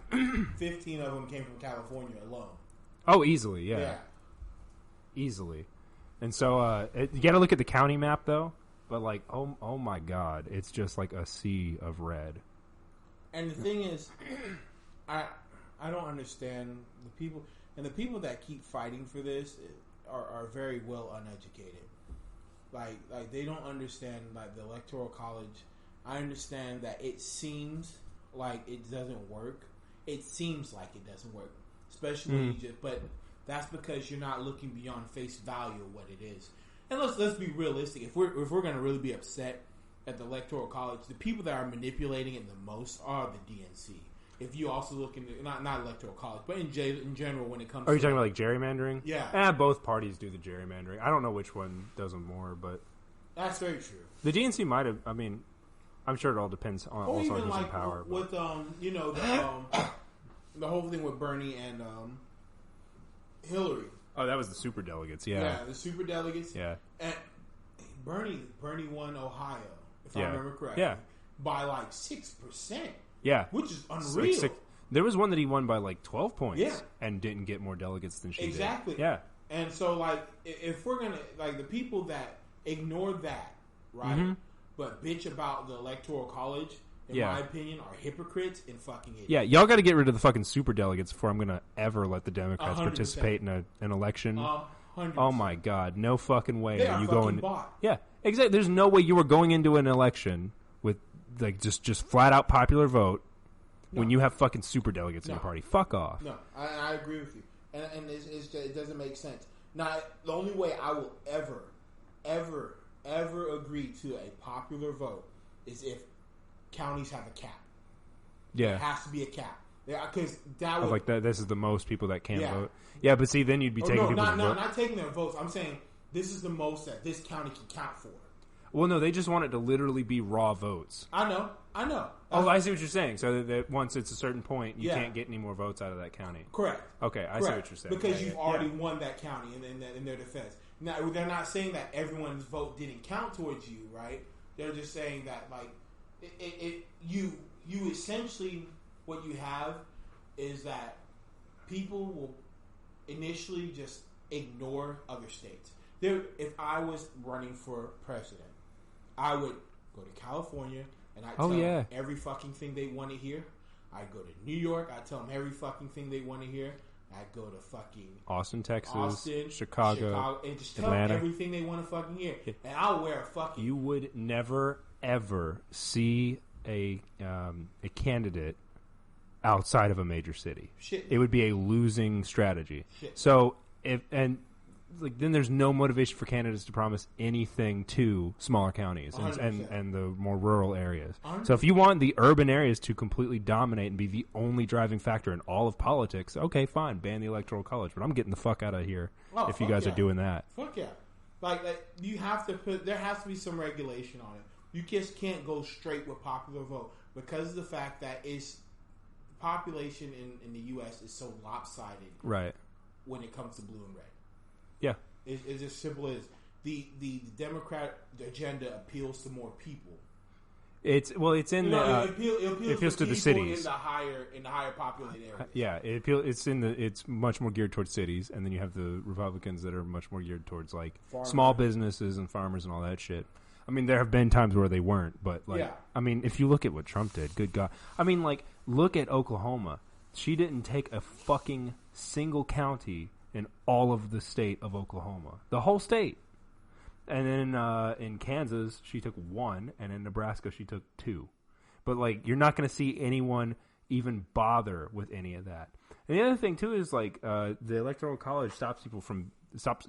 15 of them came from California alone. Oh, easily, yeah. Easily. And so you got to look at the county map, though. But like, oh my God, it's just like a sea of red. And the thing is, I don't understand the people, and the people that keep fighting for this are very well uneducated. Like they don't understand like the Electoral College. I understand that it seems like it doesn't work. It seems like it doesn't work, especially when but that's because you're not looking beyond face value of what it is. And let's be realistic. If we're going to really be upset at the Electoral College, the people that are manipulating it the most are the DNC. If you also look into not Electoral College, but in general, when it comes, Are you talking about like gerrymandering? Yeah. Both parties do the gerrymandering. I don't know which one does them more, but that's very true. the DNC might have. I mean, I'm sure it all depends on Or also on even who's in like power. with the whole thing with Bernie and Hillary. Oh, that was the super delegates. Yeah, Yeah. the super delegates. Yeah. And Bernie won Ohio, if I Yeah. remember correctly. Yeah. By like 6%, Yeah. which is Like unreal. there was one that he won by like 12 points. Yeah. And didn't get more delegates than she Exactly. did. Yeah. And so, like, if we're gonna like the people that ignore that, right? Mm-hmm. but bitch about the Electoral College, in my opinion, are hypocrites and fucking idiots. Yeah, y'all got to get rid of the fucking superdelegates before I'm going to ever let the Democrats 100%. participate in an election. 100%. Oh my God, no fucking way They are are you fucking going. bought. Yeah, exactly. There's no way you were going into an election with like just flat out popular vote when you have fucking superdelegates in your party. Fuck off. No, I agree with you, and it doesn't make sense. Now, the only way I will ever agree to a popular vote is if counties have a cap. Yeah, There has to be a cap. Because that would... like that. This is the most people that can vote. Yeah, but see, then you'd be taking people's votes. Not taking their votes. I'm saying this is the most that this county can count for. Well, no, they just want it to literally be raw votes. I know. Oh, I see what you're saying. So that once it's a certain point, you can't get any more votes out of that county. Correct. Okay, I see what you're saying. Because you've already won that county in their defense. Now, they're not saying that everyone's vote didn't count towards you, right? They're just saying that, like, you essentially, what you have is that people will initially just ignore other states. If I was running for president, I would go to California and I'd tell them every fucking thing they want to hear. I'd go to New York, I'd tell them every fucking thing they want to hear. I'd go to fucking Austin, Texas, Chicago, and just tell Atlanta. them everything they want to fucking hear. And I'll wear a fucking... You would never, ever see a candidate outside of a major city. Shit. It would be a losing strategy. Shit. So, then there's no motivation for candidates to promise anything to smaller counties and the more rural areas. 100%. So if you want the urban areas to completely dominate and be the only driving factor in all of politics, okay, fine, ban the Electoral College. But I'm getting the fuck out of here if you guys are doing that. Fuck yeah. Like you have to there has to be some regulation on it. You just can't go straight with popular vote because of the fact that population in the U.S. is so lopsided. Right. When it comes to blue and red. Yeah. It's as simple as the Democrat agenda appeals to more people. It appeals to the cities in the higher populated areas. Yeah, it's much more geared towards cities, and then you have the Republicans that are much more geared towards like small businesses and farmers and all that shit. I mean, there have been times where they weren't, but I mean, if you look at what Trump did, good God. I mean, like, look at Oklahoma. She didn't take a fucking single county in all of the state of Oklahoma. The whole state. And then in Kansas, she took 1, and in Nebraska, she took 2. But, like, you're not going to see anyone even bother with any of that. And the other thing, too, is, like, the Electoral College stops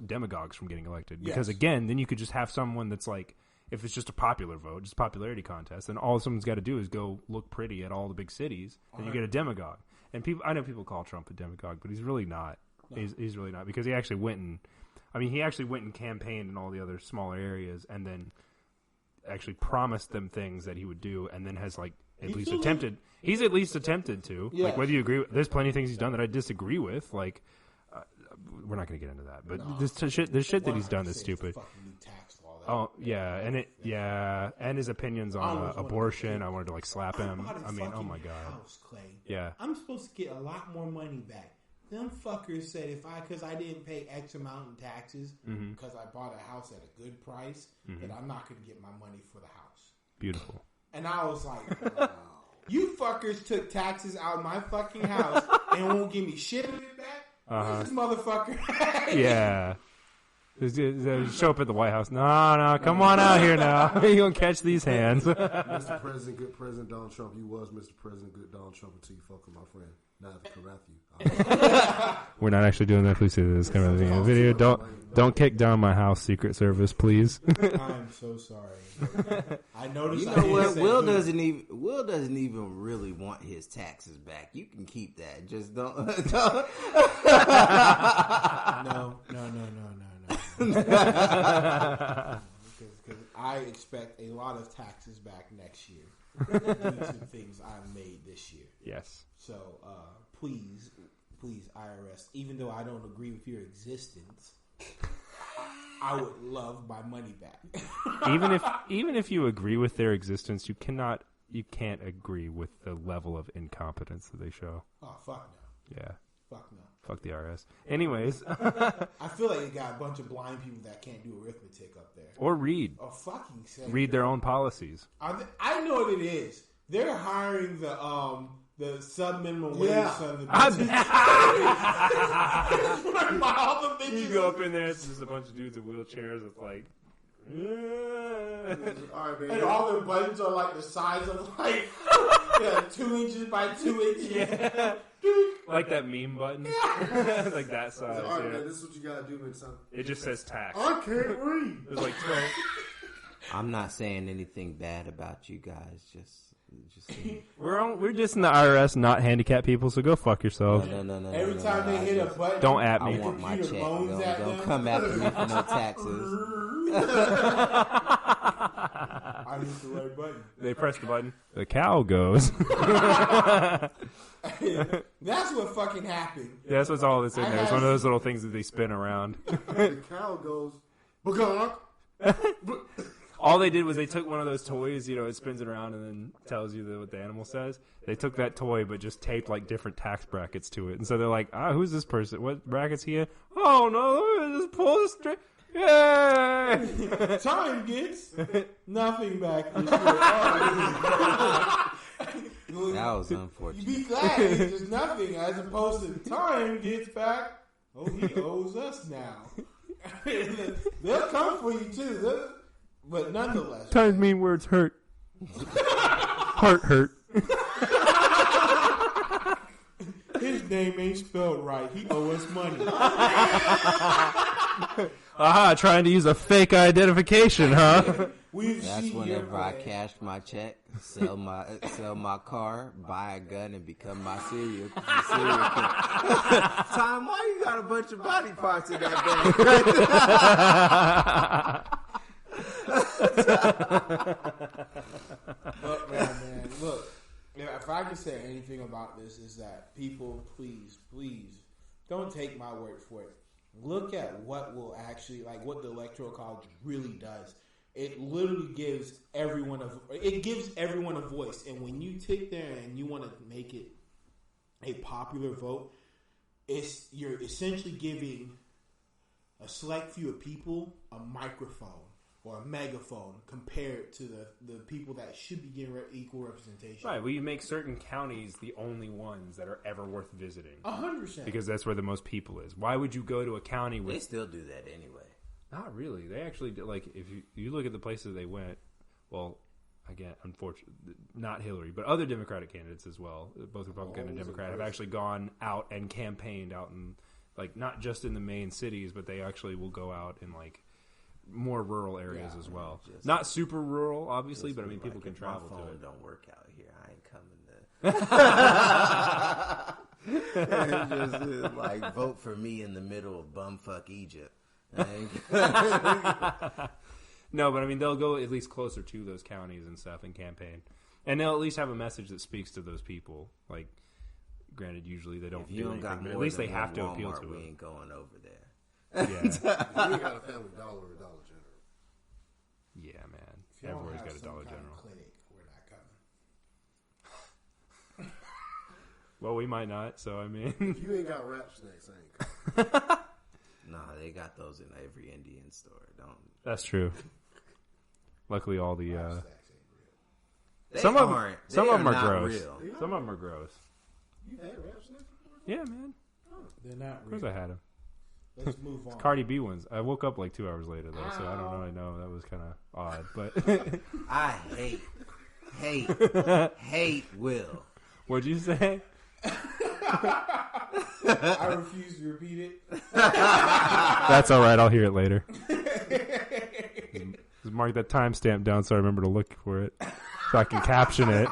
demagogues from getting elected. Because, again, then you could just have someone that's, like, if it's just a popular vote, just a popularity contest, then all someone's got to do is go look pretty at all the big cities, and you get a demagogue. And I know people call Trump a demagogue, but he's really not. No. He's really not, because he actually went and campaigned in all the other smaller areas, and then actually promised them things that he would do, and then has at least attempted. He's at least attempted to. Yeah. Like, whether you agree, there's plenty of things he's done that I didisagree with. Like, we're not going to get into that, but this shit that he's done is stupid. Oh yeah, and his opinions on abortion. I wanted to slap him. I mean, oh my God. House, Clay. Yeah, I'm supposed to get a lot more money back. Them fuckers said because I didn't pay X amount in taxes because I bought a house at a good price, that I'm not going to get my money for the house. Beautiful. And I was like, wow. You fuckers took taxes out of my fucking house and won't give me shit of it back? Where's this motherfucker? Yeah. Show up at the White House. No, come on out here now. You're going to catch these hands. Mr. President, good President Donald Trump. You was Mr. President, good Donald Trump until you fuck with my friend. Not Matthew. We're not actually doing that. Please see this kind of thing in the video. Don't kick down my house, Secret Service, please. I'm so sorry. I noticed. You know what? Will doesn't even really want his taxes back. You can keep that. Just don't. No. Because I expect a lot of taxes back next year due to things I made this year. Yes. So please, IRS, even though I don't agree with your existence, I would love my money back. even if you agree with their existence, you can't agree with the level of incompetence that they show. Oh fuck no. Yeah. Fuck no. Fuck the IRS. Anyways. I feel like you got a bunch of blind people that can't do arithmetic up there. Or read. Oh, fucking sake. Read their own policies. I know what it is. They're hiring the sub-minimum wage son of bitches. You go up in there, it's just a bunch of dudes in wheelchairs with like... All right, man. And all their buttons are like the size of like 2 inches by 2 inches. Yeah. Like that meme button. Like that size. All right, man, this is what you gotta do, man, son. It just says tax. I can't read. There's like 12. I'm not saying anything bad about you guys. Just We're just in the IRS, not handicapped people. So go fuck yourself. No. Every time they hit a button, don't at I me. want my check. Don't Don't come after me for no taxes. I hit the right button. They press the button. The cow goes. That's what fucking happened. Yeah, that's what's all that's in there. It's one of those little things that they spin around. The cow goes, "Bagok." All they did was they took one of those toys, it spins it around and then tells you what the animal says. They took that toy but just taped like different tax brackets to it. And so they're like, who's this person? What bracket's he in? Oh no, let me just pull this straight. Yay! Tyme gets nothing back this year. That was unfortunate. You be glad it's just nothing as opposed to Tyme gets back. Oh, he owes us now. They'll come for you too. But nonetheless. Times mean words hurt. Heart hurt. His name ain't spelled right. He owe us money. Aha, trying to use a fake identification, huh? That's whenever I cash my check, sell my car, buy a gun, and become my serial killer. Tyme, why you got a bunch of body parts in that bag? Look, man, look. If I can say anything about this, is that people, please, don't take my word for it. Look at what will actually, what the Electoral College really does. It literally gives everyone a voice. And when you take there and you want to make it a popular vote, you're essentially giving a select few of people a microphone or a megaphone compared to the people that should be getting equal representation. Right, well, you make certain counties the only ones that are ever worth visiting. 100%. Because that's where the most people is. Why would you go to a county with... They still do that anyway. Not really. They actually, if you look at the places they went, well, again, unfortunately, not Hillary, but other Democratic candidates as well, both Republican and Democrat, have actually gone out and campaigned out in, not just in the main cities, but they actually will go out in, more rural areas as well. Not super rural, obviously, but I mean, people can travel to it. My phone don't work out here. I ain't coming to... just vote for me in the middle of bumfuck Egypt. No, but I mean, they'll go at least closer to those counties and stuff and campaign. And they'll at least have a message that speaks to those people. Granted, usually they don't do anything, but at least they have to appeal to it. We ain't going over there. Yeah. You ain't got a Family Dollar or Dollar General. Yeah, man. Everywhere's got a Dollar General. Clinic, we're not coming. Well, we might not, so I mean... If you ain't got rap snacks, I ain't coming. Nah, they got those in every Indian store. That's true. Luckily, all the... Some of them are gross. Real. Some of them are gross. You had rap snacks before? Yeah, man. They're not Of course real. I had them. Let's move on. Cardi B ones. I woke up 2 hours later, though, so I don't really know. That was kind of odd, but... I hate Will. What'd you say? I refuse to repeat it. That's all right. I'll hear it later. Just mark that timestamp down so I remember to look for it, so I can caption it.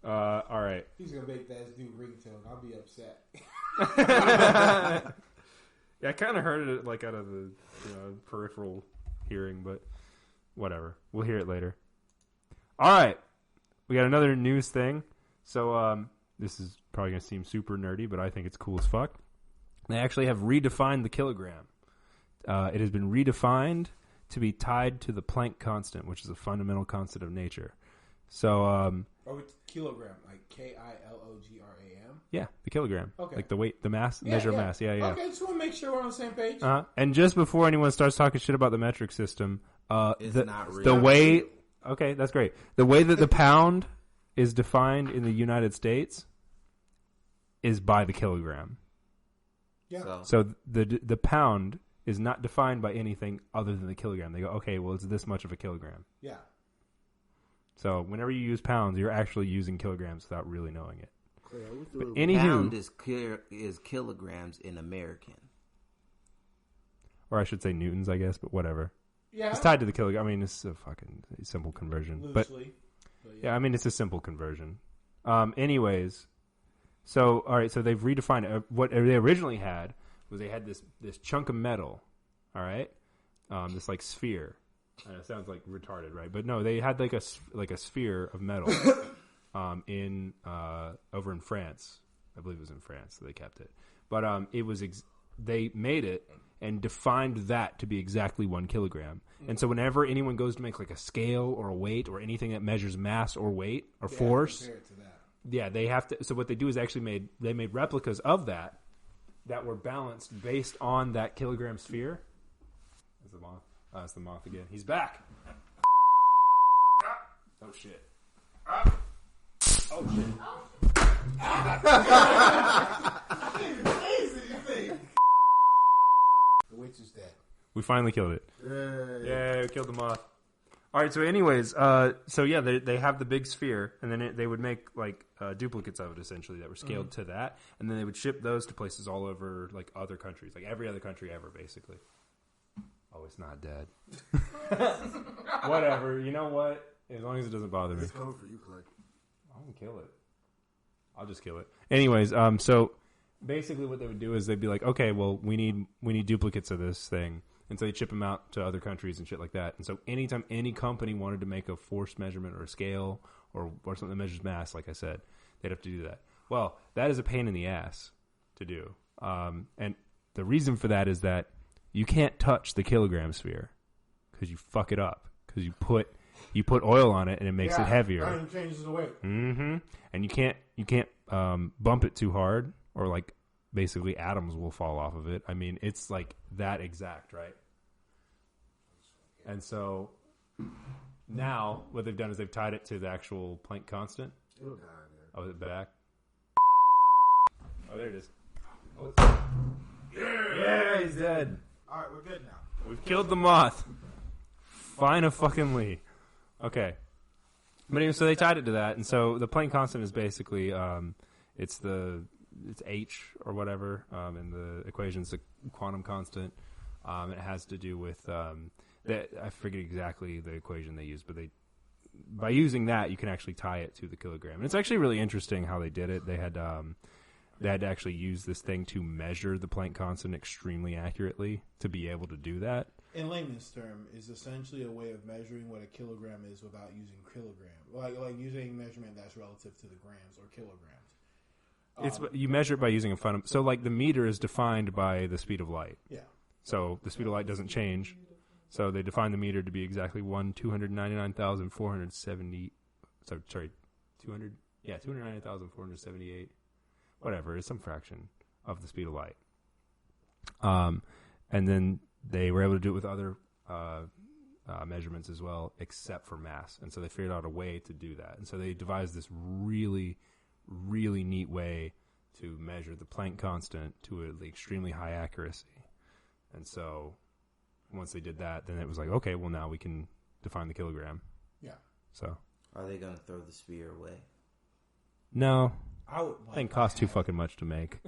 All right. He's gonna make that his new ringtone. I'll be upset. Yeah, I kind of heard it out of the peripheral hearing, but whatever. We'll hear it later. All right. We got another news thing. So this is probably going to seem super nerdy, but I think it's cool as fuck. They actually have redefined the kilogram. It has been redefined to be tied to the Planck constant, which is a fundamental constant of nature. So, Or it's kilogram, like kilogram. Yeah, the kilogram. Okay. Like the weight, the mass, measure mass. Yeah, yeah. Okay, just want to make sure we're on the same page. And just before anyone starts talking shit about the metric system, It's not real. the way. Okay, that's great. The way that the pound is defined in the United States is by the kilogram. Yeah. So the pound is not defined by anything other than the kilogram. They go, okay, well, it's this much of a kilogram. Yeah. So whenever you use pounds, you're actually using kilograms without really knowing it. Yeah, But Pound anywho, is kilograms in American. or I should say newtons, I guess, but whatever. Yeah. It's tied to the kilogram. I mean, it's a fucking simple conversion. Loosely. But Yeah, I mean, it's a simple conversion. Anyways, so, all right, so they've redefined it. What they originally had was they had this chunk of metal, all right? This, like, sphere. It sounds, like, retarded, right? But no, they had, like a sphere of metal over in France. I believe it was in France, so they kept it. But it was they made it and defined that to be exactly 1 kilogram. And so whenever anyone goes to make like a scale or a weight or anything that measures mass or weight or force, compare it to that. yeah, they have to. So what they do is actually they made replicas of that were balanced based on that kilogram sphere. That's the moth. That's the moth again. He's back. Oh shit. Oh shit. The witch is dead. We finally killed it. Yeah. We killed the moth. All right, so anyways, so yeah, they have the big sphere, and then they would make like duplicates of it essentially that were scaled to that, and then they would ship those to places all over like other countries, like every other country ever, basically. Oh, it's not dead. Whatever. You know what? As long as it doesn't bother me. It's coming for you, Clay. I can kill it. I'll just kill it. Anyways, so basically what they would do is they'd be like, okay, well, we need duplicates of this thing. And so they'd ship them out to other countries and shit like that. And so anytime any company wanted to make a force measurement or a scale or something that measures mass, like I said, they'd have to do that. Well, that is a pain in the ass to do. And the reason for that is that you can't touch the kilogram sphere because you fuck it up. Because you put oil on it and it makes it heavier. And changes the weight. Mm-hmm. And you can't bump it too hard, or like basically atoms will fall off of it. I mean, it's like that exact, right? And so now what they've done is they've tied it to the actual Planck constant. It'll die in there. Oh, is it back? Oh, there it is. Yeah, he's dead. All right, we're good now. We've killed the moth. Fucking-ly. Okay. But anyway, so they tied it to that, and so the Planck constant is basically it's H or whatever, and the equation's the quantum constant. It has to do with I forget exactly the equation they use, but by using that you can actually tie it to the kilogram. And it's actually really interesting how they did it. They had to actually use this thing to measure the Planck constant extremely accurately to be able to do that. In layman's term, is essentially a way of measuring what a kilogram is without using kilogram, like using measurement that's relative to the grams or kilograms. You measure it by using a fundamental. So, like the meter is defined by the speed of light. Yeah. So the speed of light doesn't change. So they define the meter to be exactly 299,470. Sorry, 200. Yeah, 299,478. Whatever, it's some fraction of the speed of light. And then they were able to do it with other measurements as well, except for mass. And so they figured out a way to do that. And so they devised this really, really neat way to measure the Planck constant to an extremely high accuracy. And so once they did that, then it was like, okay, well, now we can define the kilogram. Yeah. So Are they going to throw the sphere away? no, I would. I think it costs too fucking much to make.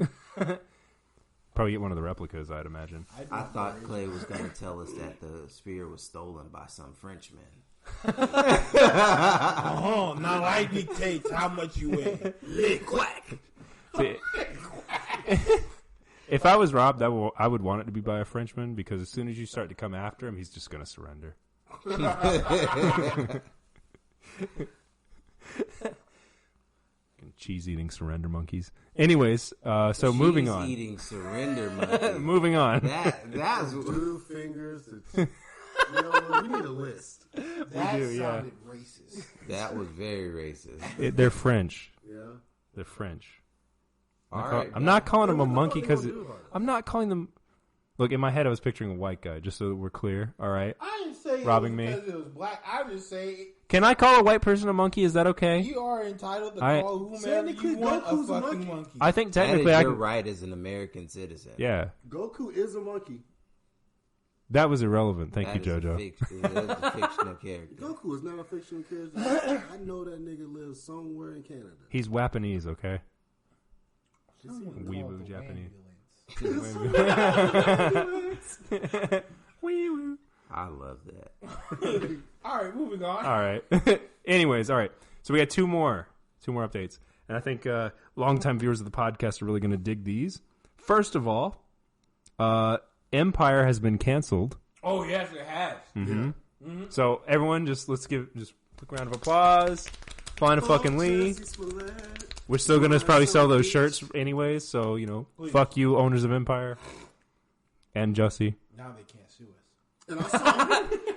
Probably get one of the replicas, I'd imagine. I thought Clay was going to tell us that the sphere was stolen by some Frenchman. Oh, now I dictate how much you weigh. Big quack. See, if I was robbed, I would want it to be by a Frenchman, because as soon as you start to come after him, he's just going to surrender. Cheese-eating surrender monkeys. Anyways, so moving on. Cheese-eating surrender monkey. Moving on. That's 2 fingers. You know what? We need a list. That sounded racist. That was very racist. They're French. Yeah. They're French. All right. I'm not calling them a What the monkey fuck they because gonna do about it? I'm not calling them. Look, in my head, I was picturing a white guy, just so that we're clear. All right. I didn't say Robbing it me. was because it was black. I just say Can I call a white person a monkey? Is that okay? you are entitled to I- call whomever Technically, you want a Goku's a fucking monkey. monkey. I think That is technically I your can. right as an American citizen. Yeah, Goku is a monkey. that was irrelevant. Thank That you, is Jojo. That's a fictional character. Goku is not a fictional character. I know that nigga lives somewhere in Canada. He's Japanese, okay? Just even Weeboo call it the Japanese. ambulance. Wee woo. I love that. All right, moving on. All right. Anyways, all right. So we had two more updates, and I think longtime viewers of the podcast are really going to dig these. First of all, Empire has been canceled. Oh yes, it has. Mm-hmm. So everyone, let's give a quick round of applause. Find a fucking Lee. We're still going to probably sell those shirts anyways. So Please. fuck you, owners of Empire, and Jussie. Now they can't sue us. And I saw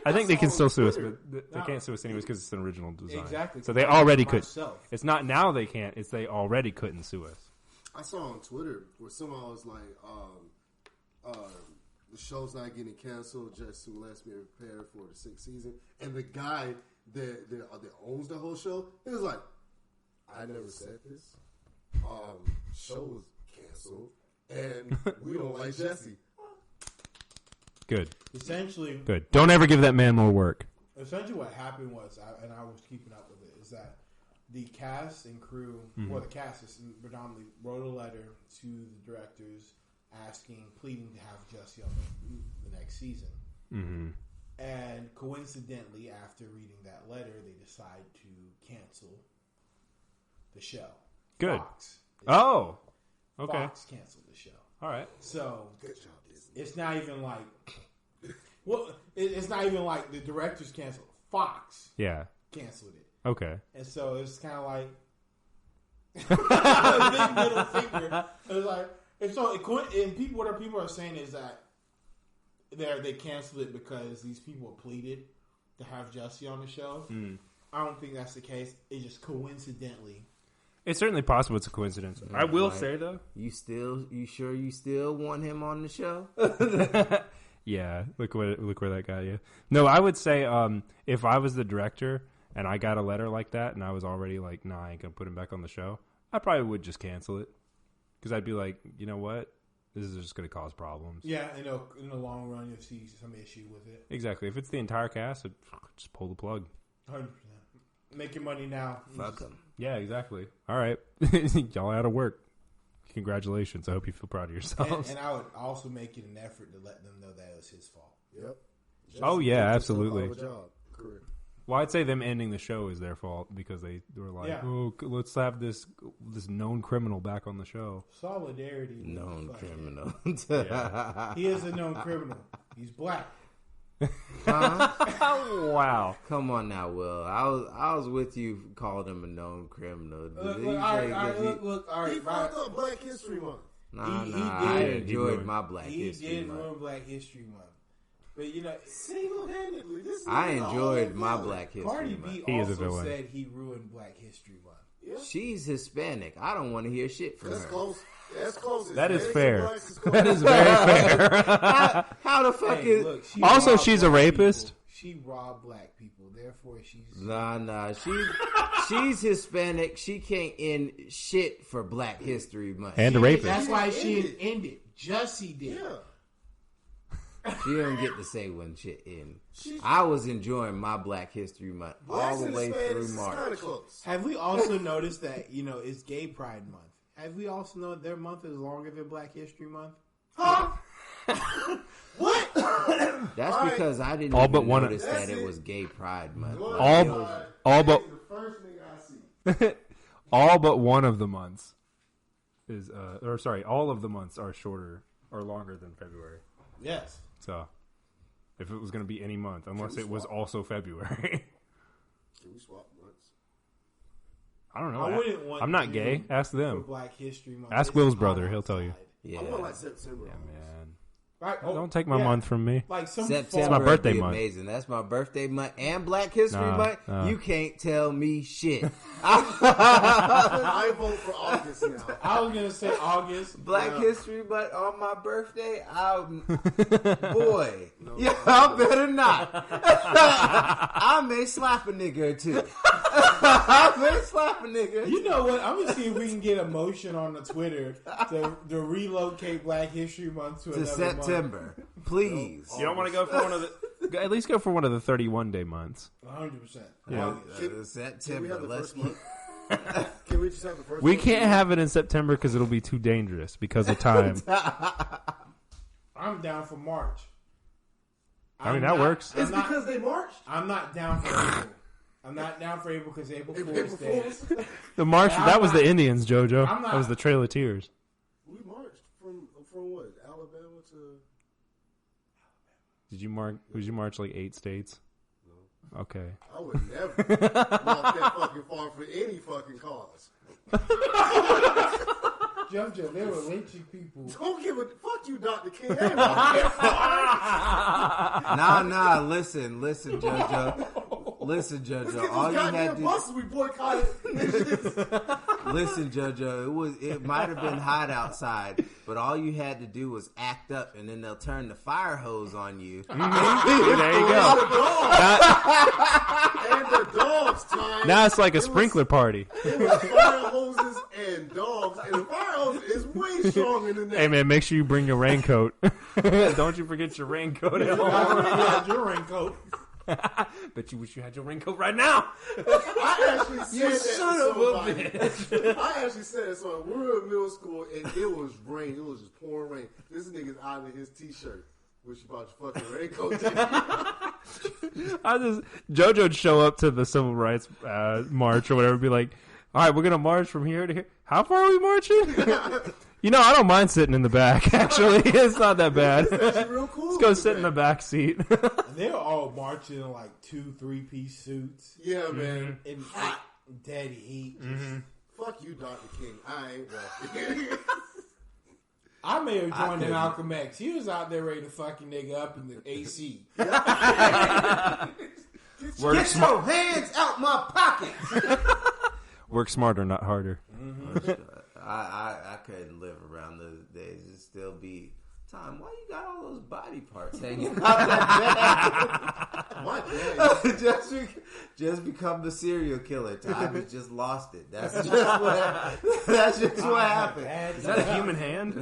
I think they can still sue us, Twitter. but they can't sue us anyways because it's an original design. Exactly. So they already could. Myself. It's not now they can't. It's they already couldn't sue us. I saw on Twitter where someone was like, the show's not getting canceled just to let me prepare for the 6th season. And the guy that owns the whole show, he was like, I never said this. Show was canceled, and we don't like Jesse. Good. Essentially, Good. Don't ever give that man more work. essentially what happened was, and I was keeping up with it, is that the cast and crew, well, the cast is predominantly wrote a letter to the directors pleading to have Jesse on the next season. Mm-hmm. And coincidentally, after reading that letter, they decide to cancel the show. Good. Fox. Oh. Okay. Fox canceled the show. All right. So Good job, Disney. it's not even like, it's not even like the directors canceled. Fox Yeah. canceled it. Okay. And so it's kind of like big middle finger. It's like, and so and people, what people are saying is that they canceled it because these people pleaded to have Jesse on the show. I don't think that's the case. It just coincidentally. It's certainly possible it's a coincidence. I will say though. You sure you still want him on the show? Yeah. Look where that guy. Yeah. No, I would say if I was the director and I got a letter like that and I was already like, nah, I ain't gonna put him back on the show, I probably would just cancel it because I'd be like, you know what, this is just gonna cause problems. Yeah, in the long run, you'll see some issue with it. Exactly. If it's the entire cast, I'd just pull the plug. 100%. Making money now. Fuck him. Yeah, exactly. All right. Y'all out of work. Congratulations. I hope you feel proud of yourselves. And I would also make it an effort to let them know that it was his fault. Yep. Oh, yeah, did himself absolutely. out of a job. Correct. Well, I'd say them ending the show is their fault because they were like, Yeah. oh, let's have this known criminal back on the show. Solidarity. with Known the fucking- criminal. Yeah. He is a known criminal. He's black. Huh? Wow. Come on now, Will. I was with you. Called him a known criminal. Look, He all right, said all right, he- look, all He right. fucked up Black History Month. Nah, He I did. enjoyed my Black He History did Month. ruin Black History Month. But Single-handedly. This I nigga enjoyed all my villain. Black History Cardi Month. B He is a also villain. said he ruined Black History Month. Yeah. She's Hispanic. I don't want to hear shit from That's her. close. That's close. That is Hispanics fair. and blacks is close. That is very fair. How the fuck Hey, is? look, she Also, robbed she's a black rapist. people. She robbed black people. Therefore, she's... Nah. She's Hispanic. She can't end shit for Black History Month. And a rapist. That's why she Ended. ended. Jussie did. Yeah. She don't get to say when shit ends. I was enjoying my Black History Month all the way through March. Kind of close. Have we also noticed that, it's Gay Pride Month? Have we also known their month is longer than Black History Month? Huh? What? That's All right. because I didn't All even but one- notice that That's it it. was Gay Pride Month. All all but the first thing I see. all but one of the months is all of the months are shorter or longer than February. Yes. So if it was going to be any month, unless it was also February. Can we swap months? I don't know. I wouldn't want I'm not to gay. Ask for them. Black History Month. Ask It's Will's hot brother. He'll tell you. outside. Yeah. I want like September. Yeah, man. Right? Don't take my month from me. Like some September my birthday would be month. amazing. That's my birthday month and Black History Month. You can't tell me shit. I vote for August now. I was gonna say August. Black History Month on my birthday. Boy, I better not. I may slap a nigga or two. I may slap a nigga. You know what? I'm gonna see if we can get a motion on the Twitter to relocate Black History Month to another September, please. You don't want to go for one of the. At least go for one of the 31-day months. 100%. Yeah. September. Let's month? Can we just have the first? We can't have it in September because it'll be too dangerous because of time. I'm down for March. I mean, that works. It's because they marched. I'm not down for April. I'm not down for April because April Fool's Day. The march, that was the Indians, Jojo. I'm not- That was the Trail of Tears. We marched from what? Alabama to. Did you march like 8 states? No. Okay. I would never walk that fucking far for any fucking cause. Jojo, they were lynching people. Don't give a fuck you, Dr. King. Nah. Listen, Jojo. Listen, Jojo. All you had to buses we boycotted. listen, Jojo. It might have been hot outside, but all you had to do was act up, and then they'll turn the fire hose on you. Mm-hmm. There you go. And the dogs, Tyme. Now it's like a sprinkler party. It was fire hoses and dogs, and the fire hose is way stronger than that. Hey man, make sure you bring your raincoat. Don't you forget your raincoat at home. Yeah, your raincoat. Bet you wish you had your raincoat right now. I actually said that son to of a somebody. I actually said that. So we were in middle school, and it was rain. It was just pouring rain. This nigga's out of his t-shirt. Wish you bought your fucking raincoat. Jojo'd show up to the civil rights march or whatever, and be like, "All right, we're gonna march from here to here. How far are we marching?" You know, I don't mind sitting in the back. Actually, it's not that bad. It's real cool. Let's go sit in the back seat. They were all marching in like 2-3-piece suits. Yeah, man. In hot, dead heat. Fuck you, Dr. King. I ain't walking. I may have joined the Malcolm X. He was out there ready to fucking nigga up in the AC. Get your hands out my pocket. Work smarter, not harder. I couldn't live around those days. It'd still be Tyme. Why you got all those body parts hanging out that bad? My dad. just become the serial killer. Tyme has just lost it. That's just what happened. Is that a human hand?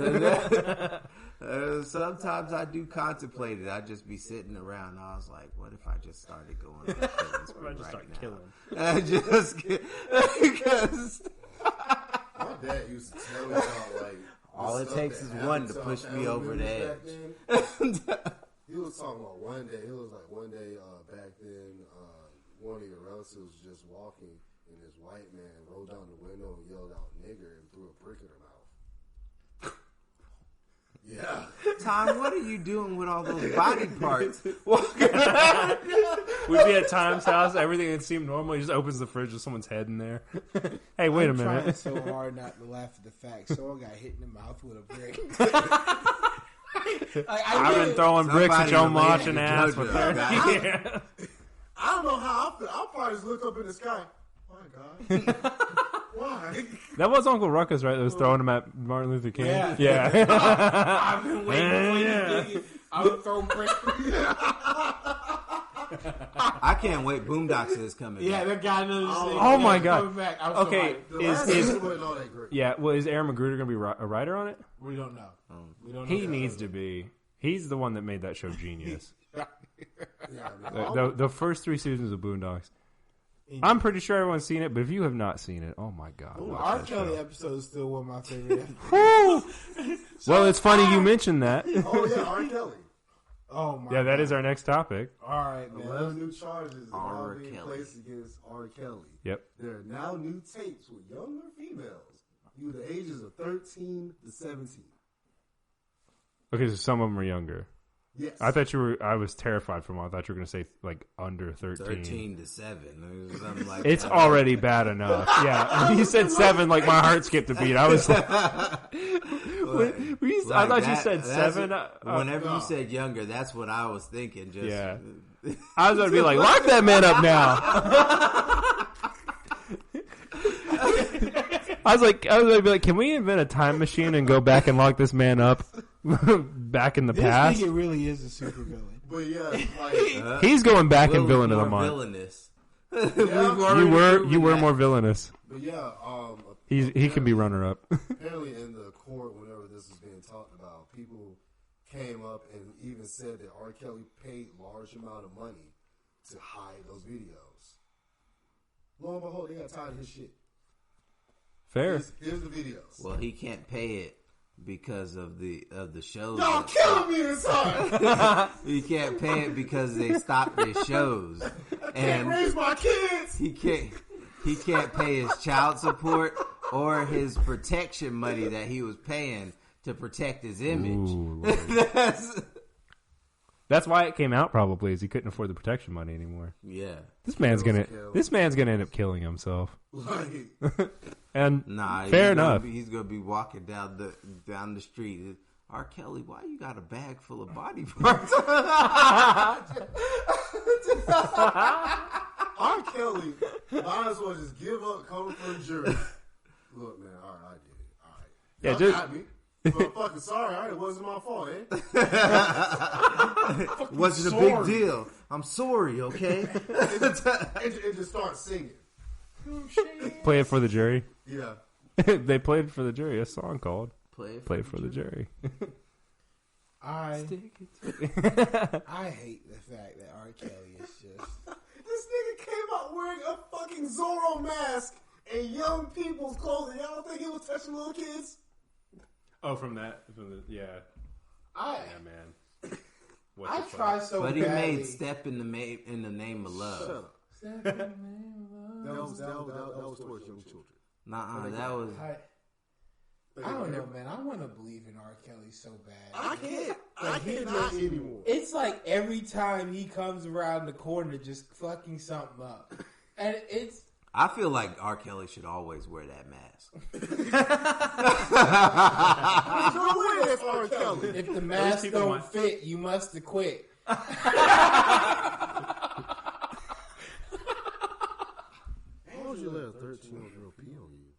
Sometimes I do contemplate it. I'd just be sitting around. I was like, what if I just started going on killing spree I just start killing. Because My dad used to tell me about like all it takes is one to push me over the edge. He was talking about one day. It was like one day back then. One of your relatives was just walking, and this white man rolled down the window and yelled out "nigger" and threw a brick in her mouth. Yeah. Tyme, what are you doing with all those body parts? We'd be at Tyme's house. Everything that seemed normal. He just opens the fridge with someone's head in there. Hey, wait a minute. I'm trying so hard not to laugh at the fact someone got hit in the mouth with a brick. I've been throwing bricks at your marching ass for 30 years. I don't know how I feel. I'll probably just look up in the sky. Why, God? Why? That was Uncle Ruckus, right? That was throwing him at Martin Luther King. Yeah. I've been waiting for you to dig it. I would throw bricks. I can't wait. Boondocks is coming. Yeah, back. that guy knows. Oh my God. Coming back. I was Okay, so is wasn't all that great. yeah? Well, is Aaron Magruder going to be a writer on it? we don't know. We don't know. He needs to be. He's the one that made that show genius. Yeah, man. The first 3 seasons of Boondocks. I'm pretty sure everyone's seen it, but if you have not seen it, oh my God. watch R. that Kelly show. episode is still one of my favorite. Well, it's funny you mentioned that. Oh yeah, R. Kelly. Oh my. Yeah, that is our next topic. All right, man. 11 new charges are R. now being Kelly. placed against R. Kelly. Yep. There are now new tapes with younger females, due the ages of 13 to 17. Okay, so some of them are younger. Yes. I was terrified for them. I thought you were going to say like under 13. 13 to 7. Or something like It's that. already bad enough. Yeah. You said 7, like my heart skipped a beat. I was like, I thought you said 7. Whenever you said younger, that's what I was thinking. Just yeah. I was going to be like, lock that man up now. I was going to be like, can we invent a time machine and go back and lock this man up back in the past? This nigga really is a supervillain. But yeah, like he's going back and villain of the month. Villainous. You were more villainous. But yeah, He can be runner up. apparently in the court, whenever this was being talked about, people came up and even said that R. Kelly paid large amount of money to hide those videos. Lo and behold, they got tired of his shit. Fair. Here's the videos. Well, he can't pay it because of the shows. Y'all killing me inside. He can't pay it because they stopped their shows. Can't raise my kids. He can't pay his child support or his protection money that he was paying to protect his image. Ooh, That's why it came out. Probably is he couldn't afford the protection money anymore. Yeah. This man's gonna end up killing himself. Like, And Nah, fair enough. He's gonna be walking down the street. R. Kelly, why you got a bag full of body parts? R. Kelly might as well just give up coming from the jury. Look, man, all right, I did it. All right. Yeah, Y'all just- got me. But fucking sorry, all right, it wasn't my fault, Wasn't a big deal. I'm sorry, okay? It just starts singing. Play it for the jury. Yeah. They played for the jury a song called Play "Play for the Jury." I hate the fact that R. Kelly is just. This nigga came out wearing a fucking Zorro mask and young people's clothing. Y'all don't think he was touching little kids? Oh, yeah, I man. I try so But he badly. made "Step in the Name of Love." Shut up. That was towards young children. Nah, that was. I don't know, man. I want to believe in R. Kelly so bad. I cannot anymore. It's like every time he comes around the corner, just fucking something up, and it's. I feel like R. Kelly should always wear that mask. No way that's R. Kelly. If the mask don't fit, you must have quit. Why would you let a 13-year-old girl pee on you?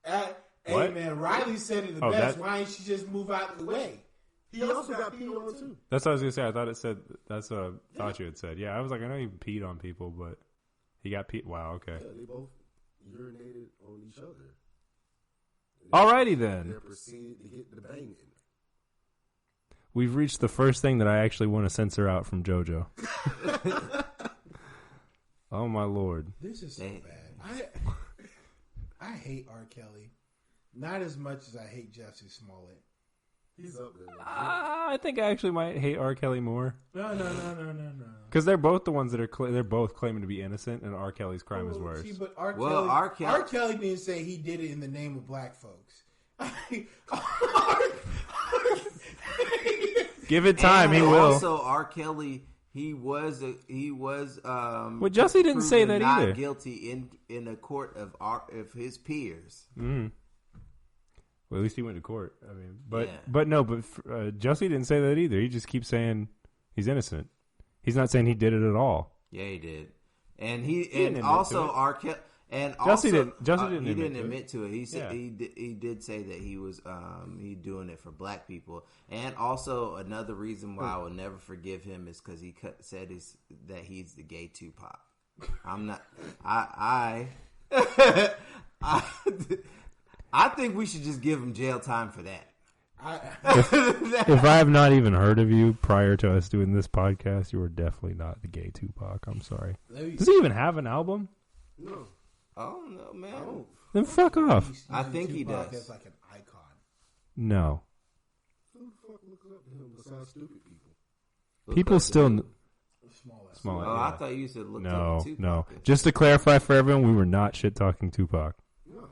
Hey, What? man, Riley said it the Oh, best. that- Why ain't she just move out of the way? He also got peed on too. That's what I was gonna say. I thought it said. That's what I thought you had said. Yeah, I was like, I know he peed on people, but he got peed. Wow. Okay. Yeah, they both urinated on each other. Alrighty And then. then proceeded to get the banging. We've reached the first thing that I actually want to censor out from JoJo. Oh my lord. This is so bad. I hate R. Kelly. Not as much as I hate Jussie Smollett. He's up there. I think I actually might hate R. Kelly more No. because they're both the ones that are they're both claiming to be innocent, and R. Kelly's crime is worse. See, but R. Well, Kelly, R. Kelly didn't say he did it in the name of black folks. Give it time, he And will. Also, R. Kelly, he was. Well, Jussie didn't say proven that not either. Guilty in a court of his peers. Mm. Well, at least he went to court. I mean, but Yeah. Jussie didn't say that either. He just keeps saying he's innocent. He's not saying he did it at all. Yeah, he did, and didn't and admit also to it. R. Kelly. And Jussie also, didn't he admit didn't to it. admit to it. He said Yeah. he did say that he was he doing it for black people. And also another reason why I will never forgive him is because he said that he's the gay Tupac. I'm not. I think we should just give him jail time for that. If I have not even heard of you prior to us doing this podcast, you are definitely not the gay Tupac. I'm sorry. Does he even have an album? No. Oh no, man! Then fuck off. I think he Tupac does. as like an icon. No. Who the fuck looks up to him besides stupid people? People still... Small. Oh, yeah. I thought you said look No, up to Tupac. no. Just to clarify for everyone, we were not shit-talking Tupac. No.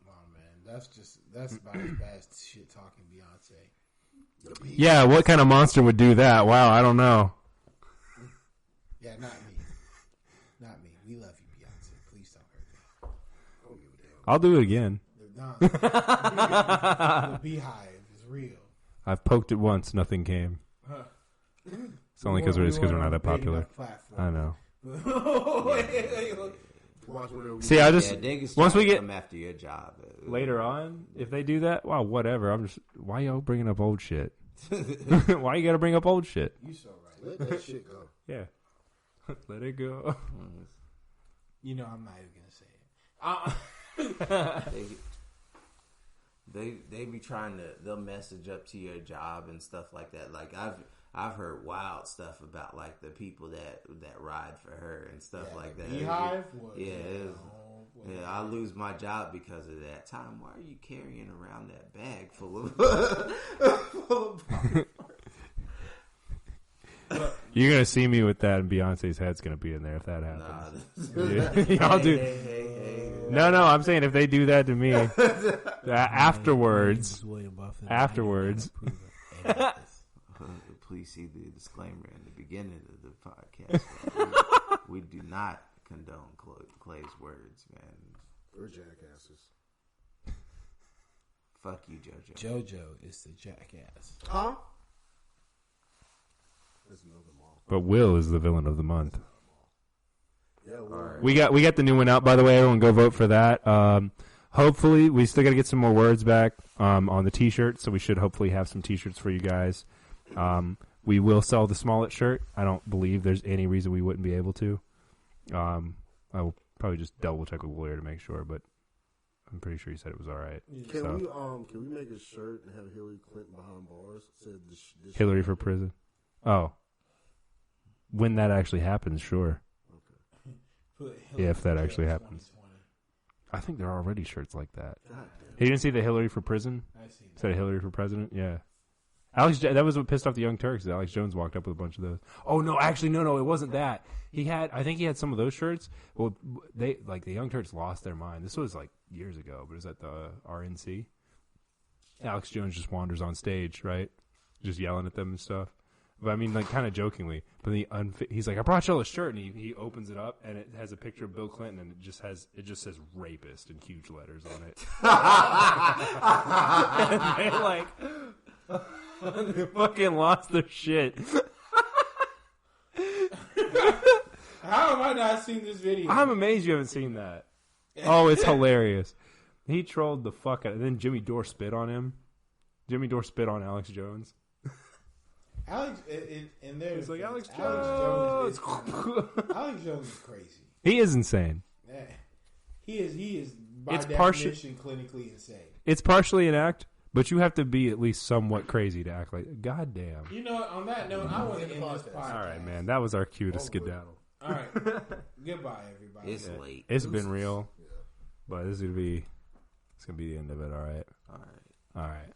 Oh man, that's about as bad as shit talking Beyonce. Yeah, what kind of monster would do that? Wow, I don't know. Yeah, not me. Not me. We love you, Beyonce. Please don't hurt me. I'll do it again. done. The beehive is real. I've poked it once, nothing came. It's only because we're not that popular. I know. See, I just once we get come after your job later on, if they do that, wow, whatever. I'm just why y'all bringing up old shit? Why you got to bring up old shit? You so right. Let that shit go. Yeah, let it go. You know, I'm not even gonna say it. They be trying to they'll message up to your job and stuff like that. Like I've heard wild stuff about like the people that ride for her and stuff like that. Beehive? I lose my job because of that. Time, why are you carrying around that bag full of You're gonna see me with that, and Beyonce's head's gonna be in there if that happens. Y'all do. Hey. No, I'm saying if they do that to me afterwards. Please see the disclaimer in the beginning of the podcast. We do not condone Clay's words, man. We're jackasses. Fuck you, Jojo. Jojo is the jackass. Huh? There's another mall. But Will is the villain of the month. Yeah, Right. We got the new one out, by the way. Everyone go vote for that. Hopefully, we still got to get some more words back on the T-shirts, so we should hopefully have some T-shirts for you guys. We will sell the Smollett shirt. I don't believe there's any reason we wouldn't be able to. I will probably just double check with Lawyer to make sure, but I'm pretty sure he said it was all right. Can we make a shirt and have Hillary Clinton behind bars? Said this Hillary for prison. Oh, when that actually happens, sure. Yeah, if that actually happens. I think there are already shirts like that. You didn't see the Hillary for prison? I see that. Said Hillary for president? Yeah. That was what pissed off the Young Turks. Alex Jones walked up with a bunch of those. Oh no, actually no, it wasn't that. I think he had some of those shirts. Well, the Young Turks lost their mind. This was like years ago, but it was at the RNC. Alex Jones just wanders on stage, right? Just yelling at them and stuff. But I mean, like kind of jokingly. But he's like, I brought y'all a shirt, and he opens it up, and it has a picture of Bill Clinton, and it just says rapist in huge letters on it. And they fucking lost their shit. How have I not seen this video? I'm amazed you haven't seen that. Oh, it's hilarious. He trolled the fuck out of it. Then Jimmy Dore spit on him. Jimmy Dore spit on Alex Jones. Alex, and there's like, Alex Jones is crazy. He is insane. Yeah. He is by It's definition clinically insane. It's partially an act, but you have to be at least somewhat crazy to act like. God damn. You know, on that note, I want to end this podcast. All right, man. That was our cue to skedaddle. All right. Goodbye, everybody. It's late. It's been real, but it's gonna be the end of it. All right. All right.